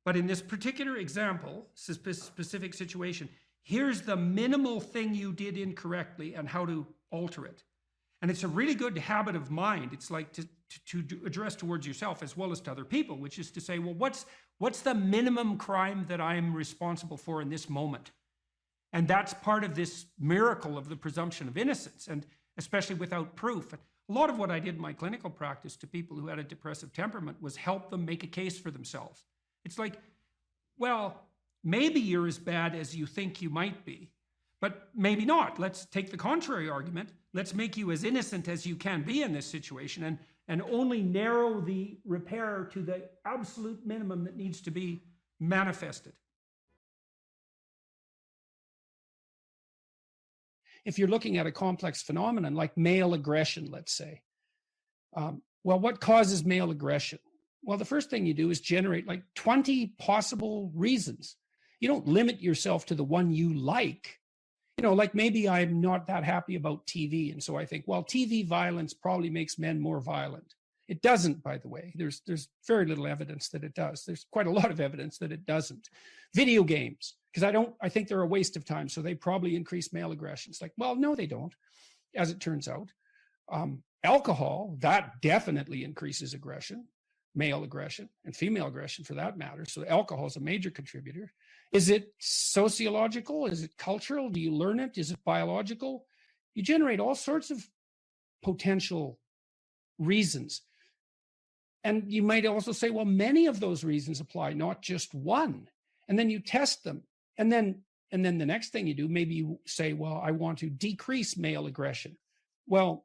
C: But in this particular example, specific situation, here's the minimal thing you did incorrectly and how to alter it. And it's a really good habit of mind. It's like to address towards yourself as well as to other people, which is to say, well, what's the minimum crime that I'm responsible for in this moment? And that's part of this miracle of the presumption of innocence, and especially without proof. And a lot of what I did in my clinical practice to people who had a depressive temperament was help them make a case for themselves. It's like, well, maybe you're as bad as you think you might be, but maybe not. Let's take the contrary argument. Let's make you as innocent as you can be in this situation, and only narrow the repair to the absolute minimum that needs to be manifested. If you're looking at a complex phenomenon like male aggression, let's say, well, what causes male aggression? Well, the first thing you do is generate like 20 possible reasons. You don't limit yourself to the one you like. Like maybe I'm not that happy about TV. And so I think, well, TV violence probably makes men more violent. It doesn't, by the way. There's very little evidence that it does. There's quite a lot of evidence that it doesn't. Video games, because I think they're a waste of time. So they probably increase male aggression. It's like, well, no, they don't, as it turns out. Alcohol, that definitely increases aggression, male aggression and female aggression for that matter. So alcohol is a major contributor. Is it sociological? Is it cultural? Do you learn it? Is it biological? You generate all sorts of potential reasons. And you might also say, well, many of those reasons apply, not just one. And then you test them. And then the next thing you do, maybe you say, well, I want to decrease male aggression. Well,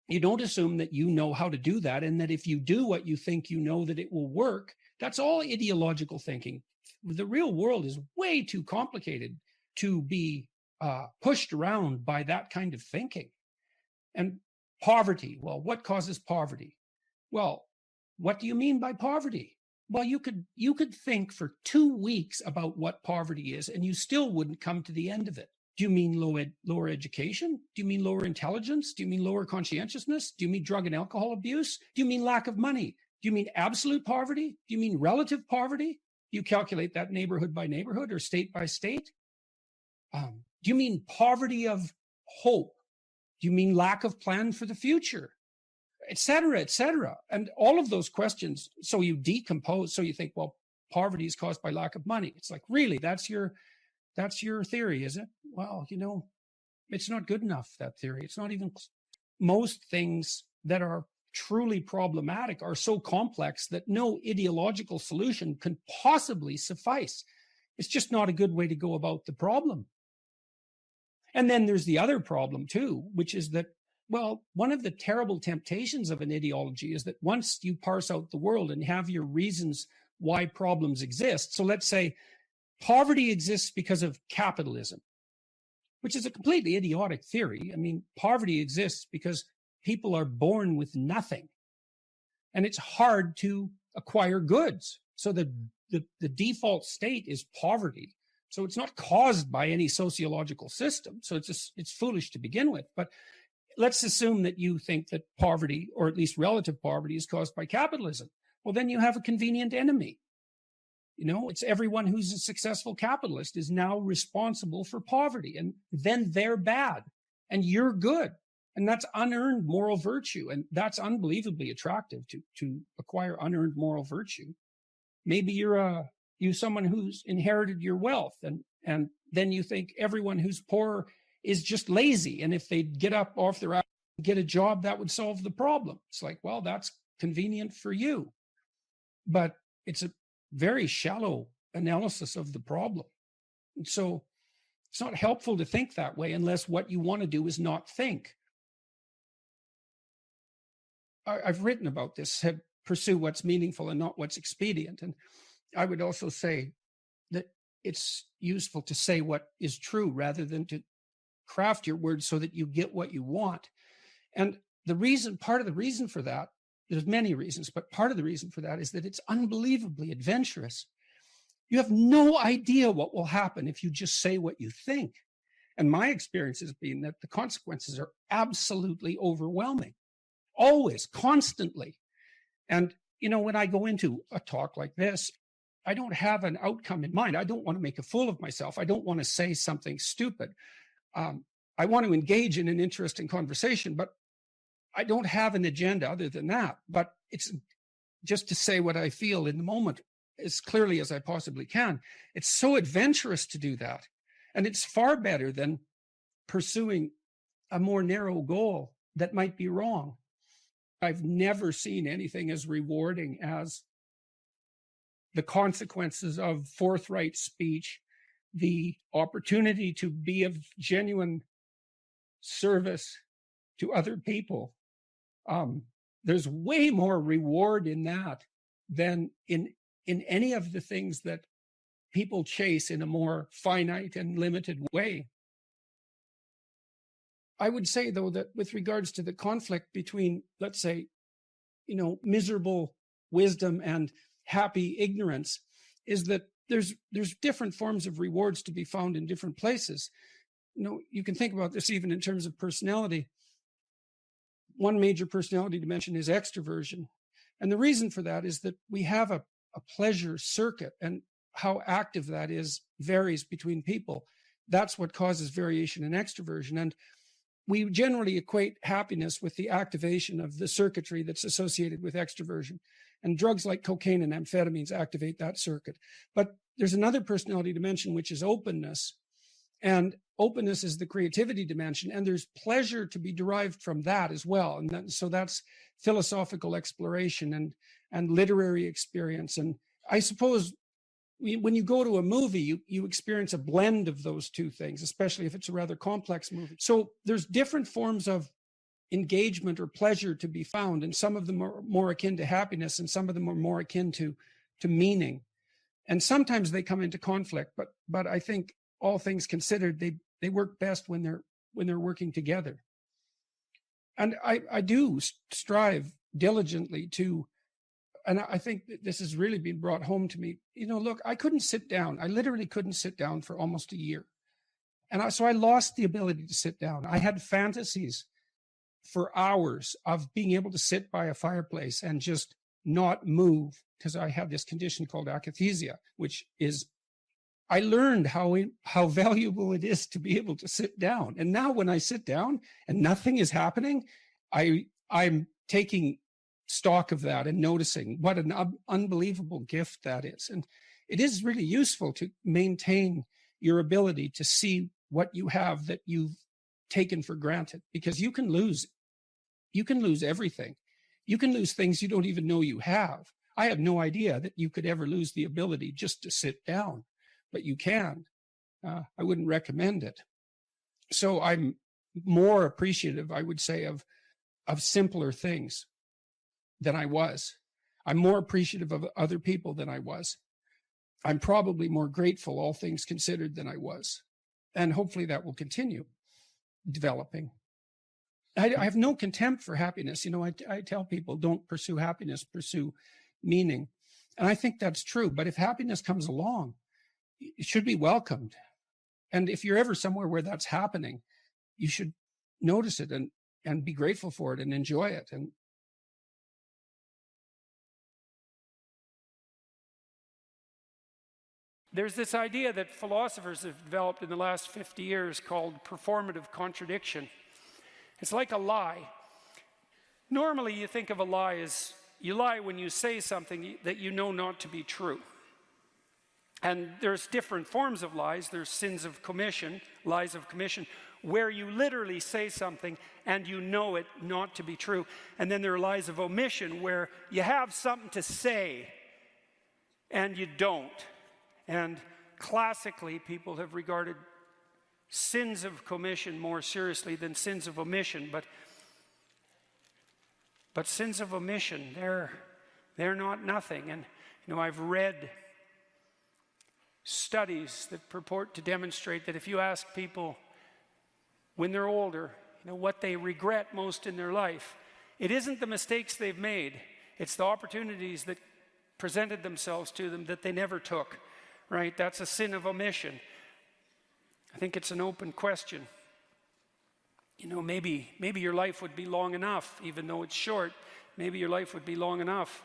C: you don't assume that you know how to do that, and that if you do what you think you know, that it will work. That's all ideological thinking. The real world is way too complicated to be pushed around by that kind of thinking. And poverty, well, what causes poverty? Well, what do you mean by poverty? Well, you could think for 2 weeks about what poverty is, and you still wouldn't come to the end of it. Do you mean lower education? Do you mean lower intelligence? Do you mean lower conscientiousness? Do you mean drug and alcohol abuse? Do you mean lack of money? Do you mean absolute poverty? Do you mean relative poverty? You calculate that neighborhood by neighborhood or state by state? Do you mean poverty of hope? Do you mean lack of plan for the future? Et cetera, et cetera. And all of those questions, so you decompose, so you think, well, poverty is caused by lack of money. It's like, really, that's your theory, is it? Well, it's not good enough, that theory. It's not even, most things that are truly problematic are so complex that no ideological solution can possibly suffice. It's just not a good way to go about the problem. And then there's the other problem too, which is that, well, one of the terrible temptations of an ideology is that once you parse out the world and have your reasons why problems exist, so let's say poverty exists because of capitalism, which is a completely idiotic theory. I mean, poverty exists because people are born with nothing, and it's hard to acquire goods. So the default state is poverty. So it's not caused by any sociological system. So it's foolish to begin with. But let's assume that you think that poverty, or at least relative poverty, is caused by capitalism. Well, then you have a convenient enemy. It's everyone who's a successful capitalist is now responsible for poverty, and then they're bad and you're good. And that's unearned moral virtue. And that's unbelievably attractive to acquire unearned moral virtue. Maybe you're someone who's inherited your wealth, and then you think everyone who's poor is just lazy. And if they get up off their ass and get a job, that would solve the problem. It's like, well, that's convenient for you. But it's a very shallow analysis of the problem. And so it's not helpful to think that way unless what you want to do is not think. I've written about this, said pursue what's meaningful and not what's expedient. And I would also say that it's useful to say what is true rather than to craft your words so that you get what you want. And part of the reason for that, there's many reasons, but part of the reason for that is that it's unbelievably adventurous. You have no idea what will happen if you just say what you think. And my experience has been that the consequences are absolutely overwhelming. Always, constantly. And, when I go into a talk like this, I don't have an outcome in mind. I don't want to make a fool of myself. I don't want to say something stupid. I want to engage in an interesting conversation, but I don't have an agenda other than that. But it's just to say what I feel in the moment as clearly as I possibly can. It's so adventurous to do that. And it's far better than pursuing a more narrow goal that might be wrong. I've never seen anything as rewarding as the consequences of forthright speech, the opportunity to be of genuine service to other people. There's way more reward in that than in any of the things that people chase in a more finite and limited way. I would say, though, that with regards to the conflict between, let's say, miserable wisdom and happy ignorance, is that there's different forms of rewards to be found in different places. You can think about this even in terms of personality. One major personality dimension is extroversion. And the reason for that is that we have a pleasure circuit, and how active that is varies between people. That's what causes variation in extroversion. And we generally equate happiness with the activation of the circuitry that's associated with extroversion. And drugs like cocaine and amphetamines activate that circuit. But there's another personality dimension, which is openness. And openness is the creativity dimension. And there's pleasure to be derived from that as well. And so that's philosophical exploration and literary experience. And I suppose when you go to a movie, you experience a blend of those two things, especially if it's a rather complex movie. So there's different forms of engagement or pleasure to be found, and some of them are more akin to happiness, and some of them are more akin to meaning. And sometimes they come into conflict, but I think all things considered, they work best when they're working together. And I do strive diligently to. And I think this has really been brought home to me. Look, I couldn't sit down. I literally couldn't sit down for almost a year. And so I lost the ability to sit down. I had fantasies for hours of being able to sit by a fireplace and just not move, because I had this condition called akathisia, which is, I learned how valuable it is to be able to sit down. And now when I sit down and nothing is happening, I'm taking stock of that and noticing what an unbelievable gift that is. And it is really useful to maintain your ability to see what you have that you've taken for granted, because you can lose everything. You can lose things you don't even know you have. I had no idea that you could ever lose the ability just to sit down, but you can. I wouldn't recommend it. So I'm more appreciative, I would say, of simpler things than I was. I'm more appreciative of other people than I was. I'm probably more grateful, all things considered, than I was. And hopefully that will continue developing. I have no contempt for happiness. You know, I tell people, don't pursue happiness, pursue meaning. And I think that's true. But if happiness comes along, it should be welcomed. And if you're ever somewhere where that's happening, you should notice it and be grateful for it and enjoy it. And
A: there's this idea that philosophers have developed in the last 50 years called performative contradiction. It's like a lie. Normally, you think of a lie as you lie when you say something that you know not to be true. And there's different forms of lies. There's sins of commission, lies of commission, where you literally say something and you know it not to be true. And then there are lies of omission, where you have something to say and you don't. And classically, people have regarded sins of commission more seriously than sins of omission, but sins of omission, they're not nothing. And you know, I've read studies that purport to demonstrate that if you ask people when they're older, you know, what they regret most in their life, it isn't the mistakes they've made, it's the opportunities that presented themselves to them that they never took, right? That's a sin of omission. I think it's an open question. You know, maybe your life would be long enough, even though it's short. Maybe your life would be long enough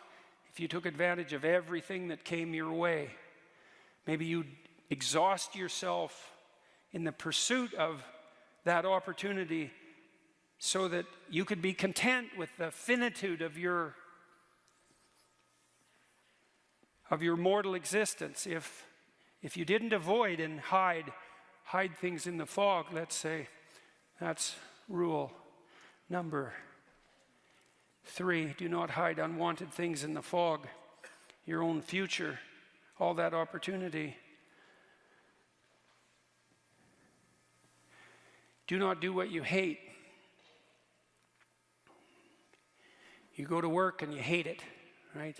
A: if you took advantage of everything that came your way. Maybe you'd exhaust yourself in the pursuit of that opportunity so that you could be content with the finitude of your mortal existence. If you didn't avoid and hide things in the fog, let's say, that's rule number 3. Do not hide unwanted things in the fog. Your own future, all that opportunity. Do not do what you hate. You go to work and you hate it, right?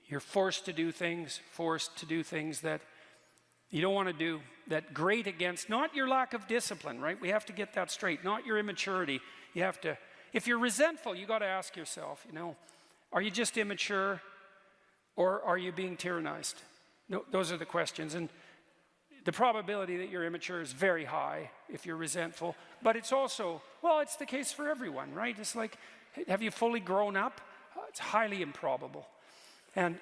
A: You're forced to do things that you don't want to do, that grate against, not your lack of discipline, right? We have to get that straight, not your immaturity. You have to, if you're resentful, you got to ask yourself, you know, are you just immature or are you being tyrannized? No, those are the questions. And the probability that you're immature is very high if you're resentful, but it's also, well, it's the case for everyone, right? It's like, have you fully grown up? It's highly improbable. And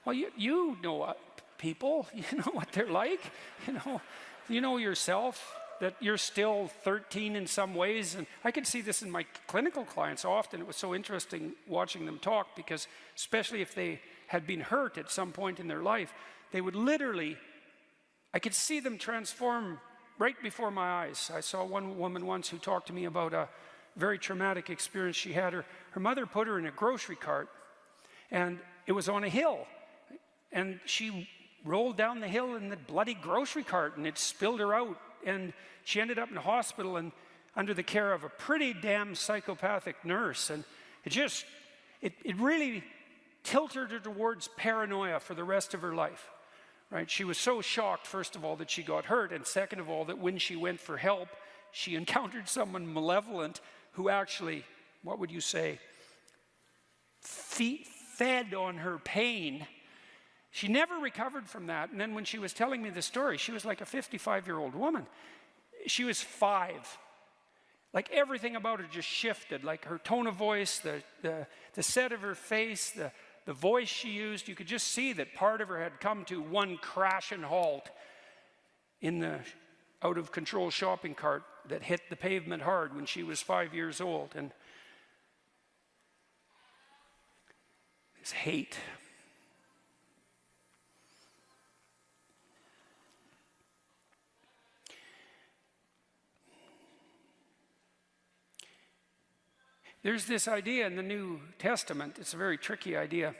A: well, you know people, you know what they're like, you know yourself, that you're still 13 in some ways. And I can see this in my clinical clients often. It was so interesting watching them talk, because especially if they had been hurt at some point in their life, they would literally, I could see them transform right before my eyes. I saw one woman once who talked to me about a very traumatic experience she had. Her mother put her in a grocery cart, and it was on a hill. And she rolled down the hill in the bloody grocery cart, and it spilled her out. And she ended up in a hospital and under the care of a pretty damn psychopathic nurse. And it really tilted her towards paranoia for the rest of her life, right? She was so shocked, first of all, that she got hurt, and second of all, that when she went for help, she encountered someone malevolent who actually, what would you say, fed on her pain. She never recovered from that. And then when she was telling me the story, she was like a 55-year-old woman. She was 5. Like everything about her just shifted, like her tone of voice, the set of her face, the voice she used. You could just see that part of her had come to one crash and halt in the out-of-control shopping cart that hit the pavement hard when she was 5 years old. And this hate. There's this idea in the New Testament, it's a very tricky idea.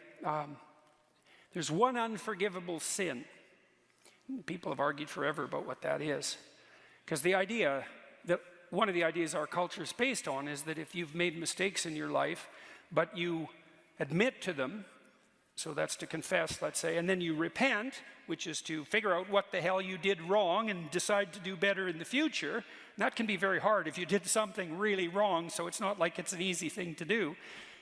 A: There's one unforgivable sin. People have argued forever about what that is. Because the idea, that one of the ideas our culture is based on is that if you've made mistakes in your life, but you admit to them, so that's to confess, let's say, and then you repent, which is to figure out what the hell you did wrong and decide to do better in the future. And that can be very hard if you did something really wrong, so it's not like it's an easy thing to do.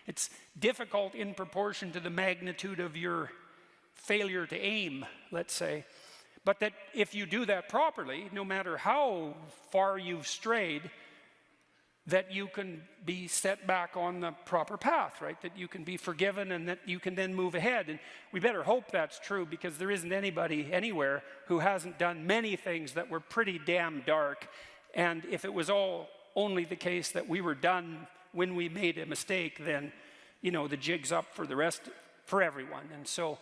A: It's difficult in proportion to the magnitude of your failure to aim, let's say. But that if you do that properly, no matter how far you've strayed, that you can be set back on the proper path, right? That you can be forgiven and that you can then move ahead. And we better hope that's true, because there isn't anybody anywhere who hasn't done many things that were pretty damn dark. And if it was all only the case that we were done when we made a mistake, then, you know, the jig's up for the rest, for everyone. And so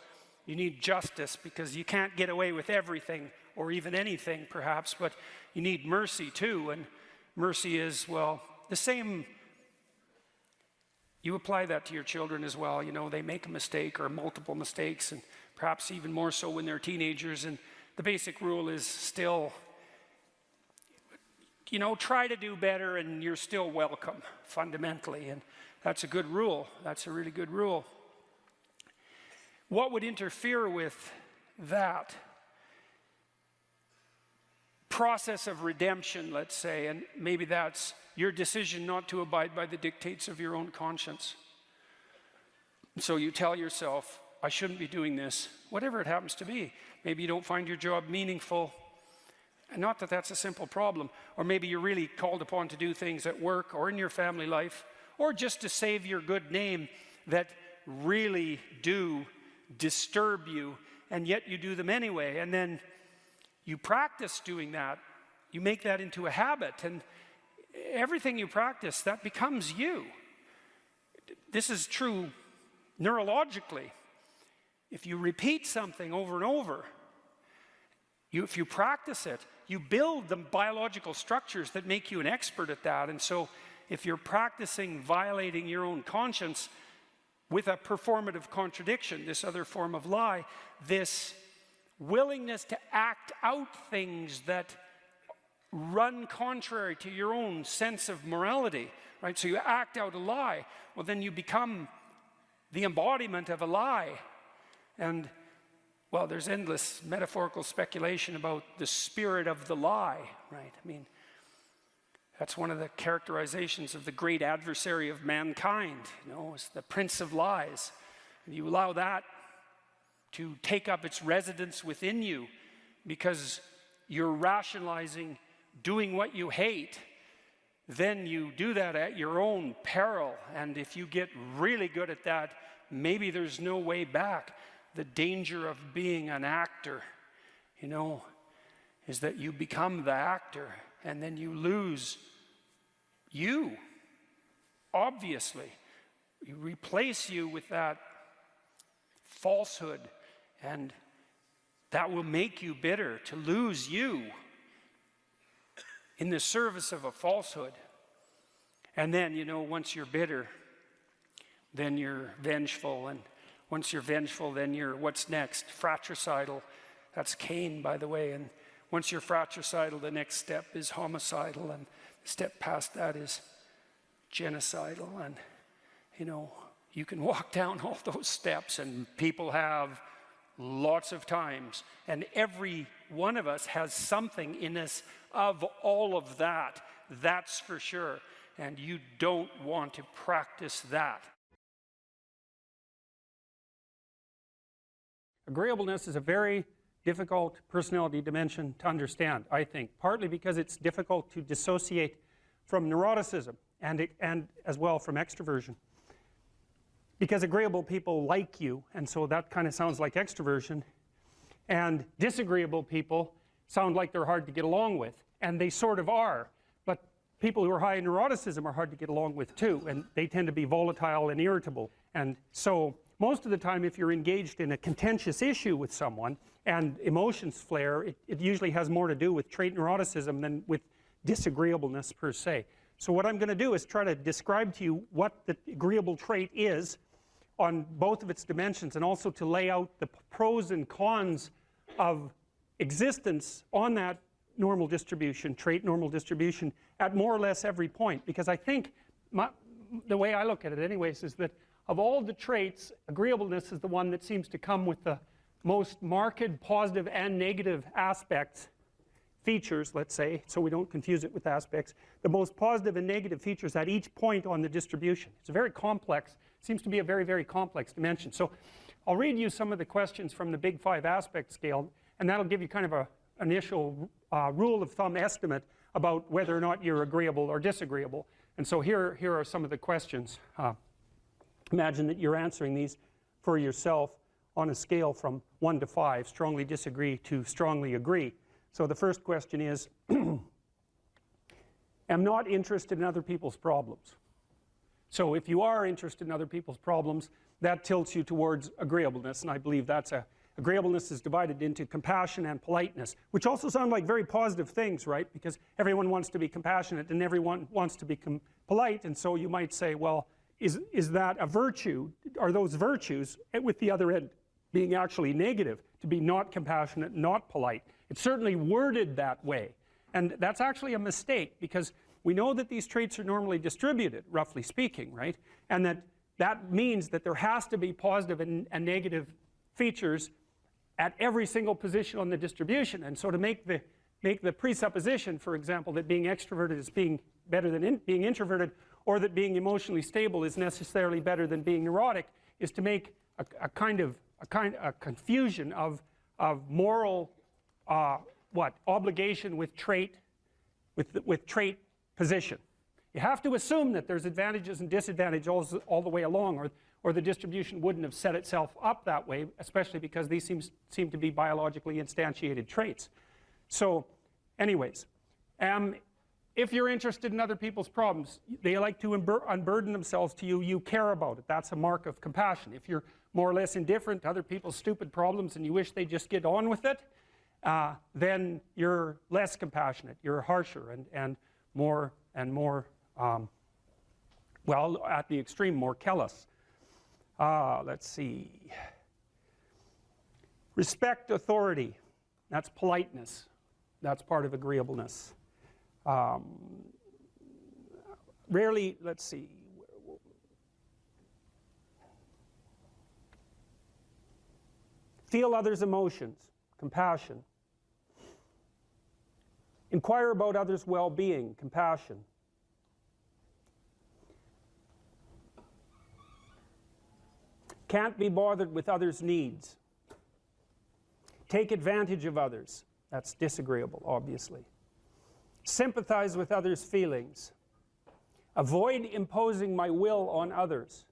A: you need justice, because you can't get away with everything or even anything perhaps, but you need mercy too. And mercy is, well, the same. You apply that to your children as well. You know, they make a mistake or multiple mistakes, and perhaps even more so when they're teenagers. And the basic rule is still, you know, try to do better and you're still welcome, fundamentally. And that's a good rule. That's a really good rule. What would interfere with that process of redemption, let's say, and maybe that's your decision not to abide by the dictates of your own conscience. So you tell yourself, I shouldn't be doing this, whatever it happens to be. Maybe you don't find your job meaningful. And not that that's a simple problem. Or maybe you're really called upon to do things at work or in your family life, or just to save your good name, that really do disturb you, and yet you do them anyway. And then you practice doing that. You make that into a habit, and everything you practice, that becomes you. This is true neurologically. If you repeat something over and over, if you practice it, you build the biological structures that make you an expert at that. And so if you're practicing violating your own conscience with a performative contradiction, this other form of lie, this willingness to act out things that run contrary to your own sense of morality, right? So you act out a lie, well, then you become the embodiment of a lie. And, well, there's endless metaphorical speculation about the spirit of the lie, right? I mean, that's one of the characterizations of the great adversary of mankind, you know, is the prince of lies. And you allow that to take up its residence within you because you're rationalizing doing what you hate, then you do that at your own peril. And if you get really good at that, maybe there's no way back. The danger of being an actor, you know, is that you become the actor and then you lose you, obviously. You replace you with that falsehood, and that will make you bitter, to lose you in the service of a falsehood. And then, you know, once you're bitter, then you're vengeful, and once you're vengeful, then you're, what's next? Fratricidal. That's Cain, by the way. And once you're fratricidal, the next step is homicidal, and the step past that is genocidal. And, you know, you can walk down all those steps, and people have lots of times. And every one of us has something in us of all of that. That's for sure. And you don't want to practice that.
B: Agreeableness is a very difficult personality dimension to understand, I think, partly because it's difficult to dissociate from neuroticism and as well from extroversion. Because agreeable people like you, and so that kind of sounds like extroversion, and disagreeable people sound like they're hard to get along with, and they sort of are, but people who are high in neuroticism are hard to get along with too, and they tend to be volatile and irritable. And so most of the time, if you're engaged in a contentious issue with someone and emotions flare, it usually has more to do with trait neuroticism than with disagreeableness per se. So what I'm going to do is try to describe to you what the agreeable trait is on both of its dimensions, and also to lay out the pros and cons of existence on that normal distribution, trait normal distribution, at more or less every point. Because I think, the way I look at it anyways, is that of all the traits, agreeableness is the one that seems to come with the most marked positive and negative aspects, features, let's say, so we don't confuse it with aspects, the most positive and negative features at each point on the distribution. It's a very complex, seems to be a very, very complex dimension. So I'll read you some of the questions from the Big Five aspect scale, and that'll give you kind of an initial rule of thumb estimate about whether or not you're agreeable or disagreeable. And so here are some of the questions. Imagine that you're answering these for yourself on a scale from 1 to 5, strongly disagree to strongly agree. So the first question is, am not interested in other people's problems. So if you are interested in other people's problems, that tilts you towards agreeableness, and I believe that's agreeableness is divided into compassion and politeness, which also sound like very positive things, right? Because everyone wants to be compassionate and everyone wants to be polite, and so you might say, well, is that a virtue? Are those virtues, with the other end being actually negative, to be not compassionate, not polite? It's certainly worded that way, and that's actually a mistake, because we know that these traits are normally distributed, roughly speaking, right? And that means that there has to be positive and negative features at every single position on the distribution. And so to make the presupposition, for example, that being extroverted is being better than being introverted, or that being emotionally stable is necessarily better than being neurotic, is to make a confusion of moral obligation with trait position. You have to assume that there's advantages and disadvantages all the way along, or the distribution wouldn't have set itself up that way, especially because these seem to be biologically instantiated traits. So anyways, if you're interested in other people's problems, they like to unburden themselves to you, you care about it. That's a mark of compassion. If you're more or less indifferent to other people's stupid problems and you wish they just get on with it, then you're less compassionate, you're harsher and more, well, at the extreme, more callous. Let's see. Respect authority. That's politeness. That's part of agreeableness. Rarely, let's see. Feel others' emotions. Compassion. Inquire about others' well-being. Compassion. Can't be bothered with others' needs. Take advantage of others. That's disagreeable, obviously. Sympathize with others' feelings. Avoid imposing my will on others.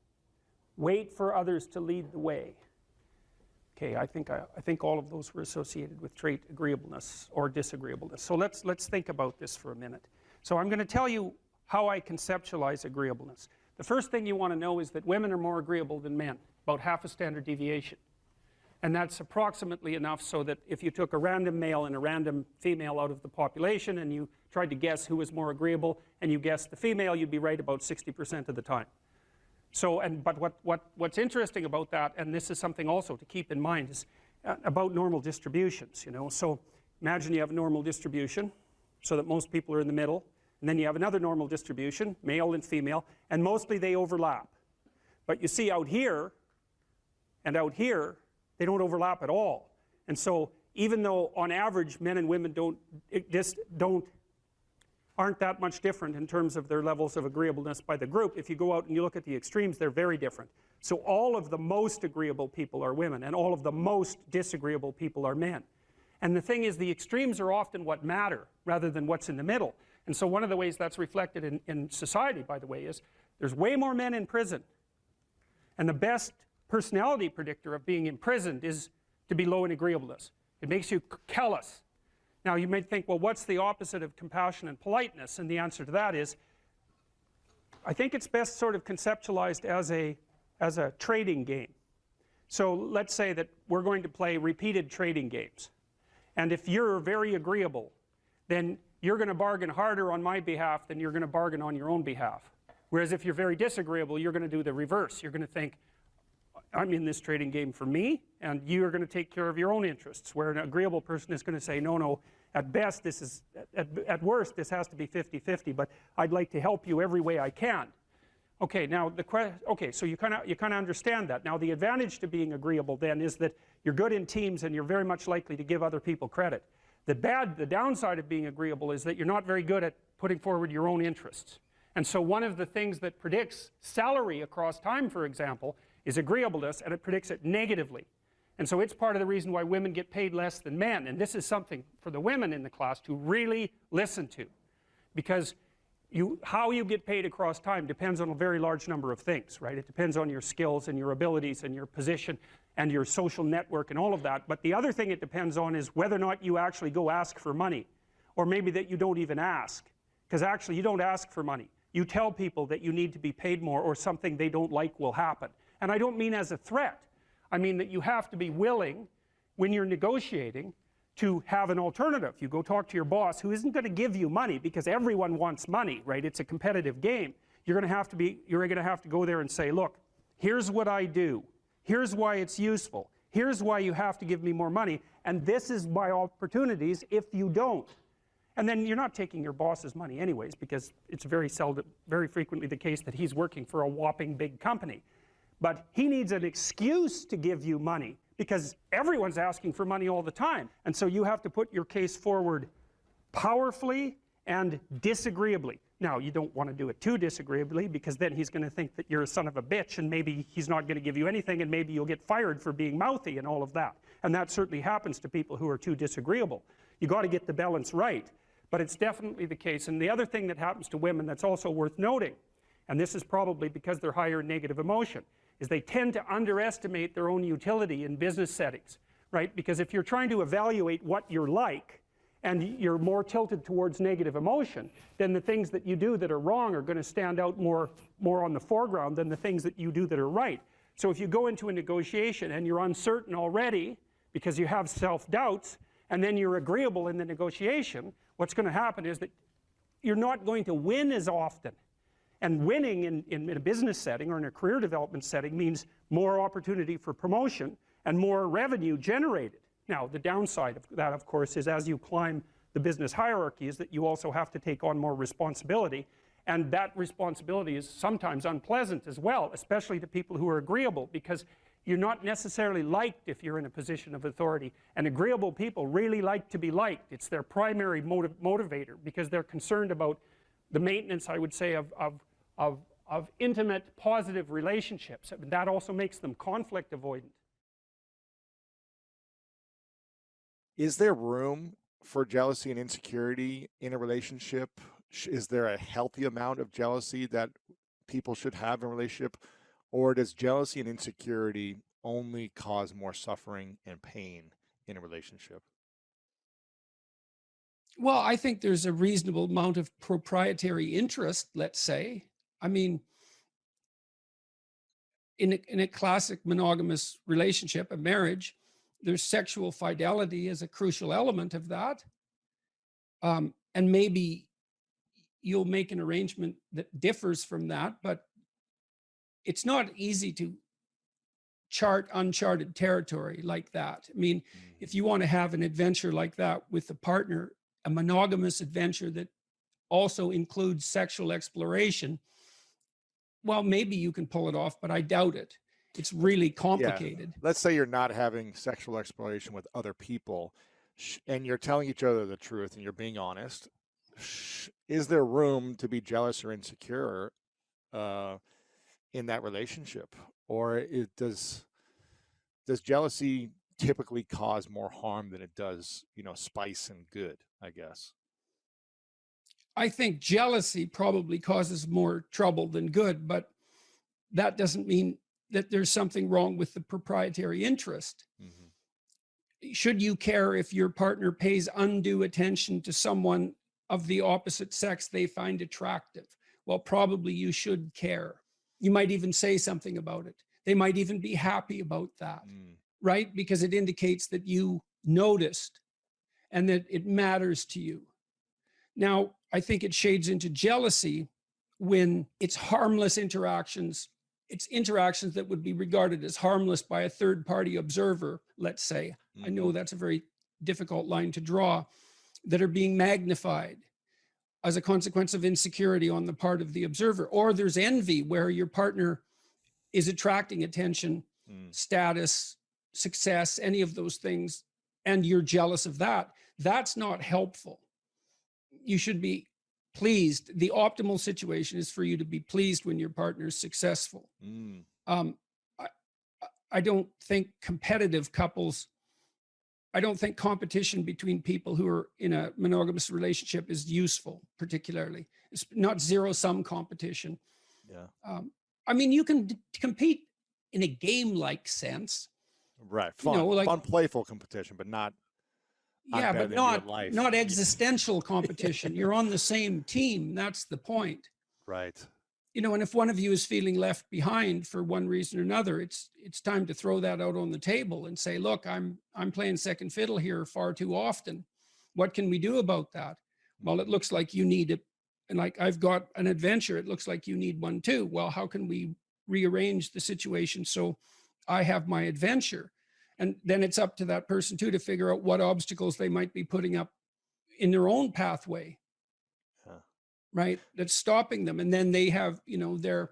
B: Wait for others to lead the way. Okay, I think all of those were associated with trait agreeableness or disagreeableness. So let's think about this for a minute. So I'm going to tell you how I conceptualize agreeableness. The first thing you want to know is that women are more agreeable than men, about half a standard deviation. And that's approximately enough so that if you took a random male and a random female out of the population and you tried to guess who was more agreeable and you guessed the female, you'd be right about 60% of the time. So, but what's interesting about that, and this is something also to keep in mind, is about normal distributions, you know. So imagine you have a normal distribution so that most people are in the middle, and then you have another normal distribution, male and female, and mostly they overlap. But you see out here and out here, they don't overlap at all. And so even though on average men and women aren't that much different in terms of their levels of agreeableness by the group, if you go out and you look at the extremes, they're very different. So all of the most agreeable people are women, and all of the most disagreeable people are men. And the thing is, the extremes are often what matter rather than what's in the middle. And so one of the ways that's reflected in society, by the way, is there's way more men in prison. And the best personality predictor of being imprisoned is to be low in agreeableness. It makes you callous. Now you might think, well, what's the opposite of compassion and politeness? And the answer to that is, I think it's best sort of conceptualized as a trading game. So let's say that we're going to play repeated trading games. And if you're very agreeable, then you're going to bargain harder on my behalf than you're going to bargain on your own behalf. Whereas if you're very disagreeable, you're going to do the reverse. You're going to think, I'm in this trading game for me, and you're going to take care of your own interests. Where an agreeable person is going to say, no, no, at best, this is, at worst, this has to be 50-50, but I'd like to help you every way I can. Okay, now so you kind of understand that. Now the advantage to being agreeable then is that you're good in teams and you're very much likely to give other people credit. The downside of being agreeable is that you're not very good at putting forward your own interests. And so one of the things that predicts salary across time, for example, is agreeableness, and it predicts it negatively. And so it's part of the reason why women get paid less than men. And this is something for the women in the class to really listen to, because how you get paid across time depends on a very large number of things, right? It depends on your skills and your abilities and your position and your social network and all of that. But the other thing it depends on is whether or not you actually go ask for money, or maybe that you don't even ask, because actually you don't ask for money. You tell people that you need to be paid more, or something they don't like will happen. And I don't mean as a threat. I mean that you have to be willing, when you're negotiating, to have an alternative. You go talk to your boss, who isn't going to give you money, because everyone wants money, right? It's a competitive game. You're going to have to go there and say, look, here's what I do. Here's why it's useful. Here's why you have to give me more money. And this is my opportunities if you don't. And then you're not taking your boss's money anyways, because it's very frequently the case that he's working for a whopping big company. But he needs an excuse to give you money, because everyone's asking for money all the time. And so you have to put your case forward powerfully and disagreeably. Now, you don't want to do it too disagreeably, because then he's going to think that you're a son of a bitch, and maybe he's not going to give you anything, and maybe you'll get fired for being mouthy and all of that. And that certainly happens to people who are too disagreeable. You got to get the balance right. But it's definitely the case. And the other thing that happens to women that's also worth noting, and this is probably because they're higher in negative emotion, is they tend to underestimate their own utility in business settings, right? Because if you're trying to evaluate what you're like, and you're more tilted towards negative emotion, then the things that you do that are wrong are going to stand out more on the foreground than the things that you do that are right. So if you go into a negotiation and you're uncertain already because you have self-doubts, and then you're agreeable in the negotiation, what's going to happen is that you're not going to win as often. And winning in a business setting or in a career development setting means more opportunity for promotion and more revenue generated. Now, the downside of that, of course, is as you climb the business hierarchy, is that you also have to take on more responsibility. And that responsibility is sometimes unpleasant as well, especially to people who are agreeable, because you're not necessarily liked if you're in a position of authority. And agreeable people really like to be liked. It's their primary motivator, because they're concerned about the maintenance, I would say, of intimate, positive relationships. That also makes them conflict avoidant.
F: Is there room for jealousy and insecurity in a relationship? Is there a healthy amount of jealousy that people should have in a relationship? Or does jealousy and insecurity only cause more suffering and pain in a relationship?
C: Well, I think there's a reasonable amount of proprietary interest, let's say. I mean, in a classic monogamous relationship, a marriage, there's sexual fidelity as a crucial element of that. And maybe you'll make an arrangement that differs from that, but it's not easy to chart uncharted territory like that. I mean, if you want to have an adventure like that with a partner, a monogamous adventure that also includes sexual exploration, well, maybe you can pull it off, but I doubt it. It's really complicated.
F: Yeah. Let's say you're not having sexual exploration with other people, and you're telling each other the truth and you're being honest. Is there room to be jealous or insecure in that relationship? Or does jealousy typically cause more harm than it does, spice and good, I guess?
C: I think jealousy probably causes more trouble than good, but that doesn't mean that there's something wrong with the proprietary interest. Should you care if your partner pays undue attention to someone of the opposite sex they find attractive? Well, probably you should care. You might even say something about it. They might even be happy about that, right? Because it indicates that you noticed and that it matters to you. Now, I think it shades into jealousy when it's harmless interactions. It's interactions that would be regarded as harmless by a third party observer, let's say. I know that's a very difficult line to draw, that are being magnified as a consequence of insecurity on the part of the observer. Or there's envy, where your partner is attracting attention, status, success, any of those things, and you're jealous of that. That's not helpful. You should be pleased. The optimal situation is for you to be pleased when your partner is successful. I don't think competitive couples, I don't think competition between people who are in a monogamous relationship is useful, particularly. It's not zero-sum competition.
F: Yeah.
C: I mean, you can compete in a game-like sense.
F: Right. Fun, fun, playful competition, but not.
C: Yeah, but not existential competition. You're on the same team. That's the point.
F: Right.
C: And if one of you is feeling left behind for one reason or another, it's time to throw that out on the table and say, look, I'm playing second fiddle here far too often. What can we do about that? Well, it looks like you need it. And like, I've got an adventure. It looks like you need one too. Well, how can we rearrange the situation so I have my adventure? And then it's up to that person too to figure out what obstacles they might be putting up in their own pathway, right? That's stopping them. And then they have, they're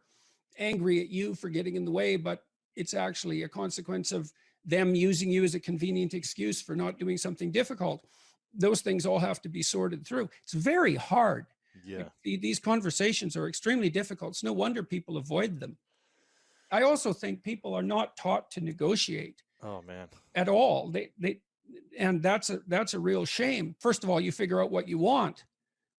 C: angry at you for getting in the way, but it's actually a consequence of them using you as a convenient excuse for not doing something difficult. Those things all have to be sorted through. It's very hard.
F: Yeah.
C: Like, these conversations are extremely difficult. It's no wonder people avoid them. I also think people are not taught to negotiate.
F: Oh man.
C: At all. And that's a real shame. First of all, you figure out what you want.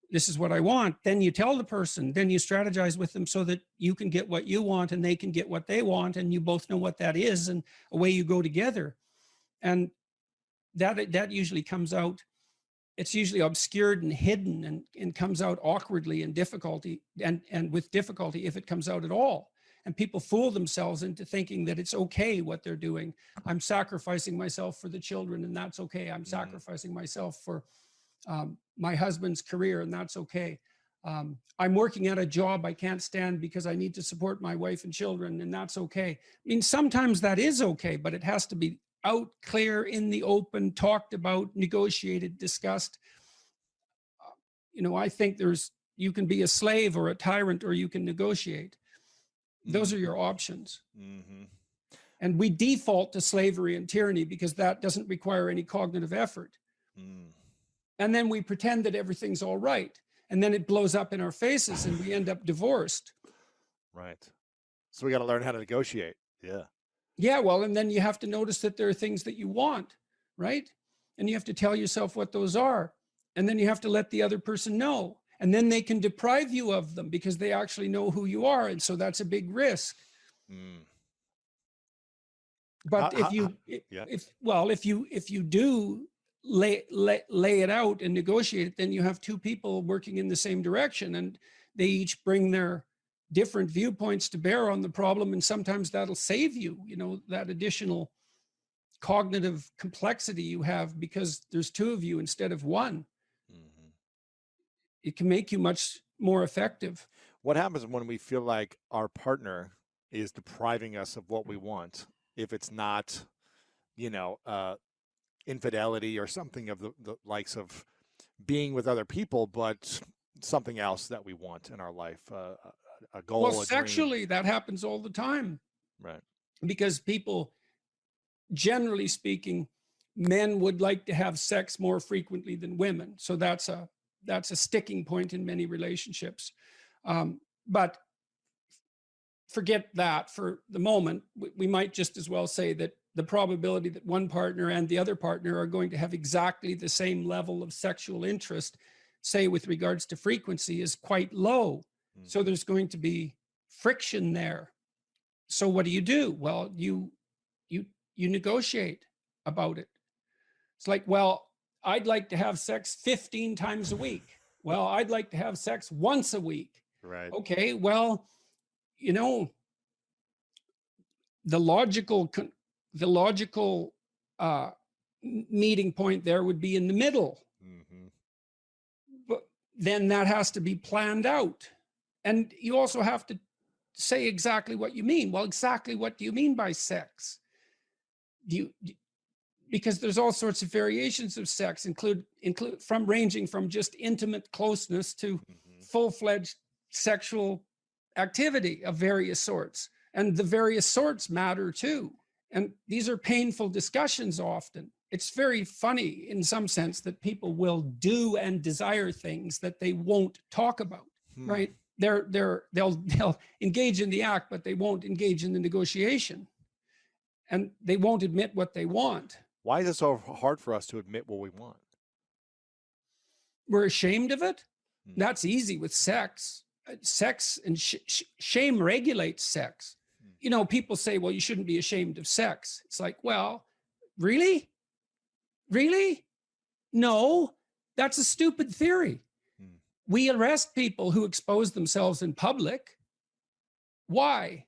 C: This is what I want. Then you tell the person, then you strategize with them so that you can get what you want and they can get what they want, and you both know what that is, and away you go together. And that usually comes out, it's usually obscured and hidden and comes out awkwardly and difficulty and with difficulty if it comes out at all. And people fool themselves into thinking that it's okay what they're doing. I'm sacrificing myself for the children, and that's okay. I'm sacrificing myself for my husband's career, and that's okay. I'm working at a job I can't stand because I need to support my wife and children, and that's okay. I mean, sometimes that is okay, but it has to be out, clear, in the open, talked about, negotiated, discussed. I think you can be a slave or a tyrant, or you can negotiate. Those are your options. And we default to slavery and tyranny because that doesn't require any cognitive effort. And then we pretend that everything's all right. And then it blows up in our faces and we end up divorced.
F: Right. So we got to learn how to negotiate. Yeah.
C: Yeah, well, and then you have to notice that there are things that you want, right? And you have to tell yourself what those are. And then you have to let the other person know. And then they can deprive you of them because they actually know who you are. And so that's a big risk. But if you do lay it out and negotiate it, then you have two people working in the same direction, and they each bring their different viewpoints to bear on the problem. And sometimes that'll save you, that additional cognitive complexity you have because there's two of you instead of one. It can make you much more effective.
F: What happens when we feel like our partner is depriving us of what we want? If it's not, infidelity or something of the likes of being with other people, but something else that we want in our life, a goal.
C: Well, sexually, that happens all the time.
F: Right.
C: Because people, generally speaking, men would like to have sex more frequently than women. So that's a sticking point in many relationships. But forget that for the moment. We might just as well say that the probability that one partner and the other partner are going to have exactly the same level of sexual interest say with regards to frequency is quite low. So there's going to be friction there. So what do? Well, you negotiate about it. It's like, well, I'd like to have sex 15 times a week. Well, I'd like to have sex once a week.
F: Right.
C: Okay, well, you know, the logical meeting point there would be in the middle. But then that has to be planned out. And you also have to say exactly what you mean. Well, exactly what do you mean by sex? Because there's all sorts of variations of sex, ranging from just intimate closeness to full-fledged sexual activity of various sorts. And the various sorts matter too. And these are painful discussions often. It's very funny in some sense that people will do and desire things that they won't talk about, right? They'll engage in the act, but they won't engage in the negotiation. And they won't admit what they want.
F: Why is it so hard for us to admit what we want?
C: We're ashamed of it. That's easy with sex. Sex and shame regulates sex. You know, people say, well, you shouldn't be ashamed of sex. It's like, well, really? Really? No, that's a stupid theory. We arrest people who expose themselves in public. Why?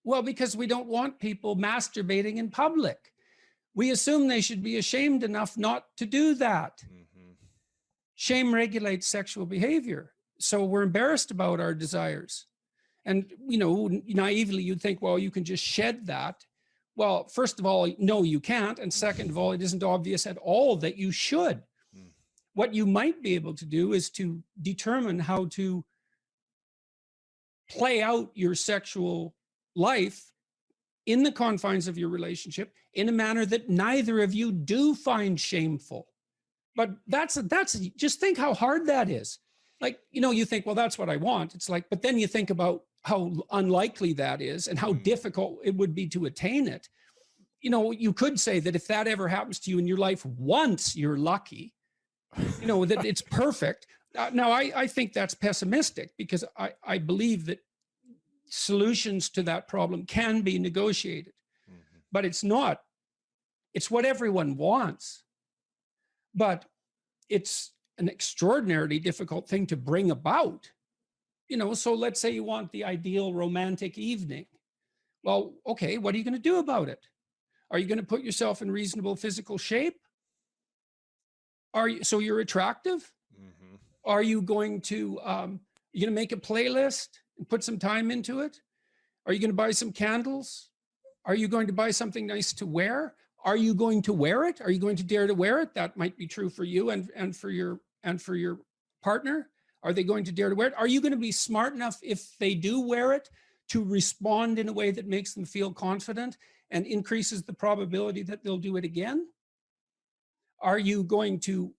C: Well, because we don't want people masturbating in public. We assume they should be ashamed enough not to do that. Shame regulates sexual behavior. So we're embarrassed about our desires. And, you know, naively, you'd think, well, you can just shed that. Well, first of all, no, you can't. And second of all, it isn't obvious at all that you should. What you might be able to do is to determine how to play out your sexual life in the confines of your relationship in a manner that neither of you do find shameful. But that's just think how hard that is. Like, you know, you think, well, that's what I want. It's like, but then you think about how unlikely that is and how difficult it would be to attain it. You know, you could say that if that ever happens to you in your life once, you're lucky, you know, that it's perfect. Now, I think that's pessimistic because I believe that solutions to that problem can be negotiated, but it's not. It's what everyone wants, but it's an extraordinarily difficult thing to bring about. You know, so let's say you want the ideal romantic evening. Well, okay, what are you going to do about it? Are you going to put yourself in reasonable physical shape? So you're attractive? Are you going to make a playlist and put some time into it? Are you going to buy some candles? Are you going to buy something nice to wear? Are you going to wear it? Are you going to dare to wear it? That might be true for you and for your partner. Are they going to dare to wear it? Are you going to be smart enough if they do wear it to respond in a way that makes them feel confident and increases the probability that they'll do it again? Are you going to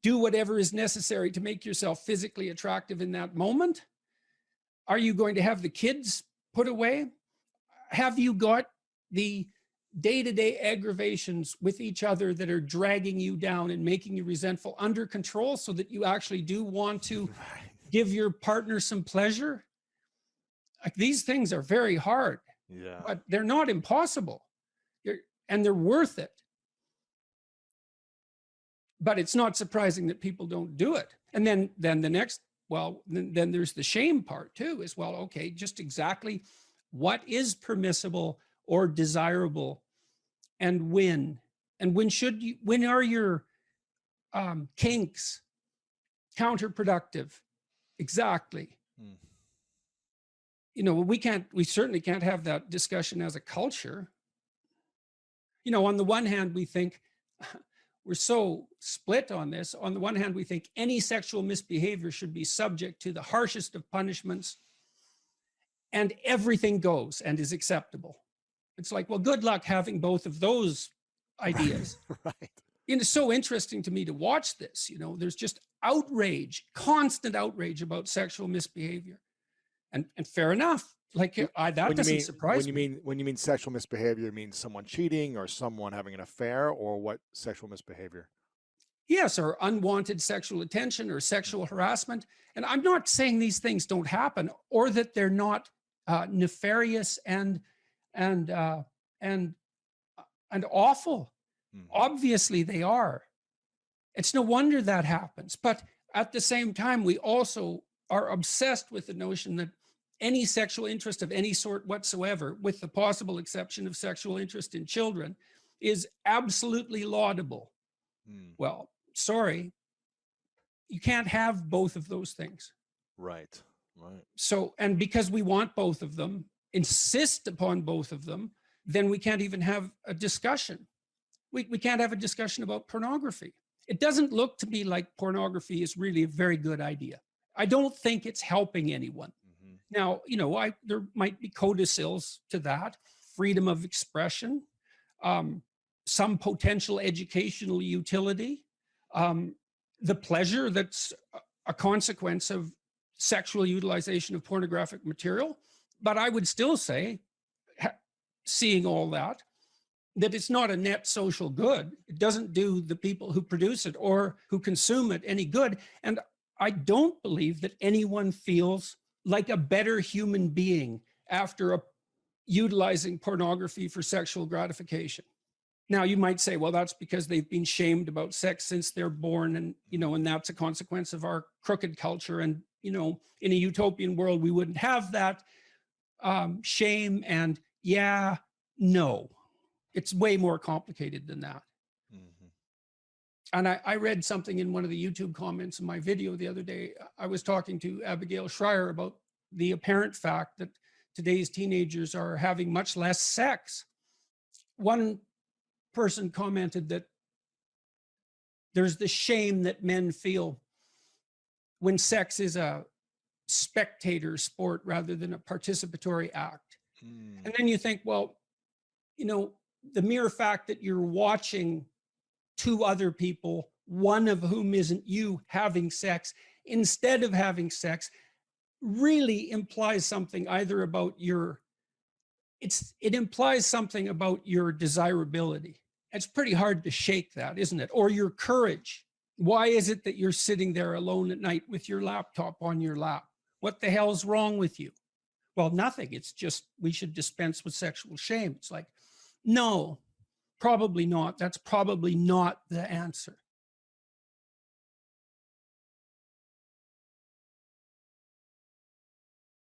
C: do whatever is necessary to make yourself physically attractive in that moment? Are you going to have the kids put away? Have you got the day-to-day aggravations with each other that are dragging you down and making you resentful under control so that you actually do want to give your partner some pleasure? Like, these things are very hard, but they're not impossible. And they're worth it. But it's not surprising that people don't do it. And then the next, well, then there's the shame part too, as well. Okay, just exactly what is permissible or desirable, and when when are your kinks counterproductive? Exactly. You know, we certainly can't have that discussion as a culture. You know, on the one hand, we think we're so split on this. On the one hand, we think any sexual misbehavior should be subject to the harshest of punishments, and everything goes and is acceptable. It's like, well, good luck having both of those ideas.
F: Right.
C: And it's so interesting to me to watch this. You know, there's just outrage, constant outrage about sexual misbehavior. And fair enough. Like, that doesn't surprise me.
F: When you mean sexual misbehavior, you mean someone cheating or someone having an affair, or what sexual misbehavior?
C: Yes, or unwanted sexual attention or sexual harassment. And I'm not saying these things don't happen or that they're not nefarious and and uh, and and awful. Obviously, they are. It's no wonder that happens. But at the same time, we also are obsessed with the notion that any sexual interest of any sort whatsoever, with the possible exception of sexual interest in children, is absolutely laudable. Well, sorry, you can't have both of those things.
F: Right. Right.
C: So, and because we want both of them, insist upon both of them, then we can't even have a discussion. We can't have a discussion about pornography. It doesn't look to me like pornography is really a very good idea. I don't think it's helping anyone. Now, you know, there might be codicils to that, freedom of expression, some potential educational utility, the pleasure that's a consequence of sexual utilization of pornographic material. But I would still say, seeing all that it's not a net social good. It doesn't do the people who produce it or who consume it any good. And I don't believe that anyone feels like a better human being after utilizing pornography for sexual gratification. Now, you might say, well, that's because they've been shamed about sex since they're born. And, you know, and that's a consequence of our crooked culture. And, you know, in a utopian world, we wouldn't have that shame. And yeah, no, it's way more complicated than that. And I read something in one of the YouTube comments in my video the other day. I was talking to Abigail Schreier about the apparent fact that today's teenagers are having much less sex. One person commented that there's the shame that men feel when sex is a spectator sport rather than a participatory act. And then you think, well, you know, the mere fact that you're watching two other people, one of whom isn't you, having sex instead of having sex, really implies something either about it implies something about your desirability. It's pretty hard to shake that, isn't it? Or your courage. Why is it that you're sitting there alone at night with your laptop on your lap? What the hell's wrong with you? Well, nothing. It's just we should dispense with sexual shame. It's like, no, probably not. That's probably not the answer.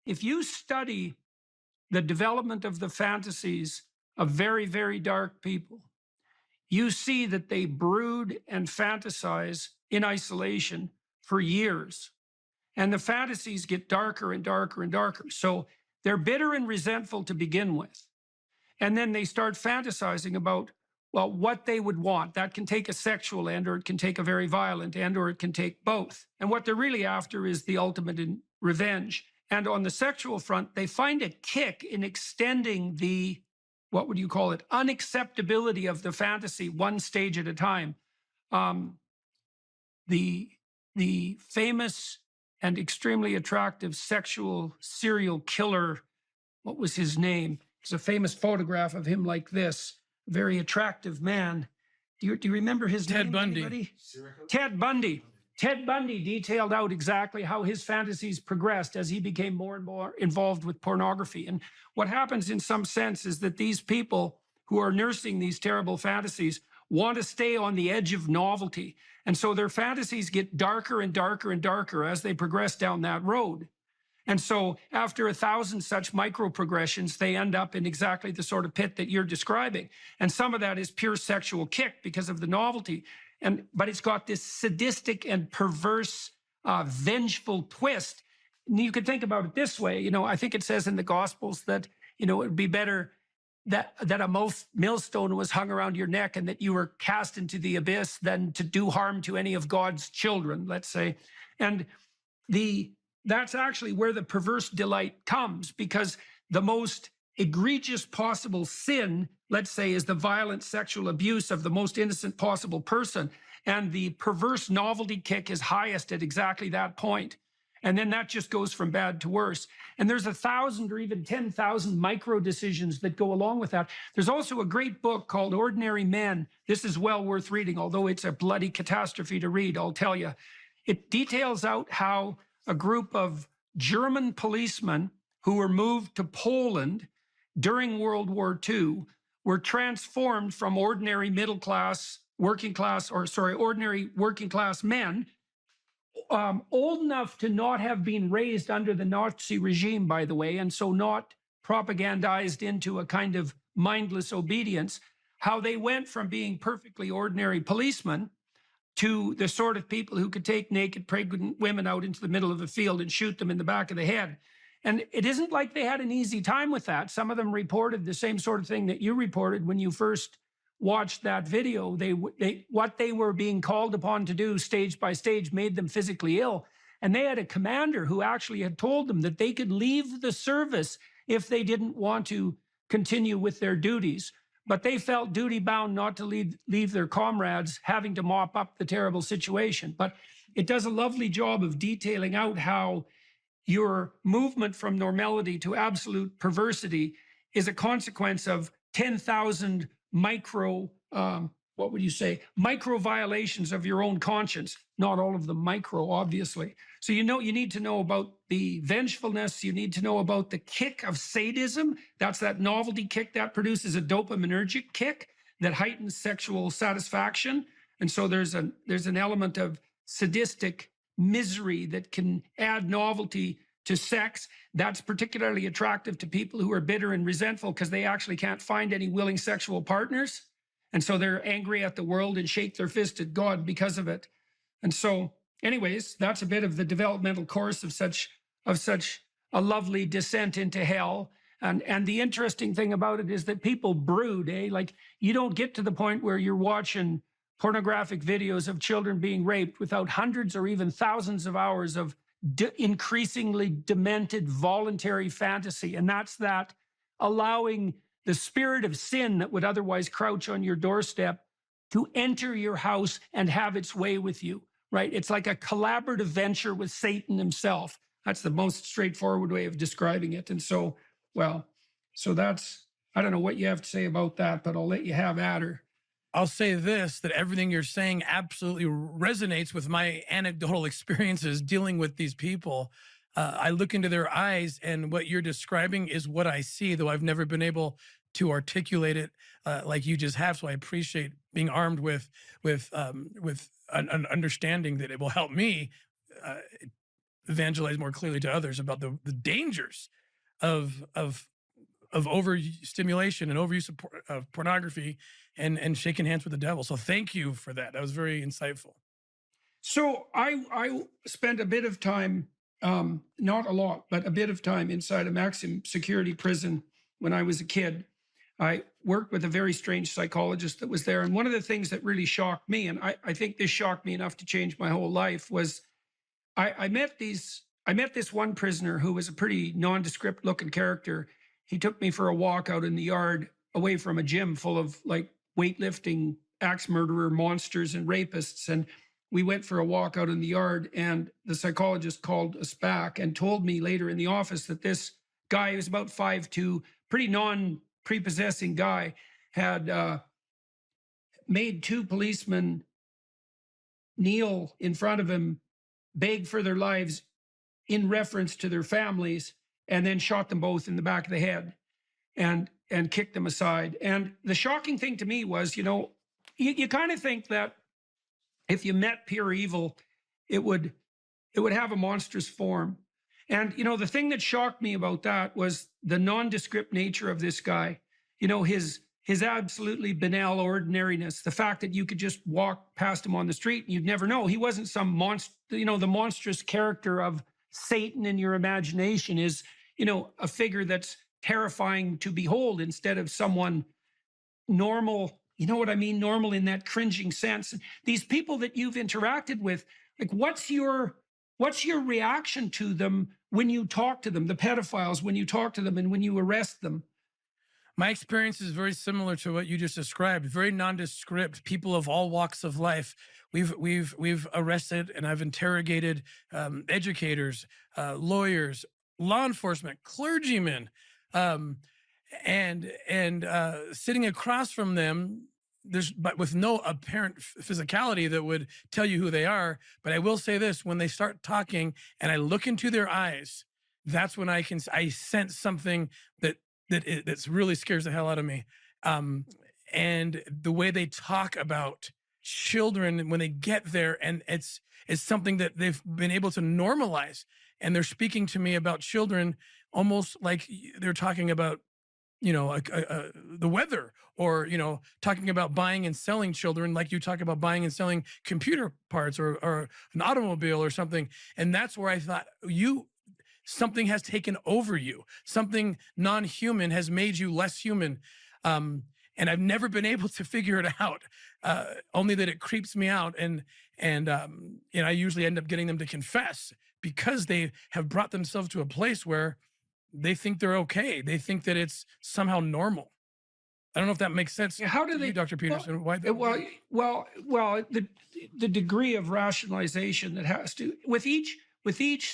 C: If you study the development of the fantasies of very, very dark people, you see that they brood and fantasize in isolation for years. And the fantasies get darker and darker and darker. So they're bitter and resentful to begin with. And then they start fantasizing about, well, what they would want. That can take a sexual end, or it can take a very violent end, or it can take both. And what they're really after is the ultimate in revenge. And on the sexual front, they find a kick in extending the, what would you call it, unacceptability of the fantasy one stage at a time. The famous and extremely attractive sexual serial killer, what was his name? There's a famous photograph of him like this, very attractive man. Do you remember his name?
H: Ted Bundy.
C: Anybody? Ted Bundy. Ted Bundy detailed out exactly how his fantasies progressed as he became more and more involved with pornography. And what happens in some sense is that these people who are nursing these terrible fantasies want to stay on the edge of novelty. And so their fantasies get darker and darker and darker as they progress down that road. And so after 1,000 such micro progressions, they end up in exactly the sort of pit that you're describing. And some of that is pure sexual kick because of the novelty. But it's got this sadistic and perverse, vengeful twist. And you could think about it this way. You know, I think it says in the Gospels that, you know, it would be better that a millstone was hung around your neck and that you were cast into the abyss than to do harm to any of God's children, let's say. And that's actually where the perverse delight comes, because the most egregious possible sin, let's say, is the violent sexual abuse of the most innocent possible person. And the perverse novelty kick is highest at exactly that point. And then that just goes from bad to worse. And there's 1,000 or even 10,000 micro decisions that go along with that. There's also a great book called Ordinary Men. This is well worth reading, although it's a bloody catastrophe to read, I'll tell you. It details out how a group of German policemen who were moved to Poland during World War II were transformed from ordinary middle class, ordinary working class men, old enough to not have been raised under the Nazi regime, by the way, and so not propagandized into a kind of mindless obedience, how they went from being perfectly ordinary policemen to the sort of people who could take naked pregnant women out into the middle of a field and shoot them in the back of the head. And it isn't like they had an easy time with that. Some of them reported the same sort of thing that you reported when you first watched that video. What they were being called upon to do stage by stage made them physically ill. And they had a commander who actually had told them that they could leave the service if they didn't want to continue with their duties. But they felt duty bound not to leave their comrades having to mop up the terrible situation. But it does a lovely job of detailing out how your movement from normality to absolute perversity is a consequence of 10,000 micro violations of your own conscience. Not all of them micro, obviously. So you need to know about the vengefulness. You need to know about the kick of sadism. That's that novelty kick that produces a dopaminergic kick that heightens sexual satisfaction. And so there's an element of sadistic misery that can add novelty to sex. That's particularly attractive to people who are bitter and resentful because they actually can't find any willing sexual partners. And so they're angry at the world and shake their fist at God because of it. And so anyways, that's a bit of the developmental course of such a lovely descent into hell. And the interesting thing about it is that people brood, like you don't get to the point where you're watching pornographic videos of children being raped without hundreds or even thousands of hours of increasingly demented voluntary fantasy. And that's that allowing the spirit of sin that would otherwise crouch on your doorstep to enter your house and have its way with you, right? It's like a collaborative venture with Satan himself. That's the most straightforward way of describing it. And so, that's, I don't know what you have to say about that, but I'll let you have at her.
H: I'll say this, that everything you're saying absolutely resonates with my anecdotal experiences dealing with these people. I look into their eyes and what you're describing is what I see, though I've never been able to articulate it like you just have. So I appreciate being armed with an understanding that it will help me evangelize more clearly to others about the dangers of overstimulation and overuse of pornography and shaking hands with the devil. So thank you for that. That was very insightful.
C: So I spent a bit of time, not a lot, but a bit of time inside a maximum security prison when I was a kid. I worked with a very strange psychologist that was there. And one of the things that really shocked me, and I think this shocked me enough to change my whole life, was I met this one prisoner who was a pretty nondescript looking character. He took me for a walk out in the yard away from a gym full of like weightlifting, axe murderer, monsters, and rapists. And we went for a walk out in the yard, and the psychologist called us back and told me later in the office that this guy, who was about 5'2", pretty non-prepossessing guy, had made two policemen kneel in front of him, beg for their lives in reference to their families, and then shot them both in the back of the head and kicked them aside. And the shocking thing to me was, you kind of think that if you met pure evil, it would have a monstrous form. And, the thing that shocked me about that was the nondescript nature of this guy, his absolutely banal ordinariness, the fact that you could just walk past him on the street and you'd never know. He wasn't some monster, the monstrous character of Satan in your imagination is, a figure that's terrifying to behold instead of someone normal. You know what I mean? Normal in that cringing sense. These people that you've interacted with, like, what's your reaction to them when you talk to them, the pedophiles, when you talk to them and when you arrest them?
H: My experience is very similar to what you just described. Very nondescript. People of all walks of life. We've arrested and I've interrogated educators, lawyers, law enforcement, clergymen, um, and sitting across from them. But with no apparent physicality that would tell you who they are. But I will say this: when they start talking and I look into their eyes, that's when I sense something that really scares the hell out of me. And the way they talk about children when they get there, and it's something that they've been able to normalize, and they're speaking to me about children almost like they're talking about the weather, or talking about buying and selling children like you talk about buying and selling computer parts or an automobile or something. And that's where I thought, something has taken over you. Something non-human has made you less human. And I've never been able to figure it out. Only that it creeps me out. And I usually end up getting them to confess, because they have brought themselves to a place where they think they're okay. They think that it's somehow normal. I don't know if that makes sense.
C: How do
H: to
C: they,
H: you, Dr. Peterson? Why?
C: The degree of rationalization that has to, with each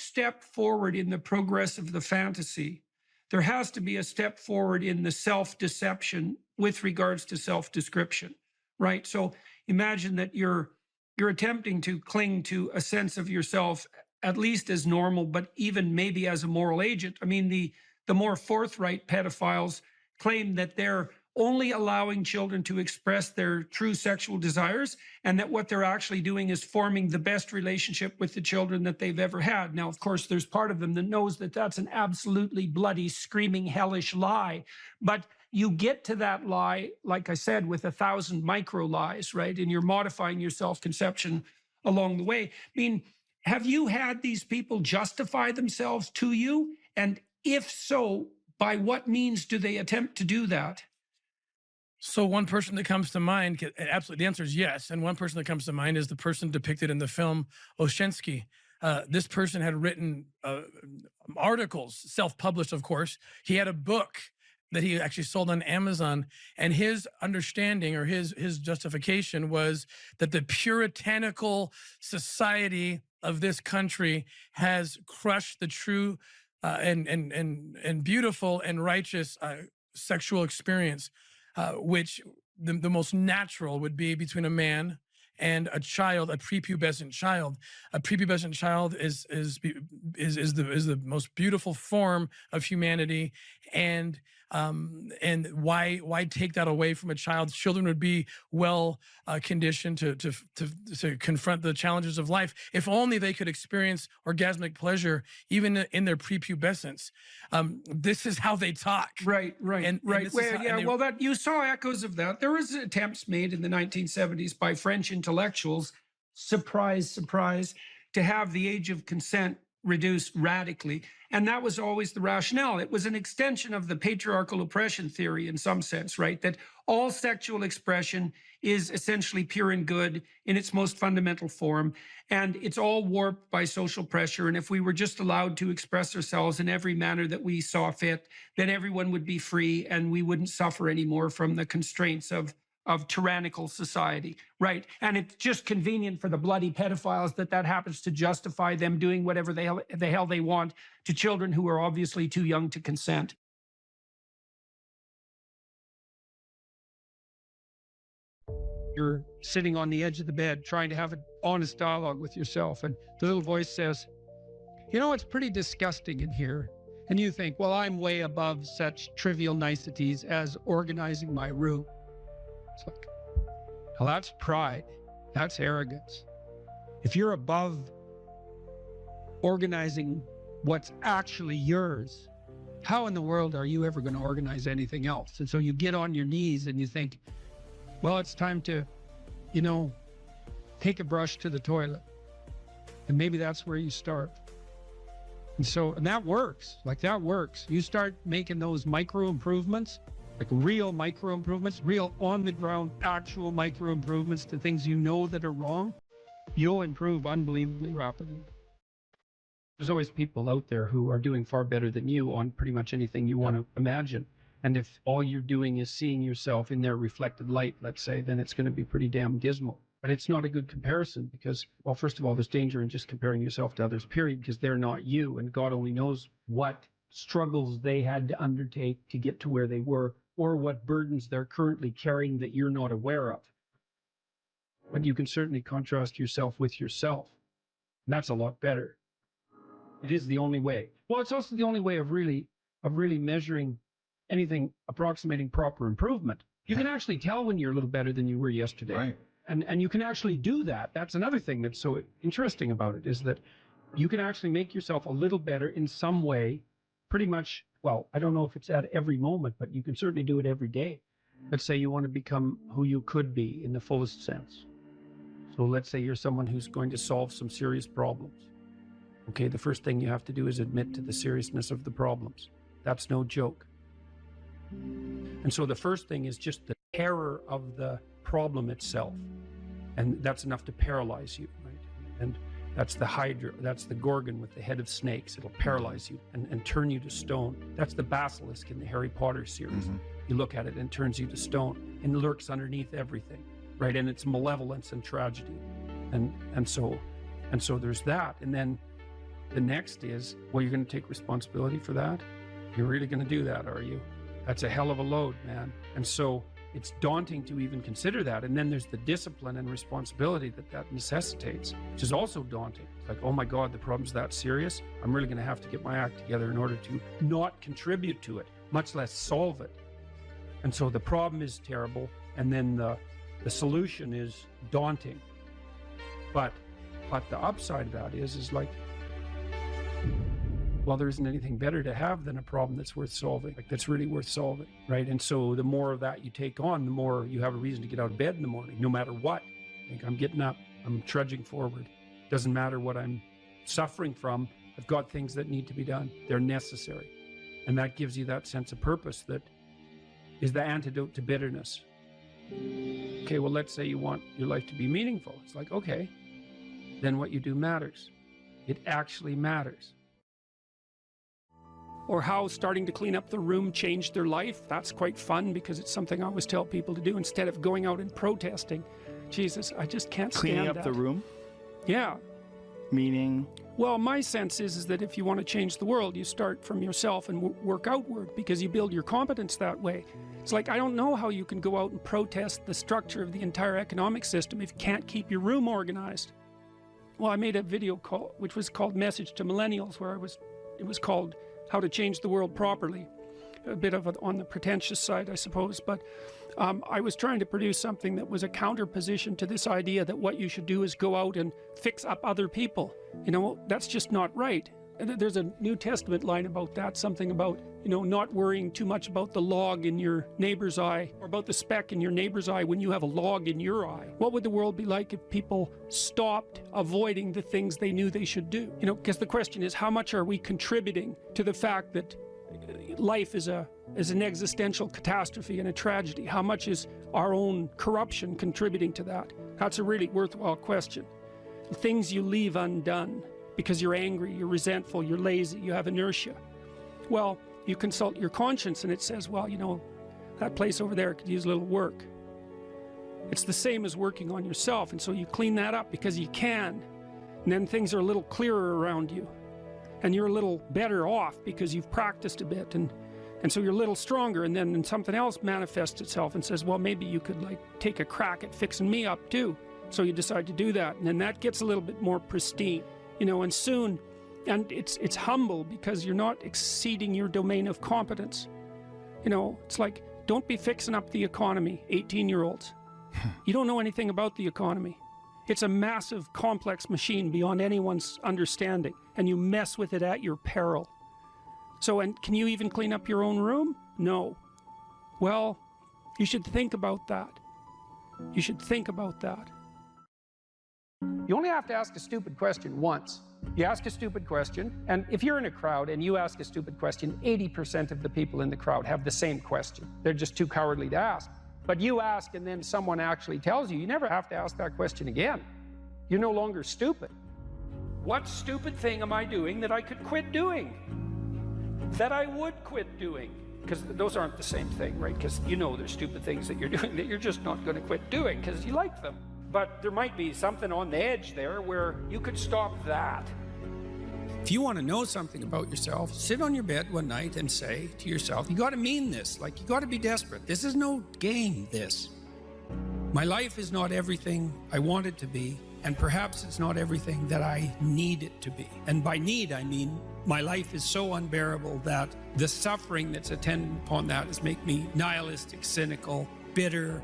C: step forward in the progress of the fantasy, there has to be a step forward in the self-deception with regards to self-description, right? So imagine that you're attempting to cling to a sense of yourself at least as normal, but even maybe as a moral agent. I mean, the more forthright pedophiles claim that they're only allowing children to express their true sexual desires, and that what they're actually doing is forming the best relationship with the children that they've ever had. Now, of course, there's part of them that knows that that's an absolutely bloody, screaming, hellish lie. But you get to that lie, like I said, with 1,000 micro lies, right? And you're modifying your self-conception along the way. I mean, have you had these people justify themselves to you? And if so, by what means do they attempt to do that?
H: So one person that comes to mind, absolutely, the answer is yes. And one person that comes to mind is the person depicted in the film Oshensky. This person had written articles, self-published, of course. He had a book that he actually sold on Amazon, and his understanding, or his justification, was that the puritanical society of this country has crushed the true and beautiful and righteous sexual experience, which the most natural would be between a man and a child, a prepubescent child. A prepubescent child is the most beautiful form of humanity, and why take that away from a child? Children would be well conditioned to confront the challenges of life if only they could experience orgasmic pleasure even in their prepubescence. This is how they talk.
C: Right.
H: And
C: That you saw echoes of that. There was attempts made in the 1970s by French intellectuals, surprise, surprise, to have the age of consent reduced radically. And that was always the rationale. It was an extension of the patriarchal oppression theory in some sense, right? That all sexual expression is essentially pure and good in its most fundamental form. And it's all warped by social pressure. And if we were just allowed to express ourselves in every manner that we saw fit, then everyone would be free and we wouldn't suffer anymore from the constraints of tyrannical society, right? And it's just convenient for the bloody pedophiles that happens to justify them doing whatever the hell they want to children who are obviously too young to consent. You're sitting on the edge of the bed trying to have an honest dialogue with yourself, and the little voice says, it's pretty disgusting in here. And you think, well, I'm way above such trivial niceties as organizing my room. It's like, well, that's pride. That's arrogance. If you're above organizing what's actually yours, how in the world are you ever going to organize anything else? And so you get on your knees and you think, well, it's time to, take a brush to the toilet. And maybe that's where you start. And that works. That works. You start making those micro improvements, like real micro improvements, real on the ground, actual micro improvements to things that are wrong, you'll improve unbelievably rapidly. There's always people out there who are doing far better than you on pretty much anything you want to imagine.
A: And if all you're doing is seeing yourself in their reflected light, let's say, then it's going to be pretty damn dismal. But it's not a good comparison because, well, first of all, there's danger in just comparing yourself to others, period, because they're not you. And God only knows what struggles they had to undertake to get to where they were, or what burdens they're currently carrying that you're not aware of. But you can certainly contrast yourself with yourself. And that's a lot better. It is the only way. Well, it's also the only way of really measuring anything approximating proper improvement. You can actually tell when you're a little better than you were yesterday.
I: Right.
A: And you can actually do that. That's another thing that's so interesting about it, is that you can actually make yourself a little better in some way, pretty much. Well, I don't know if it's at every moment, but you can certainly do it every day. Let's say you want to become who you could be in the fullest sense. So let's say you're someone who's going to solve some serious problems. Okay, the first thing you have to do is admit to the seriousness of the problems. That's no joke. And so the first thing is just the terror of the problem itself. And that's enough to paralyze you, right? And that's the Hydra, that's the Gorgon with the head of snakes. It'll paralyze you and turn you to stone. That's the basilisk in the Harry Potter series. You look at it and it turns you to stone and lurks underneath everything, right? And it's malevolence and tragedy. And so there's that. And then the next is, well, you're going to take responsibility for that? You're really going to do that, are you? That's a hell of a load, man. And so it's daunting to even consider that. And then there's the discipline and responsibility that necessitates, which is also daunting. It's like, oh my God, the problem's that serious. I'm really going to have to get my act together in order to not contribute to it, much less solve it. And so the problem is terrible. And then the solution is daunting. But the upside of that is like, well, there isn't anything better to have than a problem that's worth solving, like that's really worth solving, right? And so the more of that you take on, the more you have a reason to get out of bed in the morning, no matter what. Like, I'm getting up, I'm trudging forward. Doesn't matter what I'm suffering from. I've got things that need to be done. They're necessary. And that gives you that sense of purpose that is the antidote to bitterness. Okay, well, let's say you want your life to be meaningful. It's like, okay, then what you do matters. It actually matters. Or how starting to clean up the room changed their life. That's quite fun because it's something I always tell people to do instead of going out and protesting. Jesus, I just can't stand
I: Cleaning up
A: that.
I: the room?
A: Yeah.
I: Meaning?
A: Well, my sense is that if you want to change the world, you start from yourself and work outward because you build your competence that way. It's like, I don't know how you can go out and protest the structure of the entire economic system if you can't keep your room organized. Well, I made a video call, which was called Message to Millennials, where it was called How to Change the World Properly. A bit of it on the pretentious side, I suppose, but I was trying to produce something that was a counterposition to this idea that what you should do is go out and fix up other people. You know, that's just not right. There's a New Testament line about that, something about, you know, not worrying too much about the log in your neighbor's eye or about the speck in your neighbor's eye when you have a log in your eye. What would the world be like if people stopped avoiding the things they knew they should do? You know, because the question is, how much are we contributing to the fact that life is an existential catastrophe and a tragedy? How much is our own corruption contributing to that? That's a really worthwhile question. The things you leave undone because you're angry, you're resentful, you're lazy, you have inertia. Well, you consult your conscience and it says, well, you know, that place over there could use a little work. It's the same as working on yourself, and so you clean that up because you can. And then things are a little clearer around you. And you're a little better off because you've practiced a bit, and so you're a little stronger, and then something else manifests itself and says, well, maybe you could like take a crack at fixing me up too. So you decide to do that, and then that gets a little bit more pristine, you know, and soon, and it's humble because you're not exceeding your domain of competence. You know, it's like, don't be fixing up the economy, 18-year-olds. You don't know anything about the economy. It's a massive, complex machine beyond anyone's understanding, and you mess with it at your peril. So, and can you even clean up your own room? No. Well, you should think about that. You should think about that. You only have to ask a stupid question once. You ask a stupid question, and if you're in a crowd and you ask a stupid question, 80% of the people in the crowd have the same question. They're just too cowardly to ask. But you ask and then someone actually tells you, you never have to ask that question again. You're no longer stupid. What stupid thing am I doing that I could quit doing? That I would quit doing? because those aren't the same thing, right? Because you know there's stupid things that you're doing that you're just not going to quit doing because you like them. But there might be something on the edge there where you could stop that. If you want to know something about yourself, sit on your bed one night and say to yourself, you got to mean this, like you got to be desperate. This is no game, this. My life is not everything I want it to be, and perhaps it's not everything that I need it to be. And by need, I mean my life is so unbearable that the suffering that's attendant upon that is make me nihilistic, cynical, bitter,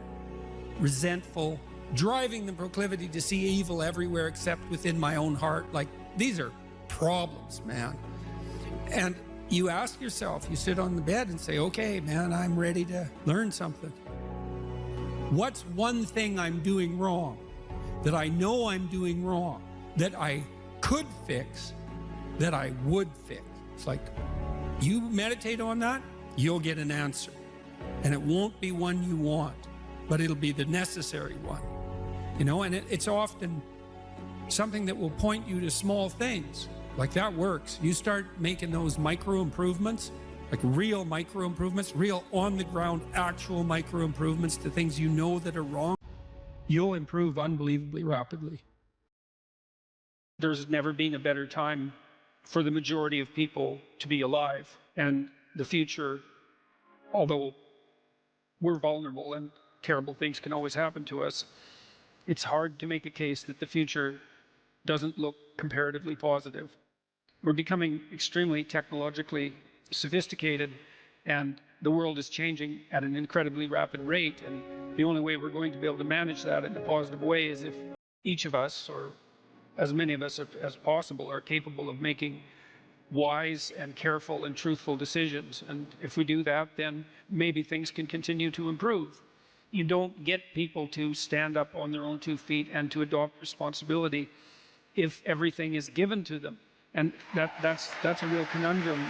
A: resentful, driving the proclivity to see evil everywhere except within my own heart. Like, these are problems, man. And you ask yourself, you sit on the bed and say, okay, man, I'm ready to learn something. What's one thing I'm doing wrong that I know I'm doing wrong, that I could fix, that I would fix? It's like, you meditate on that, you'll get an answer. And it won't be one you want, but it'll be the necessary one. You know, and it's often something that will point you to small things. Like, that works. You start making those micro improvements, like real micro improvements, real on the ground, actual micro improvements to things you know that are wrong, you'll improve unbelievably rapidly. There's never been a better time for the majority of people to be alive. And the future, although we're vulnerable and terrible things can always happen to us, it's hard to make a case that the future doesn't look comparatively positive. We're becoming extremely technologically sophisticated, and the world is changing at an incredibly rapid rate. And the only way we're going to be able to manage that in a positive way is if each of us, or as many of us as possible, are capable of making wise and careful and truthful decisions. And if we do that, then maybe things can continue to improve. You don't get people to stand up on their own 2 feet and to adopt responsibility if everything is given to them. And that's a real conundrum